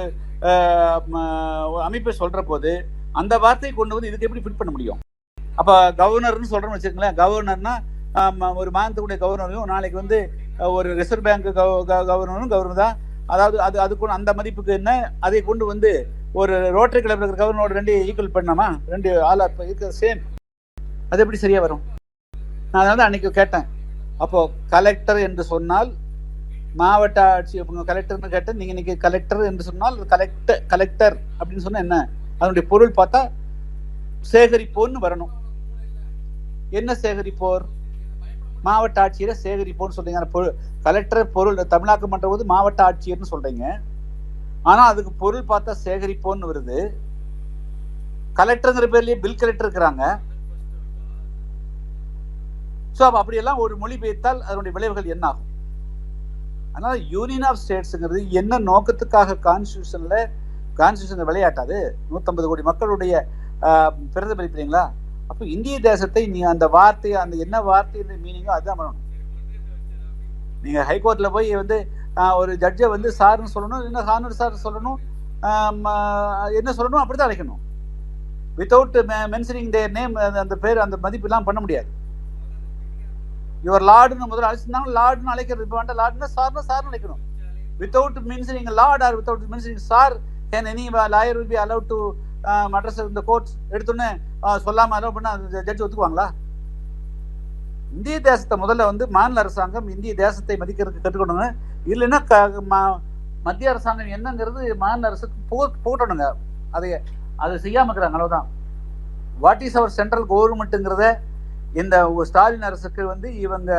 அமைப்பை சொல்ற போது அந்த வார்த்தையை கொண்டு வந்து இதுக்கு எப்படி ஃபிட் பண்ண முடியும்? அப்ப கவர்னர்னு சொல்றோம்னு வச்சுக்கோங்களேன். கவர்னர்னா ஒரு மாநிலத்துடைய கவர்னரும், நாளைக்கு வந்து ஒரு ரிசர்வ் பேங்க் கவர்னரும் கவர்னர் தான். அதாவது அதுக்கு அந்த மதிப்புக்கு என்ன, அதை கொண்டு வந்து ஒரு ரோட்டரி கிளப் இருக்கிற கவர்னரோட 2 ஈக்குவல் பண்ணாமா? 2 ஆல் இருக்கிற சேம், அது எப்படி சரியா வரும்? நான் அதனால தான் அன்னைக்கு கேட்டேன். அப்போ கலெக்டர் என்று சொன்னால் மாவட்ட ஆட்சி, கலெக்டர்னு கேட்டேன். நீங்க இன்னைக்கு கலெக்டர் என்று சொன்னால் கலெக்டர் அப்படின்னு சொன்னா என்ன? அதனுடைய பொருள் பார்த்தா சேகரிப்போர்னு வரணும். என்ன சேகரிப்போர்? மாவட்ட ஆட்சியரை சேகரிப்போர்னு சொல்றீங்க. கலெக்டர் பொருள் தமிழாக்கம் பண்ற போது மாவட்ட ஆட்சியர்னு சொல்றீங்க. ஆனா அதுக்கு பொருள் பார்த்தா சேகரிப்போர்னு வருது. கலெக்டர்ங்கிற பேர்லயே பில் கலெக்டர் இருக்கிறாங்க. ஸோ அப்படியெல்லாம் ஒரு மொழி பெயர்த்தால் அதனுடைய விளைவுகள் என்ன ஆகும்? அதனால யூனியன் ஆஃப் ஸ்டேட்ஸுங்கிறது என்ன நோக்கத்துக்காக கான்ஸ்டியூஷன் விளையாட்டாது? 150 கோடி மக்களுடைய பிரதிபலிப்பீங்களா? அப்போ இந்திய தேசத்தை நீ அந்த வார்த்தை, அந்த என்ன வார்த்தை மீனிங்கோ அதுதான் பண்ணணும். நீங்க ஹைகோர்ட்ல போய் வந்து ஒரு ஜட்ஜை வந்து சார்னு சொல்லணும், என்ன ஹானர் சார் சொல்லணும், என்ன சொல்லணும், அப்படிதான் அழைக்கணும். வித்தவுட் மென்ஷனிங் தேர் நேம், அந்த பேர், அந்த மதிப்பு எல்லாம் பண்ண முடியாது. யுவர் லார்டுன்னு முதல்ல அழைச்சிருந்தாங்க, லார்டுன்னு அழைக்கிறது. இப்போ வேண்டாம், லார்டுனா சார்னு அழைக்கணும். Without mentioning lord or without mentioning sir, can any lawyer will be allowed to address இந்த கோர்ட்ஸ்? எடுத்தோன்னே சொல்லாம அலோவ் பண்ணா ஜட்ஜ் ஒத்துக்குவாங்களா? இந்திய தேசத்தை முதல்ல வந்து மாநில அரசாங்கம் இந்திய தேசத்தை மதிக்கிறதுக்கு கற்றுக்கணுங்க. இல்லைன்னா மத்திய அரசாங்கம் என்னங்கிறது மாநில அரசுக்கு போட்டணுங்க. அதை செய்யாம இருக்கிறாங்க, அவ்வளவுதான். வாட் இஸ் அவர் சென்ட்ரல் கவர்மெண்ட்டுங்கிறத இந்த ஸ்டாலின் அரசுக்கு வந்து இவங்க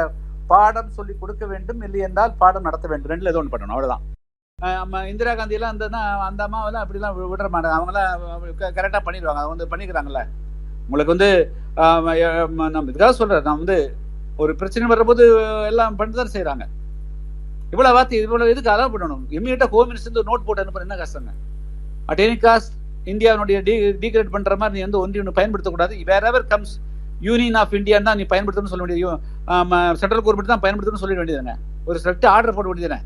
பாடம் சொல்லி கொடுக்க வேண்டும், இல்லை என்றால் பாடம் நடத்த வேண்டும். ரெண்டுல ஏதோ ஒன்று பண்ணணும், அவ்வளவுதான். இந்திரா காந்தி எல்லாம் அந்த அம்மாவெல்லாம் அப்படிலாம் விட மாட்டாங்க. அவங்களாம் கரெக்டாக பண்ணிடுவாங்க. அவங்க வந்து பண்ணிக்கிறாங்கல்ல. உங்களுக்கு வந்து நம்ம இதுக்காக சொல்றேன், நான் வந்து ஒரு பிரச்சனை வர்றபோது எல்லாம் பண்ணிதான் செய்யறாங்க. இவ்வளவு வார்த்தை இவ்வளவு எதுக்கு அலோவ் பண்ணணும்? இமீடியட்டா ஹோம் மினிஸ்டர் நோட் போட்டு அனுப்புற என்ன கஷ்டங்க? அட் எனி காஸ்ட் இந்தியாவுடைய டீக்ரேட் பண்ற மாதிரி நீ வந்து ஒன்றியம் பயன்படுத்தக்கூடாது. வேர் எவர் கம்ஸ் யூனியன் ஆஃப் இந்தியா தான் நீ பயன்படுத்தணும்னு சொல்ல வேண்டியது, சென்ட்ரல் கவர்மெண்ட் தான் பயன்படுத்தணும்னு சொல்ல வேண்டியதுங்க. ஒரு ஸ்ட்ரிக்ட் ஆர்டர் போட வேண்டியதுதானே.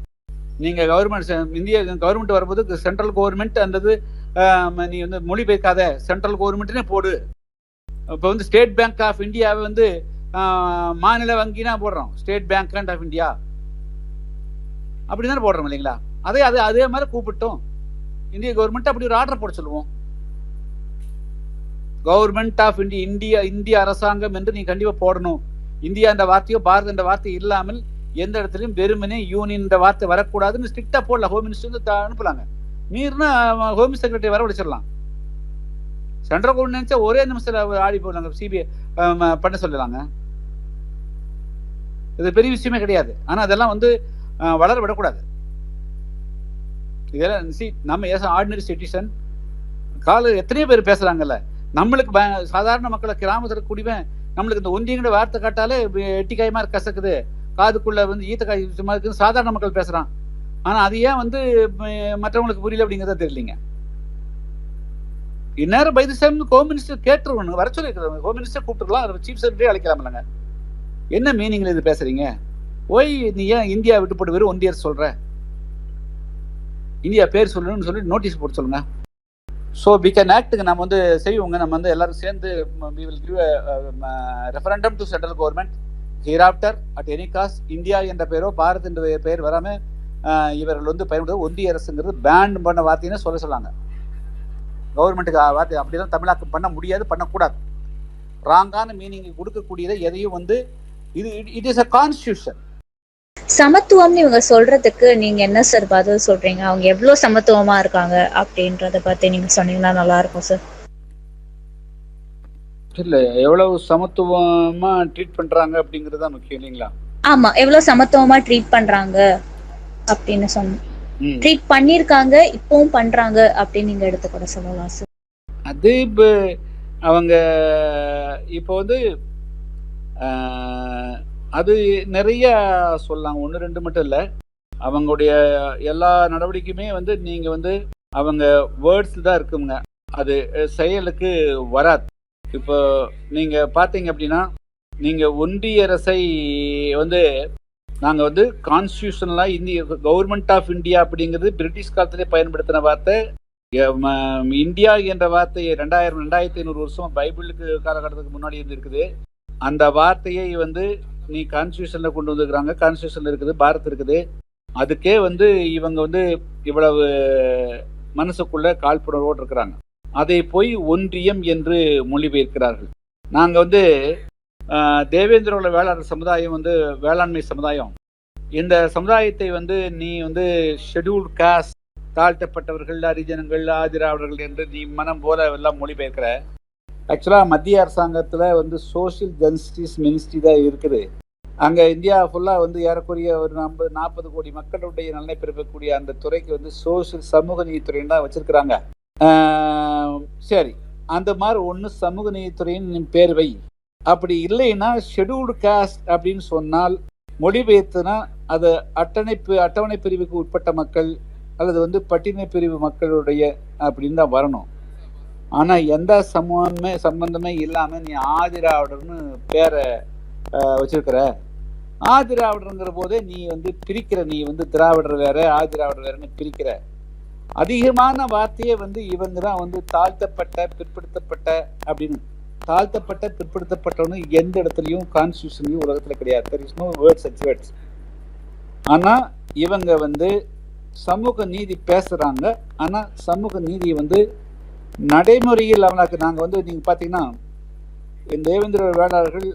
நீங்க கவர்மெண்ட் இந்திய கவர்மெண்ட் வரும்போது சென்ட்ரல் கவர்மெண்ட் அந்தது நீ வந்து மொழிபெயர்க்காத, சென்ட்ரல் கவர்மெண்ட்னே போடு. இப்போ வந்து ஸ்டேட் பேங்க் ஆஃப் இந்தியாவை வந்து மாநில வங்கினா போடுறோம், ஸ்டேட் பேங்க் ஆஃப் இந்தியா அப்படிதானே போடுறோம் இல்லைங்களா? அதே மாதிரி கூப்பிட்டோம் இந்திய கவர்மெண்ட் அப்படி ஒரு ஆர்டர் போட சொல்லுவோம். கவர்மெண்ட் ஆஃப் இந்தியா, இந்திய அரசாங்கம் என்று நீ கண்டிப்பா போடணும். இந்தியா என்ற வார்த்தையோ பாரத் என்ற வார்த்தை இல்லாமல் எந்த இடத்துலையும் வெறுமனே யூனியன் என்ற வார்த்தை வரக்கூடாதுன்னு ஸ்ட்ரிக்டா போடல. ஹோம் மினிஸ்டர் அனுப்பலாங்க. மீறினா ஹோம் செக்ரட்டரி வரவழைச்சிடலாம். சென்ட்ரல் கவர்மெண்ட் நினைச்சா ஒரே நிமிஷத்துல ஆடி போடலாங்க, சிபிஐ பண்ண சொல்லலாங்க. இது பெரிய விஷயமே கிடையாது. ஆனா அதெல்லாம் வந்து வளர விடக்கூடாது. இதெல்லாம் நம்ம ஆர்டினரி சிட்டிசன் எத்தனையோ பேர் பேசுறாங்கல்ல. நம்மளுக்கு சாதாரண மக்களை கிராமத்தில் குடிவேன் நம்மளுக்கு இந்த ஒன்றியங்கிற வார்த்தை காட்டாலே எட்டிக்காய் மாதிரி கசக்குது, காதுக்குள்ள வந்து ஈத்தக்காய் மாதிரி இருக்குது, சாதாரண மக்கள் பேசுறான். ஆனா அது ஏன் வந்து மற்றவங்களுக்கு புரியல அப்படிங்கிறத தெரியலீங்க. இந்நேரம் by the time home minister கேட்டுருவாங்க, வர சொல்லிருக்காங்க. ஹோம் மினிஸ்டர் கூப்பிட்டுருக்கலாம், சீஃப் செக்ரட்டரி அழைக்கலாம் இல்லைங்க. என்ன மீனிங்ல இது பேசுறீங்க? ஓய் நீ ஏன் இந்தியா விட்டு போட்டு வெறும் ஒன்றியர் சொல்ற? இந்தியா பேர் சொல்லணும்னு சொல்லி நோட்டீஸ் போட்டு சொல்லுங்க. ஸோ வி கேன் ஆக்டுங்க. நம்ம வந்து செய்வோங்க. நம்ம வந்து எல்லாரும் சேர்ந்து we will give a referendum to central government hereafter at any cost India என்ற பெயரோ பாரத் என்ற பெயர் வராம இவர்கள் வந்து பயன்படுத்த ஒன்றிய அரசுங்கிறது பேன் பண்ண வார்த்தைன்னு சொல்லாங்க. கவர்மெண்ட்டுக்கு வார்த்தை அப்படிலாம் தமிழாக்கம் பண்ண முடியாது, பண்ணக்கூடாது. ராங்கான மீனிங் கொடுக்கக்கூடியதை எதையும் வந்து இட் இஸ் அ கான்ஸ்டிடியூஷன். சமத்துவம்னு இவங்க சொல்றதுக்கு நீங்க என்ன சார் பதில் சொல்றீங்க? அவங்க எவ்வளவு சமத்துவமா இருக்காங்க அப்படின்றத பத்தி நீங்க சொன்னீங்கன்னா நல்லா இருக்கும் சார். இல்ல எவ்வளவு சமத்துவமா ட்ரீட் பண்றாங்க அப்படிங்கறத முக்கியம் இல்லைங்களா? ஆமா, எவ்வளவு சமத்துவமா ட்ரீட் பண்றாங்க அப்படின்னு சொன்னேன். ட்ரீட் பண்ணிருக்காங்க, இப்பவும் பண்றாங்க அப்படின்னு நீங்க எடுத்து கூட சொல்லலாம் சார். அது இப்போ அவங்க இப்போ வந்து அது நிறைய சொல்லலாம், ஒன்று ரெண்டு மட்டும் இல்லை. அவங்களுடைய எல்லா நடவடிக்கையுமே வந்து நீங்க வந்து அவங்க வேர்ட்ஸ் தான் இருக்குங்க, அது செயலுக்கு வராது. இப்போ நீங்க பார்த்தீங்க அப்படின்னா நீங்க ஒன்றிய அரசை வந்து நாங்க வந்து கான்ஸ்டியூஷனலா கவர்மெண்ட் ஆஃப் இந்தியா அப்படிங்கிறது பிரிட்டிஷ் காலத்திலே பயன்படுத்தின வார்த்தை. இந்தியா என்ற வார்த்தை 2500 வருஷம் பைபிளுக்கு காலகட்டத்துக்கு முன்னாடி இருந்து இருக்குது. அந்த வார்த்தையை வந்து நீ கான்ஸ்டியூஷன்ல கொண்டு வந்துருக்காங்க. கான்ஸ்டியூஷன்ல இருக்குது, பாரத் இருக்குது. அதுக்கே வந்து இவங்க வந்து இவ்வளவு மனசுக்குள்ள காழ்ப்புணர்வோடு இருக்கிறாங்க. அதை போய் ஒன்றியம் என்று மொழிபெயர்க்கிறார்கள். நாங்க வந்து தேவேந்திரோட வேளாண் சமுதாயம் வந்து வேளாண்மை சமுதாயம். இந்த சமுதாயத்தை வந்து நீ வந்து ஷெட்யூல்டு காஸ்ட், தாழ்த்தப்பட்டவர்கள், ஹரிஜனங்கள், ஆதிராவிடர்கள் என்று நீ மனம் போல எல்லாம் மொழிபெயர்க்கிற. ஆக்சுவலா மத்திய அரசாங்கத்துல வந்து சோசியல் ஜஸ்டிஸ் மினிஸ்ட்ரி தான் இருக்குது. அங்க இந்தியா ஃபுல்லா வந்து ஏறக்குறைய ஒரு 40 கோடி மக்களுடைய நலனை பெறக்கூடிய அந்த துறைக்கு வந்து சோசியல் சமூக நீதித்துறைன்னு தான் வச்சிருக்கிறாங்க. சரி, அந்த மாதிரி ஒன்று சமூக நீதித்துறைன்னு பேர் வை. அப்படி இல்லைன்னா ஷெட்யூல்டு காஸ்ட் அப்படின்னு சொன்னால் மொழிபெயர்த்துனா அது அட்டவணை பிரிவுக்கு உட்பட்ட மக்கள் அல்லது வந்து பட்டியல் பிரிவு மக்களுடைய அப்படின்னு தான் வரணும். ஆனா எந்த சம்பந்தமே இல்லாம நீ ஆதிராவிடர்னு பேரை வச்சிருக்கிற. ஆதிராவிடருங்கிற போதே நீ வந்து பிரிக்கிற, நீ வந்து திராவிடர் வேற ஆதிராவிடர் வேறன்னு பிரிக்கிற. அதிகமான வார்த்தையே வந்து இவங்க தான் வந்து தாழ்த்தப்பட்ட பிற்படுத்தப்பட்ட அப்படின்னு. தாழ்த்தப்பட்ட பிற்படுத்தப்பட்டவனு எந்த இடத்துலையும் கான்ஸ்டியூஷன்லையும் உலகத்துல கிடையாது. there is no words such words. ஆனா இவங்க வந்து சமூக நீதி பேசுறாங்க. ஆனா சமூக நீதியை வந்து நடைமுறையில் அவனுக்கு நாங்க வந்து நீங்க பாத்தீங்கன்னா தேவேந்திர வேளாளர்கள்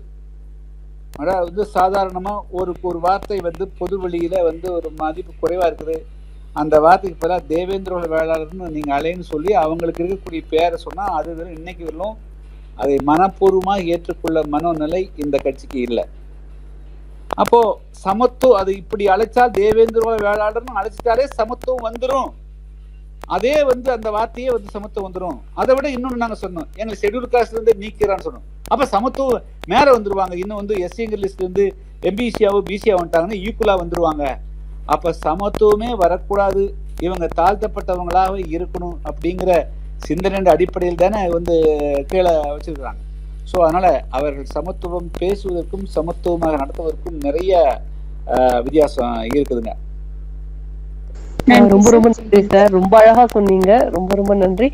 அதாவது சாதாரணமா ஒரு வார்த்தை வந்து பொது வெளியில வந்து ஒரு மதிப்பு குறைவா இருக்குது, அந்த வார்த்தைக்கு பதிலாக தேவேந்திர வேளாளர்னு நீங்கள் அலைன்னு சொல்லி அவங்களுக்கு இருக்கக்கூடிய பேரை சொன்னால் அது இன்னைக்கு வரலும் அதை மனப்பூர்வமாக ஏற்றுக்கொள்ள மனோநிலை இந்த கட்சிக்கு இல்லை. அப்போ சமத்துவம் அது இப்படி அழைச்சால் தேவேந்திர வேளாளர்னு அழைச்சிட்டாலே சமத்துவம் வந்துடும். அதே அந்த வார்த்தையே சமத்துவம் வந்துடும். அதை விட இன்னொன்று நாங்கள் சொன்னோம், எங்களுக்கு ஷெட்யூல் காஸ்ட்ல இருந்து நீக்கிறான்னு சொன்னோம். அப்போ சமத்துவம் மேலே வந்துருவாங்க. இன்னும் எஸ்சிங்கிற லிஸ்ட்ல இருந்து எம்பிசியாவோ பிசியா வந்துட்டாங்கன்னா ஈக்குவலா வந்துருவாங்க. அப்ப சமத்துவமே வரக்கூடாது, இவங்க தாழ்த்தப்பட்டவங்களாக இருக்கணும் அப்படிங்கிற சிந்தனையின் அடிப்படையில் தானே கீழே வச்சிருக்கிறாங்க. ஸோ அதனால அவர்கள் சமத்துவம் பேசுவதற்கும் சமத்துவமாக நடத்துவதற்கும் நிறைய வித்தியாசம் இருக்குதுங்க. ரொம்ப ரொம்ப நன்றி சார், ரொம்ப அழகா சொன்னீங்க. ரொம்ப ரொம்ப நன்றி.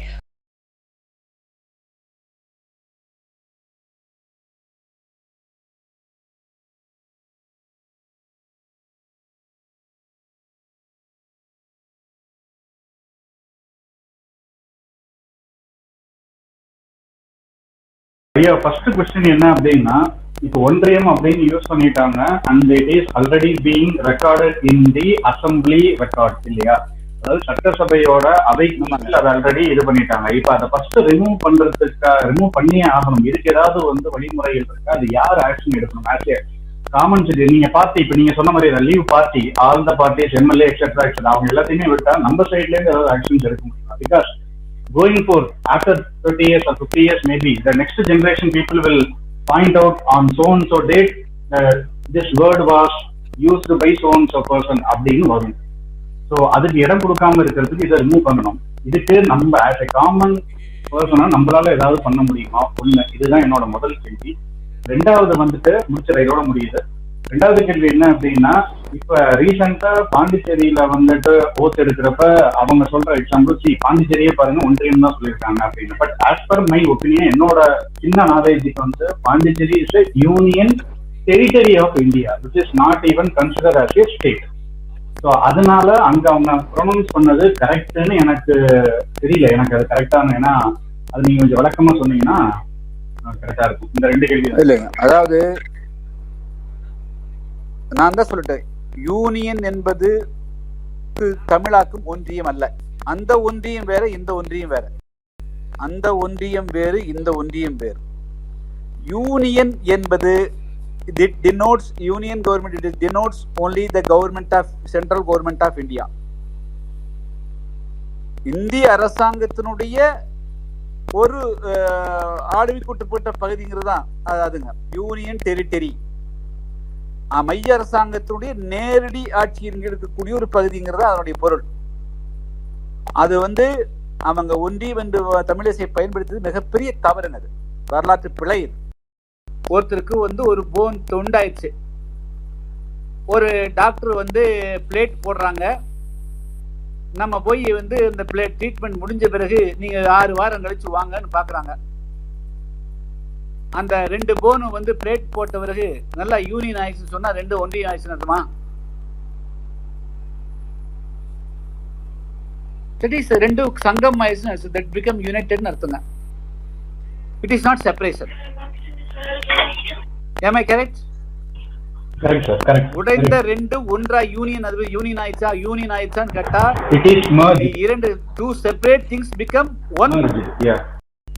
ஐயா, ஃபர்ஸ்ட் கொஸ்டின் என்ன அப்படின்னா, இப்போ ஒன்றியம் அப்படின்னு யூஸ் பண்ணிட்டாங்க and it is already being recorded in the assembly record இல்லையா? அதாவது சட்டசபையோட அவை அதை ஆல்ரெடி இது பண்ணிட்டாங்க. இப்போ அதை ஃபர்ஸ்ட் ரிமூவ் பண்ணியே ஆகணும். இதுக்கு ஏதாவது வழிமுறைகள் இருக்கு? அது யார் ஆக்ஷன் எடுக்கணும்? ஆஸ் காமன் சிட்டி நீங்க பார்ட்டி, இப்போ நீங்க சொன்ன மாதிரி leave party, all the parties, MLA etcetera etcetera அவங்க எல்லாத்தையுமே விட்டா நம்ம சைட்ல இருந்து ஏதாவது ஆக்ஷன்ஸ் எடுக்க முடியும்? Because going for after 30 years or 50 years maybe the next generation people will find out on so and so date this word was used by so and so person அப்படின்னு வரும். ஸோ அதுக்கு இடம் கொடுக்காம இருக்கிறதுக்கு இதை remove பண்ணணும். இதுக்கு நம்ம ஆஸ் எ காமன் பர்சனா நம்மளால ஏதாவது பண்ண முடியுமா? ஒண்ணு, இதுதான் என்னோட முதல் கேள்வி. ரெண்டாவது முடிச்சிட இதோட முடியுது. ரெண்டாவது கேள்வி என்ன அப்படின்னா, இப்ப ரீசெண்டா பாண்டிச்சேரியில ஓத்து எடுக்கிறப்ப அவங்க சொல்ற எக்ஸாம்பிள், பாண்டிச்சேரியே பாருங்க ஒன்றியம் தான் சொல்லியிருக்காங்க அப்படின்னு. But as per my opinion, என்னோட சின்ன நாலேஜுக்கு Pondicherry is a union territory of India which is not even considered as a state. So அதனால அங்க அவங்க ப்ரொனவுன்ஸ் பண்ணது கரெக்ட்னு எனக்கு தெரியல. எனக்கு அது கரெக்டான, ஏன்னா அது நீங்க கொஞ்சம் விளக்கமா சொன்னீங்கன்னா கரெக்டா இருக்கும். இந்த ரெண்டு கேள்வி இல்லைங்க, அதாவது நான் தான் சொல்லிட்டேன், யூனியன் என்பது தமிழாக்கும் ஒன்றியம் அல்ல. அந்த ஒன்றியம் வேற, இந்த ஒன்றியம் வேற. அந்த ஒன்றியம் வேறு, இந்த ஒன்றியம் வேறு. யூனியன் என்பது it denotes union government, it denotes only the government of central government of India. இந்திய அரசாங்கத்தினுடைய ஒரு ஆளுமைக்குட்பட்ட பகுதிங்கிறது தான் அதுங்க யூனியன் டெரிட்டரி. மைய அரசாங்கத்தினுடைய நேரடி ஆட்சியின் இருக்கக்கூடிய ஒரு பகுதிங்கிறது அதனுடைய பொருள். அது அவங்க ஒன்றியம் என்று தமிழிசை பயன்படுத்தியது மிகப்பெரிய தவறுனது, வரலாற்று பிழை. ஒருத்தருக்கு ஒரு போன் தொண்டாயிடுச்சு, ஒரு டாக்டர் பிளேட் போடுறாங்க, நம்ம போய் இந்த பிளேட் ட்ரீட்மெண்ட் முடிஞ்ச பிறகு நீங்க 6 வாரம் கழிச்சு வாங்கன்னு பாக்குறாங்க. அந்த 2 போனும் பிளேட் போட்ட பிறகு நல்லா யூனியன் ஆயிடுச்சுன்னு சொன்னா 2 ஒன்றியம் ஆயிடுச்சுன்னு அர்த்தமா? That is 2 சங்கம் ஆயிடுச்சுன்னு, that become united அர்த்தங்க. It is not separation. Am I correct? Correct sir, correct. உடைந்த 2 ஒன்றா யூனியன், அது யூனியன் ஆயிடுச்சான்னு கேட்டா it is merged. 2 separate things become one. Yeah.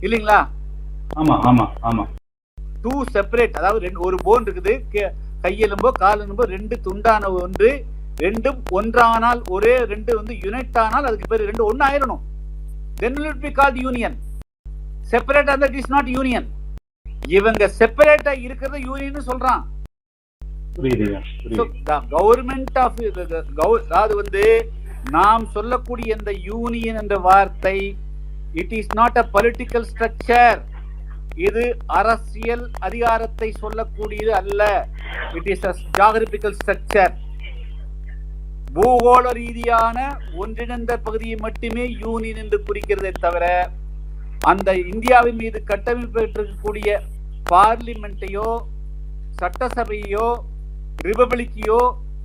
இல்லீங்களா? ஆமா ஆமா ஆமா. 2 separate, அதாவது ஒரு போன் இருக்குது, கையெலும்போ காலெலும்போ 2 துண்டான ஒன்று, 2ம் ஒன்றானால் ஒரே 2 யுனைட் ஆனால் அதுக்கு பேரு 2 ஒன்னு ஆயிரணும். Then will it be called union. Separate and that is not union. இவங்க செப்பரேட்டா இருக்கிறத யூனியன் சொல்றான். கவர்மெண்ட் ஆஃப் அதாவது நாம் சொல்லக்கூடிய இந்த யூனியன் என்ற வார்த்தை it is not a political structure. இது அரசியல் அதிகாரத்தை சொல்லக்கூடியது அல்ல. It is a geographical structure. பூகோள ரீதியான ஒன்றிணைந்த பகுதியை மட்டுமே யூனியன் என்று குறிக்கிறதே தவிர அந்த இந்தியாவின் மீது கட்டமைக்கப்பட்டிருக்கக்கூடிய பார்லிமெண்ட்டையோ சட்டசபையோ ரிபப்ளிக்கையோ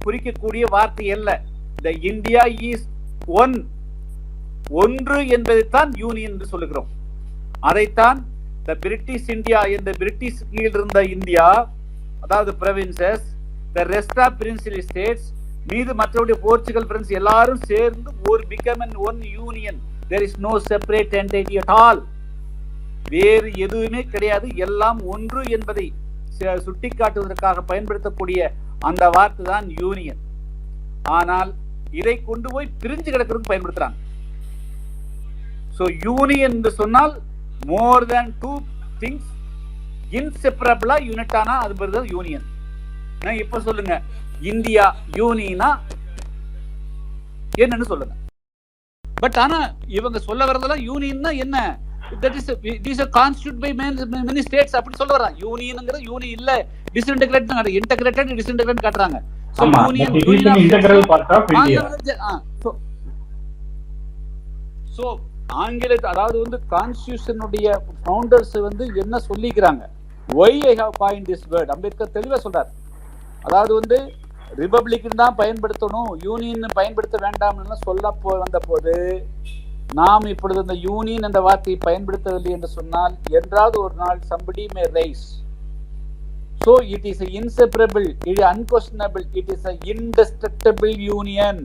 குறிக்கக்கூடிய வார்த்தை அல்ல. த இந்தியா இஸ் ஒன்று என்பதைத்தான் யூனியன் என்று சொல்லுகிறோம். அதைத்தான் த பிரிட்டிஷ் இந்தியா என்ற பிரிட்டிஷ் கீழ் இருந்த இந்தியா, அதாவது provinces, the rest of principal states, மீது மற்றவருடைய போர்ச்சுகல் பிரெஞ்சு எல்லாரும் சேர்ந்து ஒரு become one union. There is no separate entity at all. வேறு எதுவுமே கிடையாது, எல்லாம் ஒன்று என்பதை சுட்டிக்காட்டுவதற்காக பயன்படுத்தக்கூடிய அந்த வார்த்தை தான் யூனியன். ஆனால் இதை கொண்டு போய் பிரிஞ்சு கிடக்கிறதுக்கு பயன்படுத்துறாங்க. சோ யூனியன் என்று சொன்னால் மோர் தேன் டூ திங்ஸ் இன்செப்பரபிளா யூனிட் ஆனா அது பேர் தான் யூனியன். இப்ப சொல்லுங்க, இந்தியா யூனியனா என்னன்னு சொல்லுங்க. பட் ஆனா இவங்க சொல்ல வரதெல்லாம் யூனியன்னா என்ன, that is a constituted by many states அப்படி சொல்ல வராங்க. யூனியன்ங்கிறது யூனியன் இல்ல, டிஸ்இன்டகிரேட் இன்டகிரேட்டட் டிஸ்இன்டகிரேட் காட்டுறாங்க. So union integral part of India. So ஆங்கில அதாவது வந்து கான்ஸ்டிடியூஷனுடைய ஃபவுண்டர்ஸ் வந்து என்ன சொல்லிக்கிறாங்க, why I have coined this word. Ambedkar தெளிவா சொல்றார். அதாவது வந்து ரிபப்ளிக் தான் பயன்படுத்தணும், யூனியன் பயன்படுத்த வேண்டாம்னு சொல்ல வந்த போது நாம் இப்பொழுது இந்த யூனியன் என்ற வார்த்தையை பயன்படுத்தவில்லை என்று சொன்னால் என்றாவது ஒரு நாள் somebody may rise. So it is inseparable, it is unquestionable, it is an indestructible union.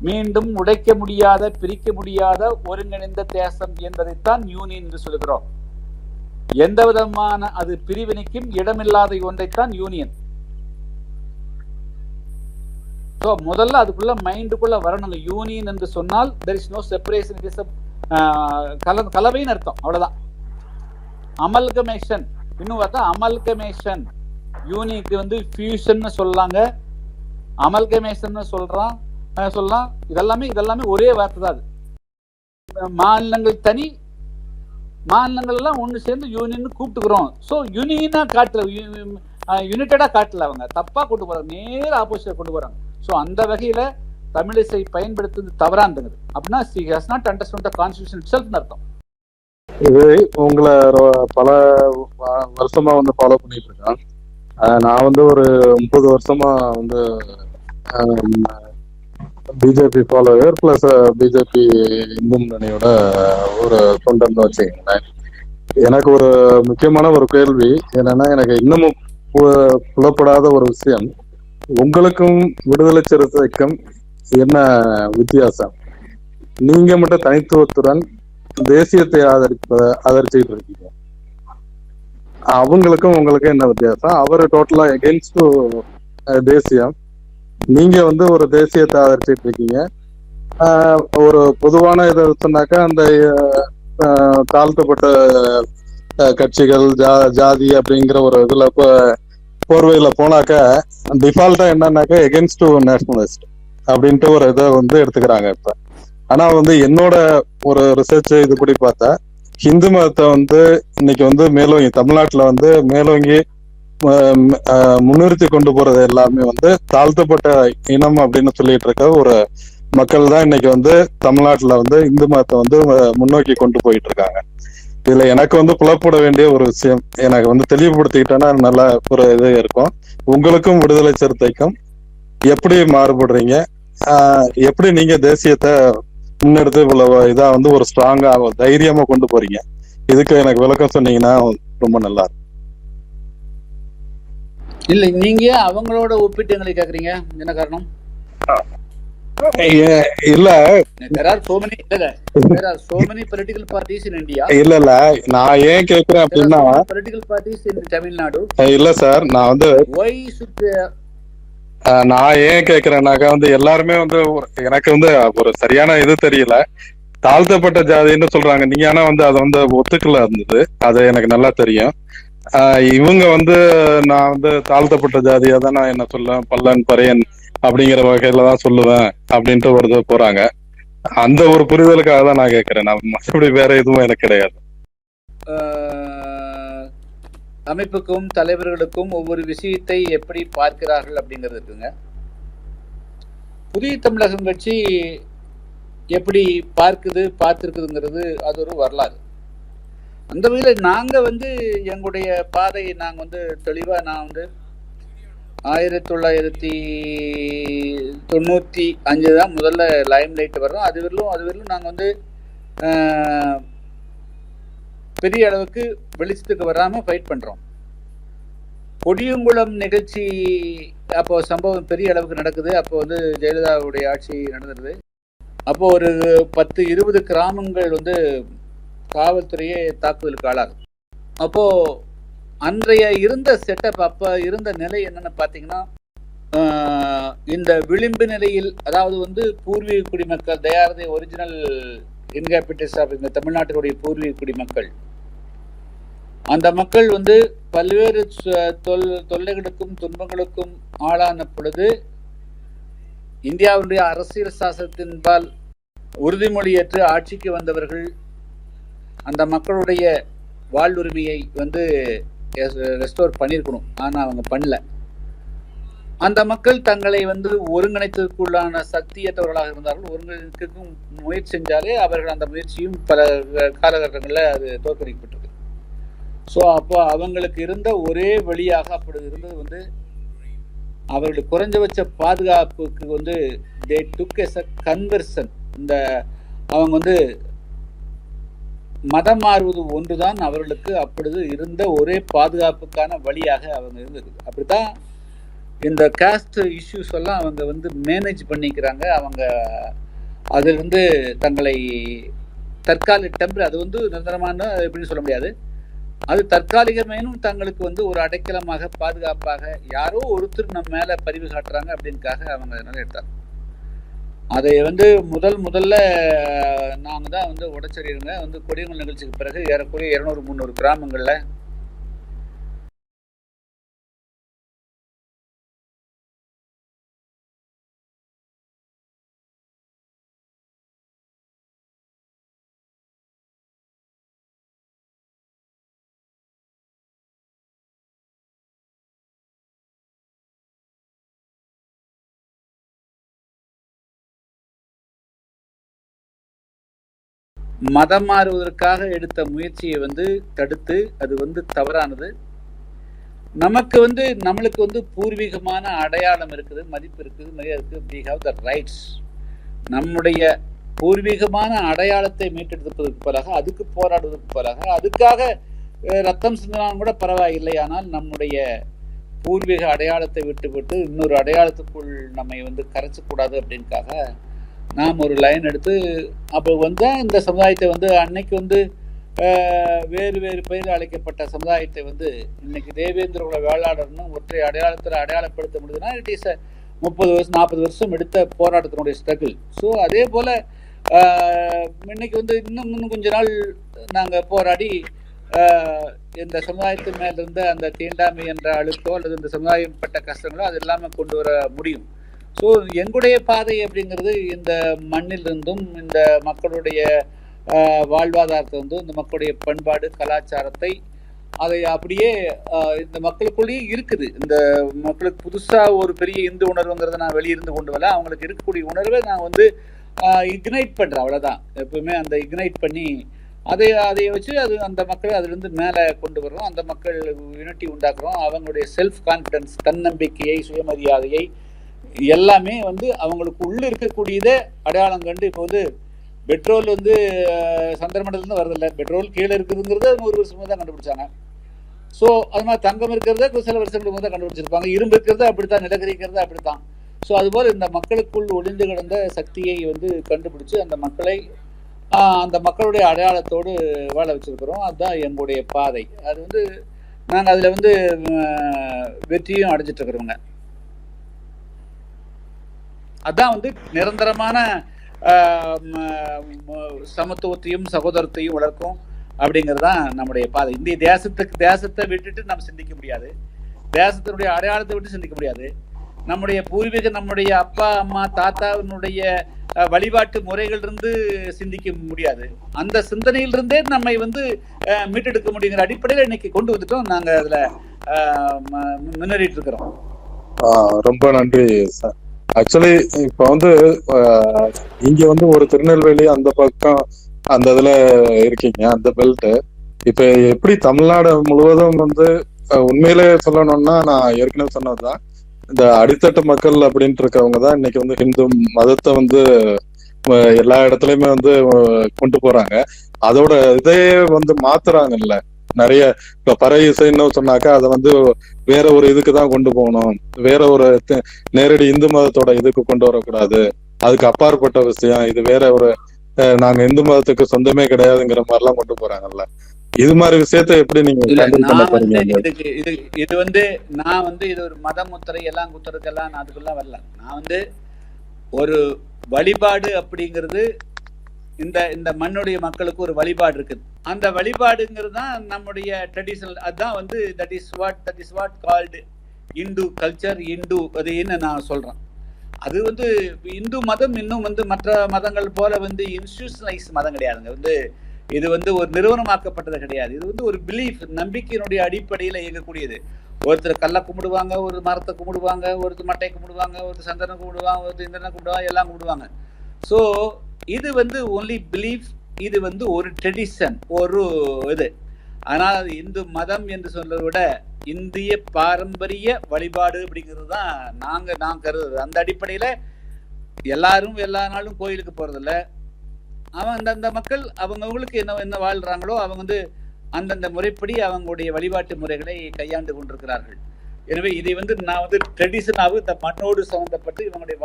மீண்டும் உடைக்க முடியாத, பிரிக்க முடியாத ஒருங்கிணைந்த தேசம் என்பதைத்தான் யூனியன் என்று சொல்கிறோம். எந்த விதமான அது பிரிவினைக்கும் இடமில்லாத ஒன்றைத்தான் யூனியன். ஸோ முதல்ல அதுக்குள்ள மைண்டுக்குள்ள வரணுங்க. யூனியன் என்று சொன்னால் there is no separation, it is a கலவைன்னு அர்த்தம், அவ்வளவுதான். அமல்கமேஷன் இன்னும் பார்த்தா அமல்கமேஷன். யூனியனுக்கு வந்து ஃபியூஷன் சொல்லலாங்க, அமல்கமேஷன் சொல்லலாம். இதெல்லாமே ஒரே வார்த்தை தான். அது மாநிலங்கள் தனி, மாநிலங்கள் எல்லாம் ஒன்று சேர்ந்து யூனியன் கூப்பிட்டுக்கிறோம். ஸோ யூனியனா காட்டல, யுனைடடா காட்டல, அவங்க தப்பா கொண்டு போறாங்க, நேர ஆப்போசிட்டா கொண்டு போறாங்க. ஸோ அந்த வகையில தமிழிசை பயன்படுத்துறது தவறானது. அப்படின்னா she has not understood the constitution itself ன்னு அர்த்தம். இது உங்களை பல வருஷமா வந்து ஃபாலோ பண்ணிட்டு இருக்கேன். நான் வந்து ஒரு 30 வருஷமா வந்து BJP follower plus BJP Hindu முன்னணியோட ஒரு தொண்டன் வச்சுக்கீங்களேன். எனக்கு ஒரு முக்கியமான ஒரு கேள்வி என்னன்னா, எனக்கு இன்னமும் புலப்படாத ஒரு விஷயம், உங்களுக்கும் விடுதலை சிறுத்தைக்கும் என்ன வித்தியாசம்? நீங்க மட்டும் தனித்துவத்துடன் தேசியத்தை ஆதரிச்சுட்டு இருக்கீங்க, அவங்களுக்கும் உங்களுக்கும் என்ன வித்தியாசம்? அவரு டோட்டலா எகென்ஸ்ட் தேசியம், நீங்க வந்து ஒரு தேசியத்தை ஆதரிச்சுட்டு இருக்கீங்க. ஒரு பொதுவான இதை சொன்னாக்கா அந்த தாழ்த்தப்பட்ட கட்சிகள் ஜாதி அப்படிங்கிற ஒரு இதுல போர்வையில போனாக்க டிஃபால்ட்டா என்னன்னாக்கா எகென்ஸ்ட் நேஷனலிஸ்ட் அப்படின்ட்டு ஒரு இதை வந்து எடுத்துக்கிறாங்க இப்ப. ஆனா வந்து என்னோட ஒரு ரிசர்ச் இதுபடி பார்த்தா ஹிந்து மதத்தை வந்து இன்னைக்கு வந்து மேலோங்கி தமிழ்நாட்டுல வந்து மேலோங்கி முன்னிறுத்தி கொண்டு போறது எல்லாமே வந்து தாழ்த்தப்பட்ட இனம் அப்படின்னு சொல்லிட்டு இருக்க ஒரு மக்கள் தான் இன்னைக்கு வந்து தமிழ்நாட்டுல வந்து இந்து மதத்தை வந்து முன்னோக்கி கொண்டு போயிட்டு இருக்காங்க. இதுல எனக்கு வந்து புலப்பட வேண்டிய ஒரு விஷயம், எனக்கு வந்து தெளிவுபடுத்திக்கிட்டேன்னா நல்ல ஒரு இது இருக்கும். உங்களுக்கும் விடுதலை சிறுத்தைக்கும் எப்படி மாறுபடுறீங்க, எப்படி நீங்க தேசியத்தை முன்னெடுத்து இவ்வளவு இதா வந்து ஒரு ஸ்ட்ராங்கா தைரியமா கொண்டு போறீங்க, இதுக்கு எனக்கு விளக்கம் சொன்னீங்கன்னா ரொம்ப நல்லா இருக்கும். இல்ல நீங்க அவங்களோட ஒப்பிட்டு எங்களை கேக்குறீங்க, என்ன காரணம்? இல்ல there are so many political parties in India. இல்ல நான் ஏன் கேக்குறேன் அப்படின்னா, political parties in Tamil Nadu. இல்ல சார், நான் வந்து why should நான் ஏன் கேக்குறேன்னாக்கா வந்து எல்லாருமே வந்து எனக்கு வந்து ஒரு சரியான இது தெரியல, தாழ்த்தப்பட்ட ஜாதின்னு சொல்றாங்க. நீங்க ஆனா வந்து அதை வந்து ஒத்துக்கல இருந்தது, அது எனக்கு நல்லா தெரியும். இவங்க வந்து நான் வந்து தாழ்த்தப்பட்ட ஜாதியா தான் நான் என்ன சொல்லுவேன், பல்லன் பறையன் அப்படிங்கிற வகையில தான் சொல்லுவேன் அப்படின்ட்டு ஒரு போறாங்க. அந்த ஒரு புரிதலுக்காக தான் நான் கேட்கிறேன், நான் மற்றபடி வேற எதுவும் எனக்கு கிடையாது. அமைப்புக்கும் தலைவர்களுக்கும் ஒவ்வொரு விஷயத்தை எப்படி பார்க்கிறார்கள் அப்படிங்கிறது இருக்குங்க. புதிய தமிழகம் கட்சி எப்படி பார்த்திருக்குதுங்கிறது அது ஒரு வரலாறு. அந்த வகையில் நாங்கள் வந்து எங்களுடைய பாதையை நாங்கள் வந்து தெளிவாக நான் வந்து 1995 தான் முதல்ல லைம் லைட் வர்றோம். அது வரலும் நாங்கள் வந்து பெரிய அளவுக்கு வெளிச்சத்துக்கு வராமல் ஃபைட் பண்ணுறோம். கொடியங்குளம் நிகழ்ச்சி அப்போ சம்பவம் பெரிய அளவுக்கு நடக்குது. அப்போ வந்து ஜெயலலிதாவுடைய ஆட்சி நடந்தது. அப்போ ஒரு 10-20 கிராமங்கள் வந்து காவல்துறையே தாக்குதலுக்கு ஆளாகும். அப்போ அன்றைய இருந்த செட்டப், அப்ப இருந்த நிலை என்னன்னு பாத்தீங்கன்னா, இந்த விளிம்பு நிலையில், அதாவது வந்து பூர்வீக குடிமக்கள், தயாரதை ஒரிஜினல் இன்ஹாபிட்டன்ட்ஸ் ஆஃப் இந்த தமிழ்நாட்டினுடைய பூர்வீக குடிமக்கள், அந்த மக்கள் வந்து பல்வேறு தொல்லைகளுக்கும் துன்பங்களுக்கும் ஆளான பொழுது இந்தியாவுடைய அரசியல் சாசனத்தின்பால் உறுதிமொழி ஏற்று ஆட்சிக்கு வந்தவர்கள் அந்த மக்களுடைய வாழ்வுரிமையை வந்து ரெஸ்டோர் பண்ணியிருக்கணும். ஆனால் அவங்க பண்ணல. அந்த மக்கள் தங்களை வந்து ஒருங்கிணைத்ததுக்குள்ளான சக்தியற்றவர்களாக இருந்தார்கள். ஒருங்கிணைக்கும் முயற்சி செஞ்சாலே அவர்கள் அந்த முயற்சியும் பல காலகட்டங்களில் அது தோற்கடிக்கப்பட்டிருக்கு. ஸோ அப்போ அவங்களுக்கு இருந்த ஒரே வழியாக அப்படி இருந்தது வந்து அவர்களுடைய குறைஞ்சபட்ச பாதுகாப்புக்கு வந்து தே டுக் எஸ் அ கன்வர்சன். இந்த அவங்க வந்து மதம் மாறுவது ஒன்றுதான் அவர்களுக்கு அப்பொழுது இருந்த ஒரே பாதுகாப்புக்கான வழியாக அவங்க இருந்தது. அப்படித்தான் இந்த காஸ்ட் இஷ்யூஸ் எல்லாம் அவங்க வந்து மேனேஜ் பண்ணிக்கிறாங்க. அவங்க அதில் வந்து தங்களை தற்காலிக டெம்பரரி, அது வந்து நிரந்தரமான எப்படின்னு சொல்ல முடியாது, அது தற்காலிகமேனும் தங்களுக்கு வந்து ஒரு அடைக்கலமாக பாதுகாப்பாக யாரோ ஒருத்தர் நம்ம மேல பரிவு காட்டுறாங்க அப்படின்னுக்காக அவங்க எடுத்தாங்க. அதை வந்து முதல்ல நாங்க தான் வந்து உடச்சறியுங்க வந்து கொடியங்குளம் நிகழ்ச்சிக்கு பிறகு ஏறக்குறைய 200-300 கிராமங்கள்ல மதம் மாறுவதற்காக எடுத்த முயற்சியை வந்து தடுத்து, அது வந்து தவறானது. நமக்கு வந்து நம்மளுக்கு வந்து பூர்வீகமான அடையாளம் இருக்குது, மதிப்பு இருக்குது, மரியாதை இருக்குது. we have the rights. நம்முடைய பூர்வீகமான அடையாளத்தை மீட்டெடுப்பதற்கு பதிலாக, அதுக்கு போராடுவதற்கு பதிலாக, அதுக்காக ரத்தம் சிந்தினாலும் கூட பரவாயில்லை, ஆனால் நம்முடைய பூர்வீக அடையாளத்தை விட்டுவிட்டு இன்னொரு அடையாளத்துக்குள் நம்மை வந்து கரைச்சக்கூடாது அப்படின்னுக்காக நாம் ஒரு லைன் எடுத்து அப்போ வந்து இந்த சமுதாயத்தை வந்து அன்னைக்கு வந்து வேறு வேறு பெயரில் அழைக்கப்பட்ட சமுதாயத்தை வந்து இன்னைக்கு தேவேந்திர குல வேளாளர்னு ஒற்றை அடையாளத்தில் அடையாளப்படுத்த முடியுதுன்னா இட் இஸ் 30 வருஷம் 40 வருஷம் எடுத்த போராட்டத்தினுடைய ஸ்ட்ரகிள். ஸோ அதே போல் இன்னைக்கு வந்து இன்னும் கொஞ்ச நாள் நாங்கள் போராடி இந்த சமுதாயத்தின் மேல இருந்த அந்த தீண்டாமை என்ற அழுத்தோ அல்லது இந்த சமுதாயம் பட்ட கஷ்டங்களோ அது இல்லாமல் கொண்டு வர முடியும். ஸோ எங்களுடைய பாதை அப்படிங்கிறது இந்த மண்ணிலிருந்தும் இந்த மக்களுடைய வாழ்வாதாரத்தை வந்து இந்த மக்களுடைய பண்பாடு கலாச்சாரத்தை அதை அப்படியே இந்த மக்களுக்குள்ளேயே இருக்குது. இந்த மக்களுக்கு புதுசாக ஒரு பெரிய இந்து உணர்வுங்கிறத நான் வெளியிருந்து கொண்டு வரல. அவங்களுக்கு இருக்கக்கூடிய உணர்வை நான் வந்து இக்னைட் பண்ணுறேன், அவ்வளோதான். எப்பவுமே அந்த இக்னைட் பண்ணி அதை வச்சு அது அந்த மக்களை அதுலேருந்து மேலே கொண்டு வர்றோம். அந்த மக்கள் யூனிட்டி உண்டாக்குறோம். அவங்களுடைய செல்ஃப் கான்ஃபிடன்ஸ், தன்னம்பிக்கையை, சுயமரியாதையை எல்லாமே வந்து அவங்களுக்கு உள்ள இருக்கக்கூடியதை அடையாளம் கண்டு இப்போ வந்து பெட்ரோல் வந்து சந்திரமண்டலத்துலேருந்து வரதில்லை, பெட்ரோல் கீழே இருக்குதுங்கிறத 100 வருஷமாக தான் கண்டுபிடிச்சாங்க. ஸோ அது மாதிரி தங்கம் இருக்கிறத சில வருஷங்களுக்கு தான் கண்டுபிடிச்சிருப்பாங்க. இரும்பு இருக்கிறத அப்படித்தான், நிலக்கரிக்கிறத அப்படித்தான். ஸோ அதுபோல் இந்த மக்களுக்குள் ஒளிந்து கிடந்த சக்தியை வந்து கண்டுபிடிச்சு அந்த மக்களை அந்த மக்களுடைய அடையாளத்தோடு வாழ வச்சிருக்கிறோம். அதுதான் எங்களுடைய பாதை. அது வந்து நாங்கள் அதில் வந்து வெற்றியும் அடைஞ்சிட்டு இருக்கிறோங்க. அதான் வந்து நிரந்தரமான சமத்துவத்தையும் சகோதரத்தையும் வளர்க்கும் அப்படிங்கிறது தான் நம்முடைய பாதை. இந்திய தேசத்தை விட்டுட்டு நம்ம சிந்திக்க முடியாது, தேசத்தினுடைய அடையாளத்தை விட்டு சிந்திக்க முடியாது. நம்முடைய பூர்வீக நம்முடைய அப்பா அம்மா தாத்தாவினுடைய வழிபாட்டு முறைகள் இருந்து சிந்திக்க முடியாது. அந்த சிந்தனையிலிருந்தே நம்மை வந்து மீட்டெடுக்க முடியுங்கிற அடிப்படையில் இன்னைக்கு கொண்டு வந்துட்டோம். நாங்க அதுல முன்னேறிட்டு இருக்கிறோம். ரொம்ப நன்றி சார். ஆக்சுவலி இப்ப வந்து இங்க வந்து ஒரு திருநெல்வேலி அந்த பக்கம் அந்த இதுல இருக்கீங்க, அந்த பெல்ட். இப்ப எப்படி தமிழ்நாடு முழுவதும் வந்து உண்மையிலே சொல்லணும்னா நான் ஏற்கனவே சொன்னதுதான், இந்த அடித்தட்டு மக்கள் அப்படின்ட்டு இருக்கவங்க தான் இன்னைக்கு வந்து ஹிந்து மதத்தை வந்து எல்லா இடத்துலயுமே வந்து கொண்டு போறாங்க. அதோட இதையே வந்து மாத்துறாங்கல்ல. நிறைய இப்ப பறை இசைன்னு சொன்னாக்கா அதை வந்து வேற ஒரு இதுக்கு தான் கொண்டு போகணும், வேற ஒரு நேரடி இந்து மதத்தோட இதுக்கு கொண்டு வரக்கூடாது, அதுக்கு அப்பாற்பட்ட விஷயம் இது, வேற ஒரு நாங்க இந்து மதத்துக்கு சொந்தமே கிடையாதுங்கிற மாதிரி எல்லாம் கொண்டு போறாங்கல்ல. இது மாதிரி விஷயத்த எப்படி நீங்க ஹேண்டில் பண்ண போறீங்க? இது வந்து நான் வந்து இது ஒரு மத முத்திரை எல்லாம் குத்துறதுக்கெல்லாம் நான் அதுக்குள்ள வரல. நான் வந்து ஒரு வழிபாடு அப்படிங்கிறது இந்த இந்த மண்ணுடைய மக்களுக்கு ஒரு வழிபாடு இருக்குது. அந்த வழிபாடுங்கிறது தான் நம்முடைய ட்ரெடிஷனல். அதுதான் வந்து that is what called Hindu culture, Hindu அதுன்னு நான் சொல்றேன். அது வந்து இந்து மதம் இன்னும் வந்து மற்ற மதங்கள் போல வந்து இன்ஸ்டிடியூஷனலைஸ் மதம் கிடையாதுங்க. வந்து இது வந்து ஒரு நிறுவனமாக்கப்பட்டது கிடையாது. இது வந்து ஒரு பிலீஃப், நம்பிக்கையினுடைய அடிப்படையில் இயங்கக்கூடியது. ஒருத்தர் கல்லை கும்பிடுவாங்க, ஒரு மரத்தை கும்பிடுவாங்க, ஒருத்தர் மட்டை கும்பிடுவாங்க, ஒருத்தர் சந்திரனை கும்பிடுவாங்க, ஒருத்தர் இந்திரனை கும்பிடுவாங்க, எல்லாம் கும்பிடுவாங்க. ஸோ இது வந்து ஒன்லி பிலீஃப், இது வந்து ஒரு ட்ரெடிஷன், ஒரு இது. ஆனால் அது இந்து மதம் என்று சொல்றதை விட இந்திய பாரம்பரிய வழிபாடு அப்படிங்கிறது தான் நான் கருதுறது. அந்த அடிப்படையில் எல்லாரும் எல்லா நாளும் கோயிலுக்கு போறதில்ல. அந்த மக்கள் அவங்கவுங்களுக்கு என்ன வாழ்றாங்களோ அவங்க வந்து அந்தந்த முறைப்படி அவங்களுடைய வழிபாட்டு முறைகளை கையாண்டு கொண்டிருக்கிறார்கள். எனவே இதை வந்து நான் வந்து ட்ரெடிஷனாகவும் இந்த மண்ணோடு சம்மந்தப்பட்டு இவங்களுடைய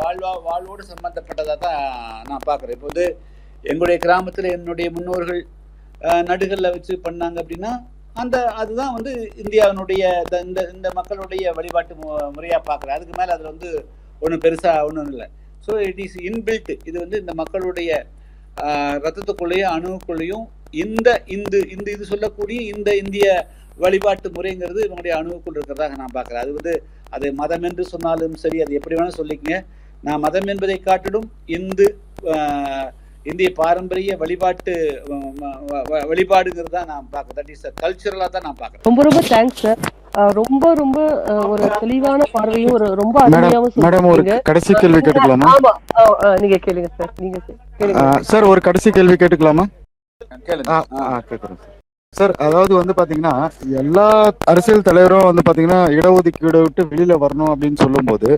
வாழ்வோடு சம்மந்தப்பட்டதாக தான் நான் பார்க்குறேன். இப்போ வந்து எங்களுடைய கிராமத்தில் என்னுடைய முன்னோர்கள் நடுகளில் வச்சு பண்ணாங்க அப்படின்னா அதுதான் வந்து இந்தியாவினுடைய இந்த மக்களுடைய வழிபாட்டு முறையாக பார்க்குறேன். அதுக்கு மேலே அதில் வந்து ஒன்றும் பெருசாக ஒன்றும் இல்லை. So it is inbuilt. இது வந்து இந்த மக்களுடைய ரத்தத்துக்குள்ளேயும் அணுவுக்குள்ளேயும் இது சொல்லக்கூடிய இந்த இந்திய வழிபாட்டு முறைங்கிறது இவங்களுடைய அணுவுக்குள் இருக்கிறதாக நான் பார்க்குறேன். அது வந்து அது மதம் என்று சொன்னாலும் சரி, அது எப்படி வேணாலும் சொல்லிக்கங்க. நான் மதம் என்பதை காட்டிலும் இந்திய பாரம்பரிய வழிபாடுங்கிறது தான் நான் பார்க்குறேன். தட் இஸ் கல்ச்சுரலா தான் நான் பார்க்குறேன். ரொம்ப ரொம்ப தேங்க்ஸ் சார். ரொம்ப ஒரு தெளிவான பார்வையும் ரொம்ப அருமையாவும் மேடம், ஒரு கடைசி கேள்வி கேட்டுக்கலாமா? ஆமா, நீங்க கேளுங்க சார். நீங்க கேளுங்க சார். ஒரு கடைசி கேள்வி கேட்டுக்கலாமா? கேட்குறேன் சார். அதாவது வந்து பாத்தீங்கன்னா எல்லா அரசியல் தலைவரும் வந்து பாத்தீங்கன்னா இடஒதுக்கீடு விட்டு வெளியில வரணும் அப்படின்னு சொல்லும்போது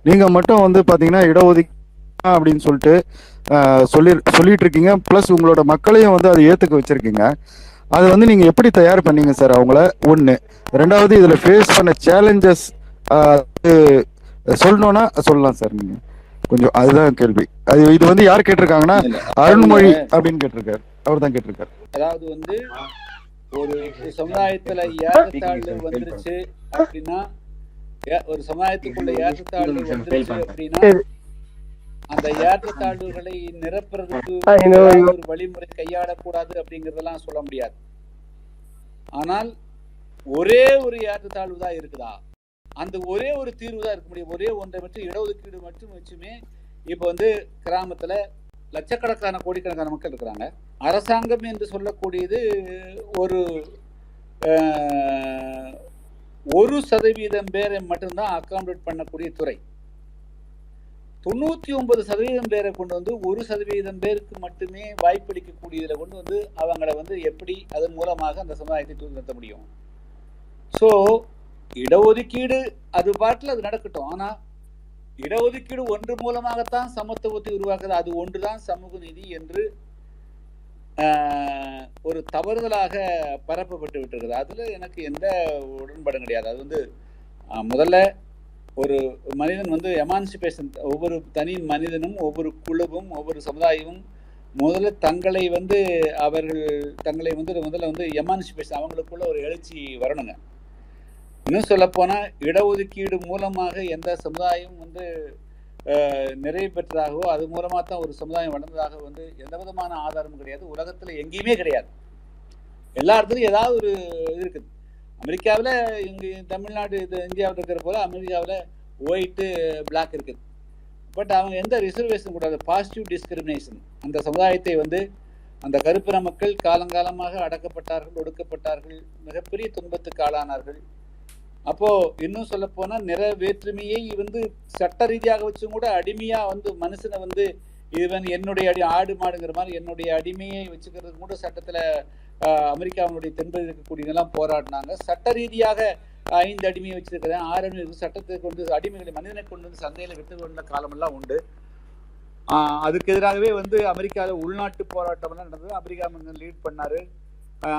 நீங்க மட்டும் வந்து பாத்தீங்கன்னா இடஒதுக்கீடு அப்படின்னு சொல்லிட்டு சொல்லிட்டு இருக்கீங்க. பிளஸ் உங்களோட மக்களையும் வந்து அதை ஏத்துக்க வச்சிருக்கீங்க. அது வந்து நீங்க எப்படி தயார் பண்ணீங்க சார் அவங்கள? ஒண்ணு. ரெண்டாவது, இதுல ஃபேஸ் பண்ண சேலஞ்சஸ் சொல்லணும்னா சொல்லலாம் சார். நீங்க கொஞ்சம் அதுதான் கேள்வி. இது வந்து யார் கேட்டிருக்காங்கன்னா அருண்மொழி அப்படின்னு கேட்டிருக்காரு. அவர் தான் கேட்டிருக்காரு. அதாவது வந்து ஒரு சமுதாயத்துல ஏற்றத்தாழ்வு வந்துருச்சு அப்படின்னா, ஒரு சமுதாயத்துக்குள்ள ஏற்றத்தாழ்வு வந்துருச்சு அப்படின்னா அந்த ஏற்றத்தாழ்வுகளை நிரப்புறதுக்கு ஒரு வழிமுறை கையாளக்கூடாது அப்படிங்கறதெல்லாம் சொல்ல முடியாது. ஆனால் ஒரே ஒரு ஏற்றத்தாழ்வு தான் இருக்குதா, அந்த ஒரே ஒரு தீர்வு தான் இருக்க முடியும். ஒரே ஒன்றை மட்டும் இடஒதுக்கீடு மட்டும் வச்சுமே இப்போ வந்து கிராமத்துல லட்சக்கணக்கான கோடிக்கணக்கான மக்கள் இருக்கிறாங்க. அரசாங்கம் என்று சொல்லக்கூடியது ஒரு 1% பேரை மட்டும்தான் அகாமடேட் பண்ணக்கூடிய துறை. 99% பேரை கொண்டு வந்து 1% பேருக்கு மட்டுமே வாய்ப்பளிக்கக்கூடியதில் கொண்டு வந்து அவங்களை வந்து எப்படி அதன் மூலமாக அந்த சமுதாயத்தை தூக்கி நிறுத்த முடியும்? ஸோ இடஒதுக்கீடு அது பாட்டில் அது நடக்கட்டும். ஆனால் இடஒதுக்கீடு ஒன்று மூலமாகத்தான் சமத்துவத்தை உருவாக்குது, அது ஒன்றுதான் சமூக நீதி என்று ஒரு தவறுதலாக பரப்பப்பட்டு விட்டுருக்குது. அதுல எனக்கு எந்த உடன்பாடும் கிடையாது. அது வந்து முதல்ல ஒரு மனிதன் வந்து எமான்சிபேஷன், ஒவ்வொரு தனி மனிதனும் ஒவ்வொரு குழுவும் ஒவ்வொரு சமுதாயமும் முதல்ல தங்களை வந்து முதல்ல வந்து எமான்சிபேஷன், அவங்களுக்குள்ள ஒரு எழுச்சி வரணுங்க. இன்னும் சொல்ல போனா இடஒதுக்கீடு மூலமாக எந்த சமுதாயம் வந்து நிறைவு பெற்றதாகவோ அது மூலமா தான் ஒரு சமுதாயம் வளர்ந்ததாக வந்து எந்த விதமான ஆதாரமும் கிடையாது. உலகத்துல எங்கேயுமே கிடையாது. எல்லா இடத்துலையும் ஏதாவது ஒரு இது இருக்குது. அமெரிக்காவில் இங்கே தமிழ்நாடு இந்தியாவில் இருக்கிற போல அமெரிக்காவில் ஒயிட்டு பிளாக் இருக்குது. பட் அவங்க எந்த ரிசர்வேஷன் கூடாது, பாசிட்டிவ் டிஸ்கிரிமினேஷன். அந்த சமுதாயத்தை வந்து அந்த கருப்பின மக்கள் காலங்காலமாக அடக்கப்பட்டார்கள், ஒடுக்கப்பட்டார்கள், மிகப்பெரிய துன்பத்துக்கு ஆளானார்கள். அப்போ இன்னும் சொல்ல போனா நிற வேற்றுமையை வந்து சட்ட ரீதியாக வச்சும் கூட அடிமையா வந்து மனுஷனை வந்து இவன் என்னுடைய ஆடு மாடுங்கிற மாதிரி என்னுடைய அடிமையை வச்சுக்கிறது கூட சட்டத்துல அமெரிக்காவினுடைய தென்பகுதியில் இருக்கக்கூடியவங்கெல்லாம் போராடினாங்க. சட்ட ரீதியாக 5 அடிமையை வச்சிருக்கிறேன், 6 அடிமை சட்டத்தை கொண்டு அடிமைகளை மனிதனை கொண்டு வந்து சந்தையில விட்டு கொண்ட காலமெல்லாம் உண்டு. அதுக்கு எதிராகவே வந்து அமெரிக்காவில் உள்நாட்டு போராட்டம் எல்லாம் நடந்தது. அமெரிக்கா லீட் பண்ணாரு.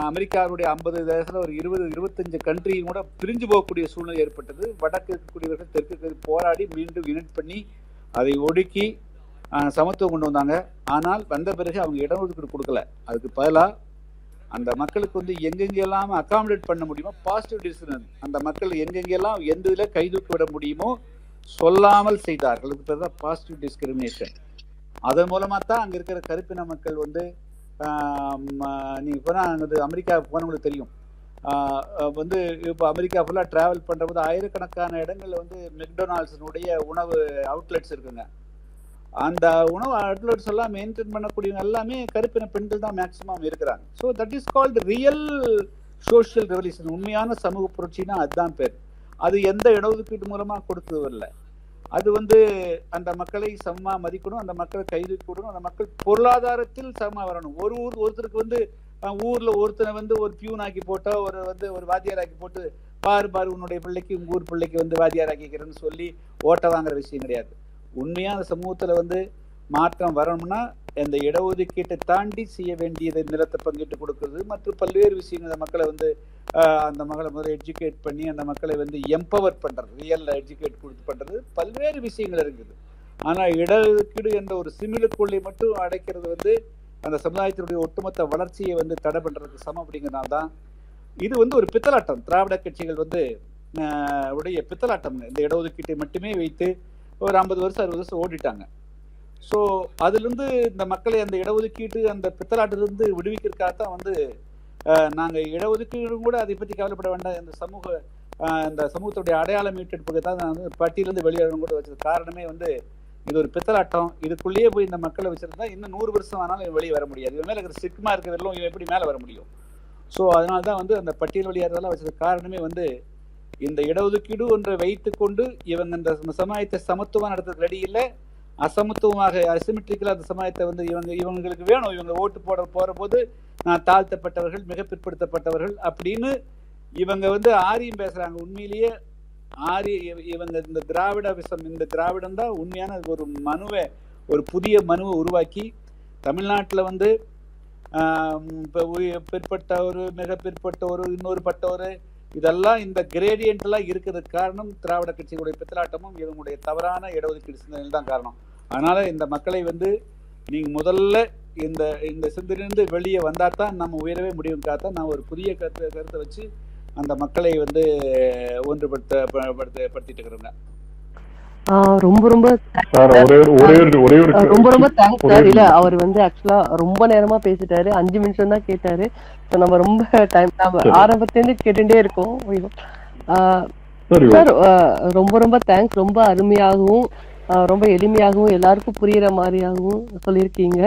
அமெரிக்காவுடைய 50 தேசத்துல ஒரு 20-25 கண்ட்ரியும் கூட பிரிஞ்சு போகக்கூடிய சூழ்நிலை ஏற்பட்டது. வடக்கு இருக்கக்கூடியவர்கள் தெற்கு போராடி மீண்டும் யுனைட் பண்ணி அதை ஒடுக்கி சமத்துவம் கொண்டு வந்தாங்க. ஆனால் வந்த பிறகு அவங்க இடஒதுக்கீடு கொடுக்கல. அதுக்கு பதிலாக அந்த மக்களுக்கு வந்து எங்கெங்கெல்லாம் அகாமடேட் பண்ண முடியுமோ பாசிட்டிவ் டிசிஷன், அந்த மக்கள் எங்கெங்கெல்லாம் எந்த இதில் கைதூக்கி விட முடியுமோ சொல்லாமல் செய்தார்கள். அதுக்கு பேர் தான் பாசிட்டிவ் டிஸ்கிரிமினேஷன். அதன் மூலமாக தான் அங்கே இருக்கிற கருப்பின மக்கள் வந்து நீங்கள் போனால் அங்கே அமெரிக்காவுக்கு போனவங்களுக்கு தெரியும். வந்து இப்போ அமெரிக்கா ஃபுல்லாக ட்ராவல் பண்ணுறபோது ஆயிரக்கணக்கான இடங்களில் வந்து மெக்டொனால்ட்ஸினுடைய உணவு அவுட்லெட்ஸ் இருக்குங்க. அந்த உணவு அவுட்லெட்ஸ் எல்லாம் மெயின்டைன் பண்ணக்கூடியவங்க எல்லாமே கருப்பின பெண்கள் தான் மேக்சிமம் இருக்கிறாங்க. So that is called real social revolution. உண்மையான சமூக புரட்சினா அதுதான் பேர். அது எந்த இடஒதுக்கீடு மூலமாக கொடுத்தது வரல. அது வந்து அந்த மக்களை சமமாக மதிக்கணும், அந்த மக்களை கைது கூடணும், அந்த மக்கள் பொருளாதாரத்தில் சமமாக வரணும். ஒருத்தருக்கு வந்து ஊரில் ஒருத்தனை வந்து ஒரு பியூன் ஆக்கி போட்டோ ஒரு வாத்தியார் ஆக்கி போட்டு பாரு உன்னுடைய பிள்ளைக்கு உங்கள் ஊர் பிள்ளைக்கு வந்து வாத்தியார் ஆக்கிக்கிறேன்னு சொல்லி ஓட்ட வாங்குற விஷயம் கிடையாது. உண்மையாக அந்த சமூகத்தில் வந்து மாற்றம் வரணும்னா அந்த இடஒதுக்கீட்டை தாண்டி செய்ய வேண்டியதை நிலத்தை பங்கிட்டு கொடுக்கறது மற்றும் பல்வேறு விஷயங்கள் அந்த மக்களை வந்து அந்த மக்களை முதல்ல எஜுகேட் பண்ணி அந்த மக்களை வந்து எம்பவர் பண்ணுறது, ரியல் எஜுகேட் கொடுத்து பண்ணுறது பல்வேறு விஷயங்கள் இருக்குது. ஆனால் இடஒதுக்கீடு என்ற ஒரு சிமிலுக்குள்ளே மட்டும் அடைக்கிறது வந்து அந்த சமுதாயத்தினுடைய ஒட்டுமொத்த வளர்ச்சியை வந்து தடை பண்ணுறதுக்கு சமம். அப்படிங்கிறனால தான் இது வந்து ஒரு பித்தலாட்டம். திராவிட கட்சிகள் வந்து உடைய பித்தலாட்டம். இந்த இடஒதுக்கீட்டை மட்டுமே வைத்து ஒரு 50 வருஷம் 60 வருஷம் ஓடிட்டாங்க. ஸோ அதுலேருந்து இந்த மக்களை அந்த இடஒதுக்கீட்டு அந்த பித்தலாட்டிலிருந்து விடுவிக்கிறதுக்காகத்தான் வந்து நாங்கள் இடஒதுக்கீடு கூட அதை பற்றி கவலைப்பட வேண்டாம், இந்த சமூகத்துடைய அடையாளம் மீட்டெடுப்புக்கு தான் நான் வந்து பட்டியலேருந்து வெளியேறணும் கூட வச்சது. காரணமே வந்து இது ஒரு பித்தலாட்டம். இதுக்குள்ளேயே போய் இந்த மக்களை வச்சிருந்தா இன்னும் 100 வருஷம் ஆனாலும் வெளியே வர முடியாது. இது மேலே இருக்கிற ஸ்டிக்மா இருக்கிறதுலாம் இவன் எப்படி மேலே வர முடியும்? ஸோ அதனால தான் வந்து அந்த பட்டியல் வெளியேறதெல்லாம் வச்சது. காரணமே வந்து இந்த இடஒதுக்கீடு ஒன்றை வைத்துக்கொண்டு இவங்க இந்த சமுதாயத்தை சமத்துவம் நடத்துறதுக்கு ரெடி இல்லை, அசமத்துவமாக அசிமெட்ரிக்கலாக அந்த சமுதாயத்தை வந்து இவங்களுக்கு வேணும், இவங்க ஓட்டு போகிற போது நான் தாழ்த்தப்பட்டவர்கள் மிக பிற்படுத்தப்பட்டவர்கள் அப்படின்னு இவங்க வந்து ஆரியம் பேசுகிறாங்க. உண்மையிலேயே இவங்க இந்த திராவிடம் தான் உண்மையான ஒரு புதிய மனுவை உருவாக்கி தமிழ்நாட்டில் வந்து பிற்பட்டவர் மிக பிற்பட்டவர் இன்னொரு பட்டவர் இதெல்லாம் இந்த கிரேடியன்ட்லாம் இருக்கிறதுக்கு காரணம் திராவிட கட்சிகளுடைய பித்தலாட்டமும் இவங்களுடைய தவறான இடஒதுக்கீடு சிந்தனையில் தான் காரணம். அதனால இந்த மக்களை வந்து நீங்க முதல்ல இந்த சிந்தனையிலிருந்து வெளியே வந்தா தான் நம்ம உயரவே முடியும்காக நான் ஒரு புதிய கருத்தை வச்சு அந்த மக்களை வந்து ஒன்றுபடுத்திட்டு இருக்கிறோங்க. ரொம்ப ரொம்ப ரொம்ப தேங்க்ஸ் சார். இல்ல அவர் வந்து ஆக்சுவலா ரொம்ப நேரமா பேசிட்டாரு, 5 நிமிஷம் தான் கேட்டாரு. நம்ம ரொம்ப டைம் ஆரம்பத்திலிருந்து கேட்டுட்டே இருக்கோம் சார். ரொம்ப ரொம்ப தேங்க்ஸ். ரொம்ப அருமையாகவும் ரொம்ப எளிமையாகவும் எல்லாருக்கும் புரியுற மாதிரியாகவும் சொல்லியிருக்கீங்க.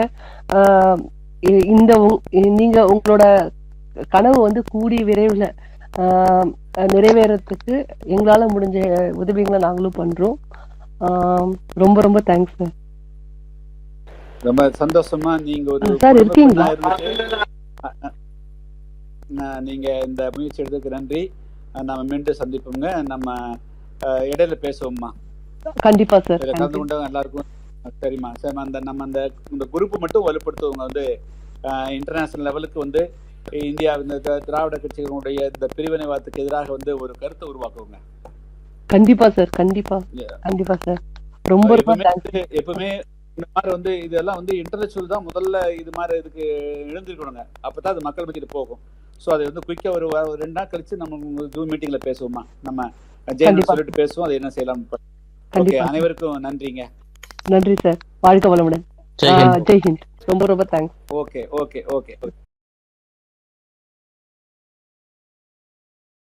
நீங்க உங்களோட கனவு வந்து கூடிய விரைவில் நிறைவேறதுக்கு எங்களால முடிஞ்ச உதவிகளை நாங்களும் பண்றோம். ரொம்ப ரொம்ப தேங்க்ஸ் சார். ரொம்ப சந்தோஷமா நீங்க ஒரு சார் இருக்கீங்களா? நீங்க இந்த முயற்சி எடுத்ததுக்கு நன்றி. நம்ம மீண்டும் சந்திப்போங்க. நம்ம இடையில பேசுவோம்மா. கண்டிப்பா சார். கலந்து கொண்டவங்க எல்லாருக்கும் சரிம்மா. சார் இந்த குரூப் மட்டும் வலுப்படுத்துவங்க வந்து இன்டர்நேஷனல் லெவலுக்கு வந்து இந்தியா இந்த திராவிட கட்சிகளுடைய இந்த பிரிவினைவாதத்துக்கு எதிராக வந்து ஒரு கருத்தை உருவாக்குவாங்க. கண்டிப்பா சார். கண்டிப்பா சார். ரொம்ப எப்பவுமே இந்த மாதிரி வந்து இதெல்லாம் வந்து இன்டர்நேஷனல் தான் முதல்ல இது மாதிரி இதுக்கு எழுந்திருக்கணுங்க. அப்பதான் அது மக்கள் பத்திட்டு போகும். ஸோ அதை வந்து குயிக்கா ஒரு 2 நாள் கழிச்சு நம்ம ஜூம் மீட்டிங்ல பேசுவோமா, நம்ம ஜெயன் சொல்லிட்டு பேசுவோம். அதை என்ன செய்யலாம். ஓகே, அனைவருக்கும் நன்றிங்க. நன்றி சார். வாழ்க வளமுடன். ஜெய்ஹிந்த். ரொம்ப ரொம்ப தேங்க்ஸ். Okay okay okay.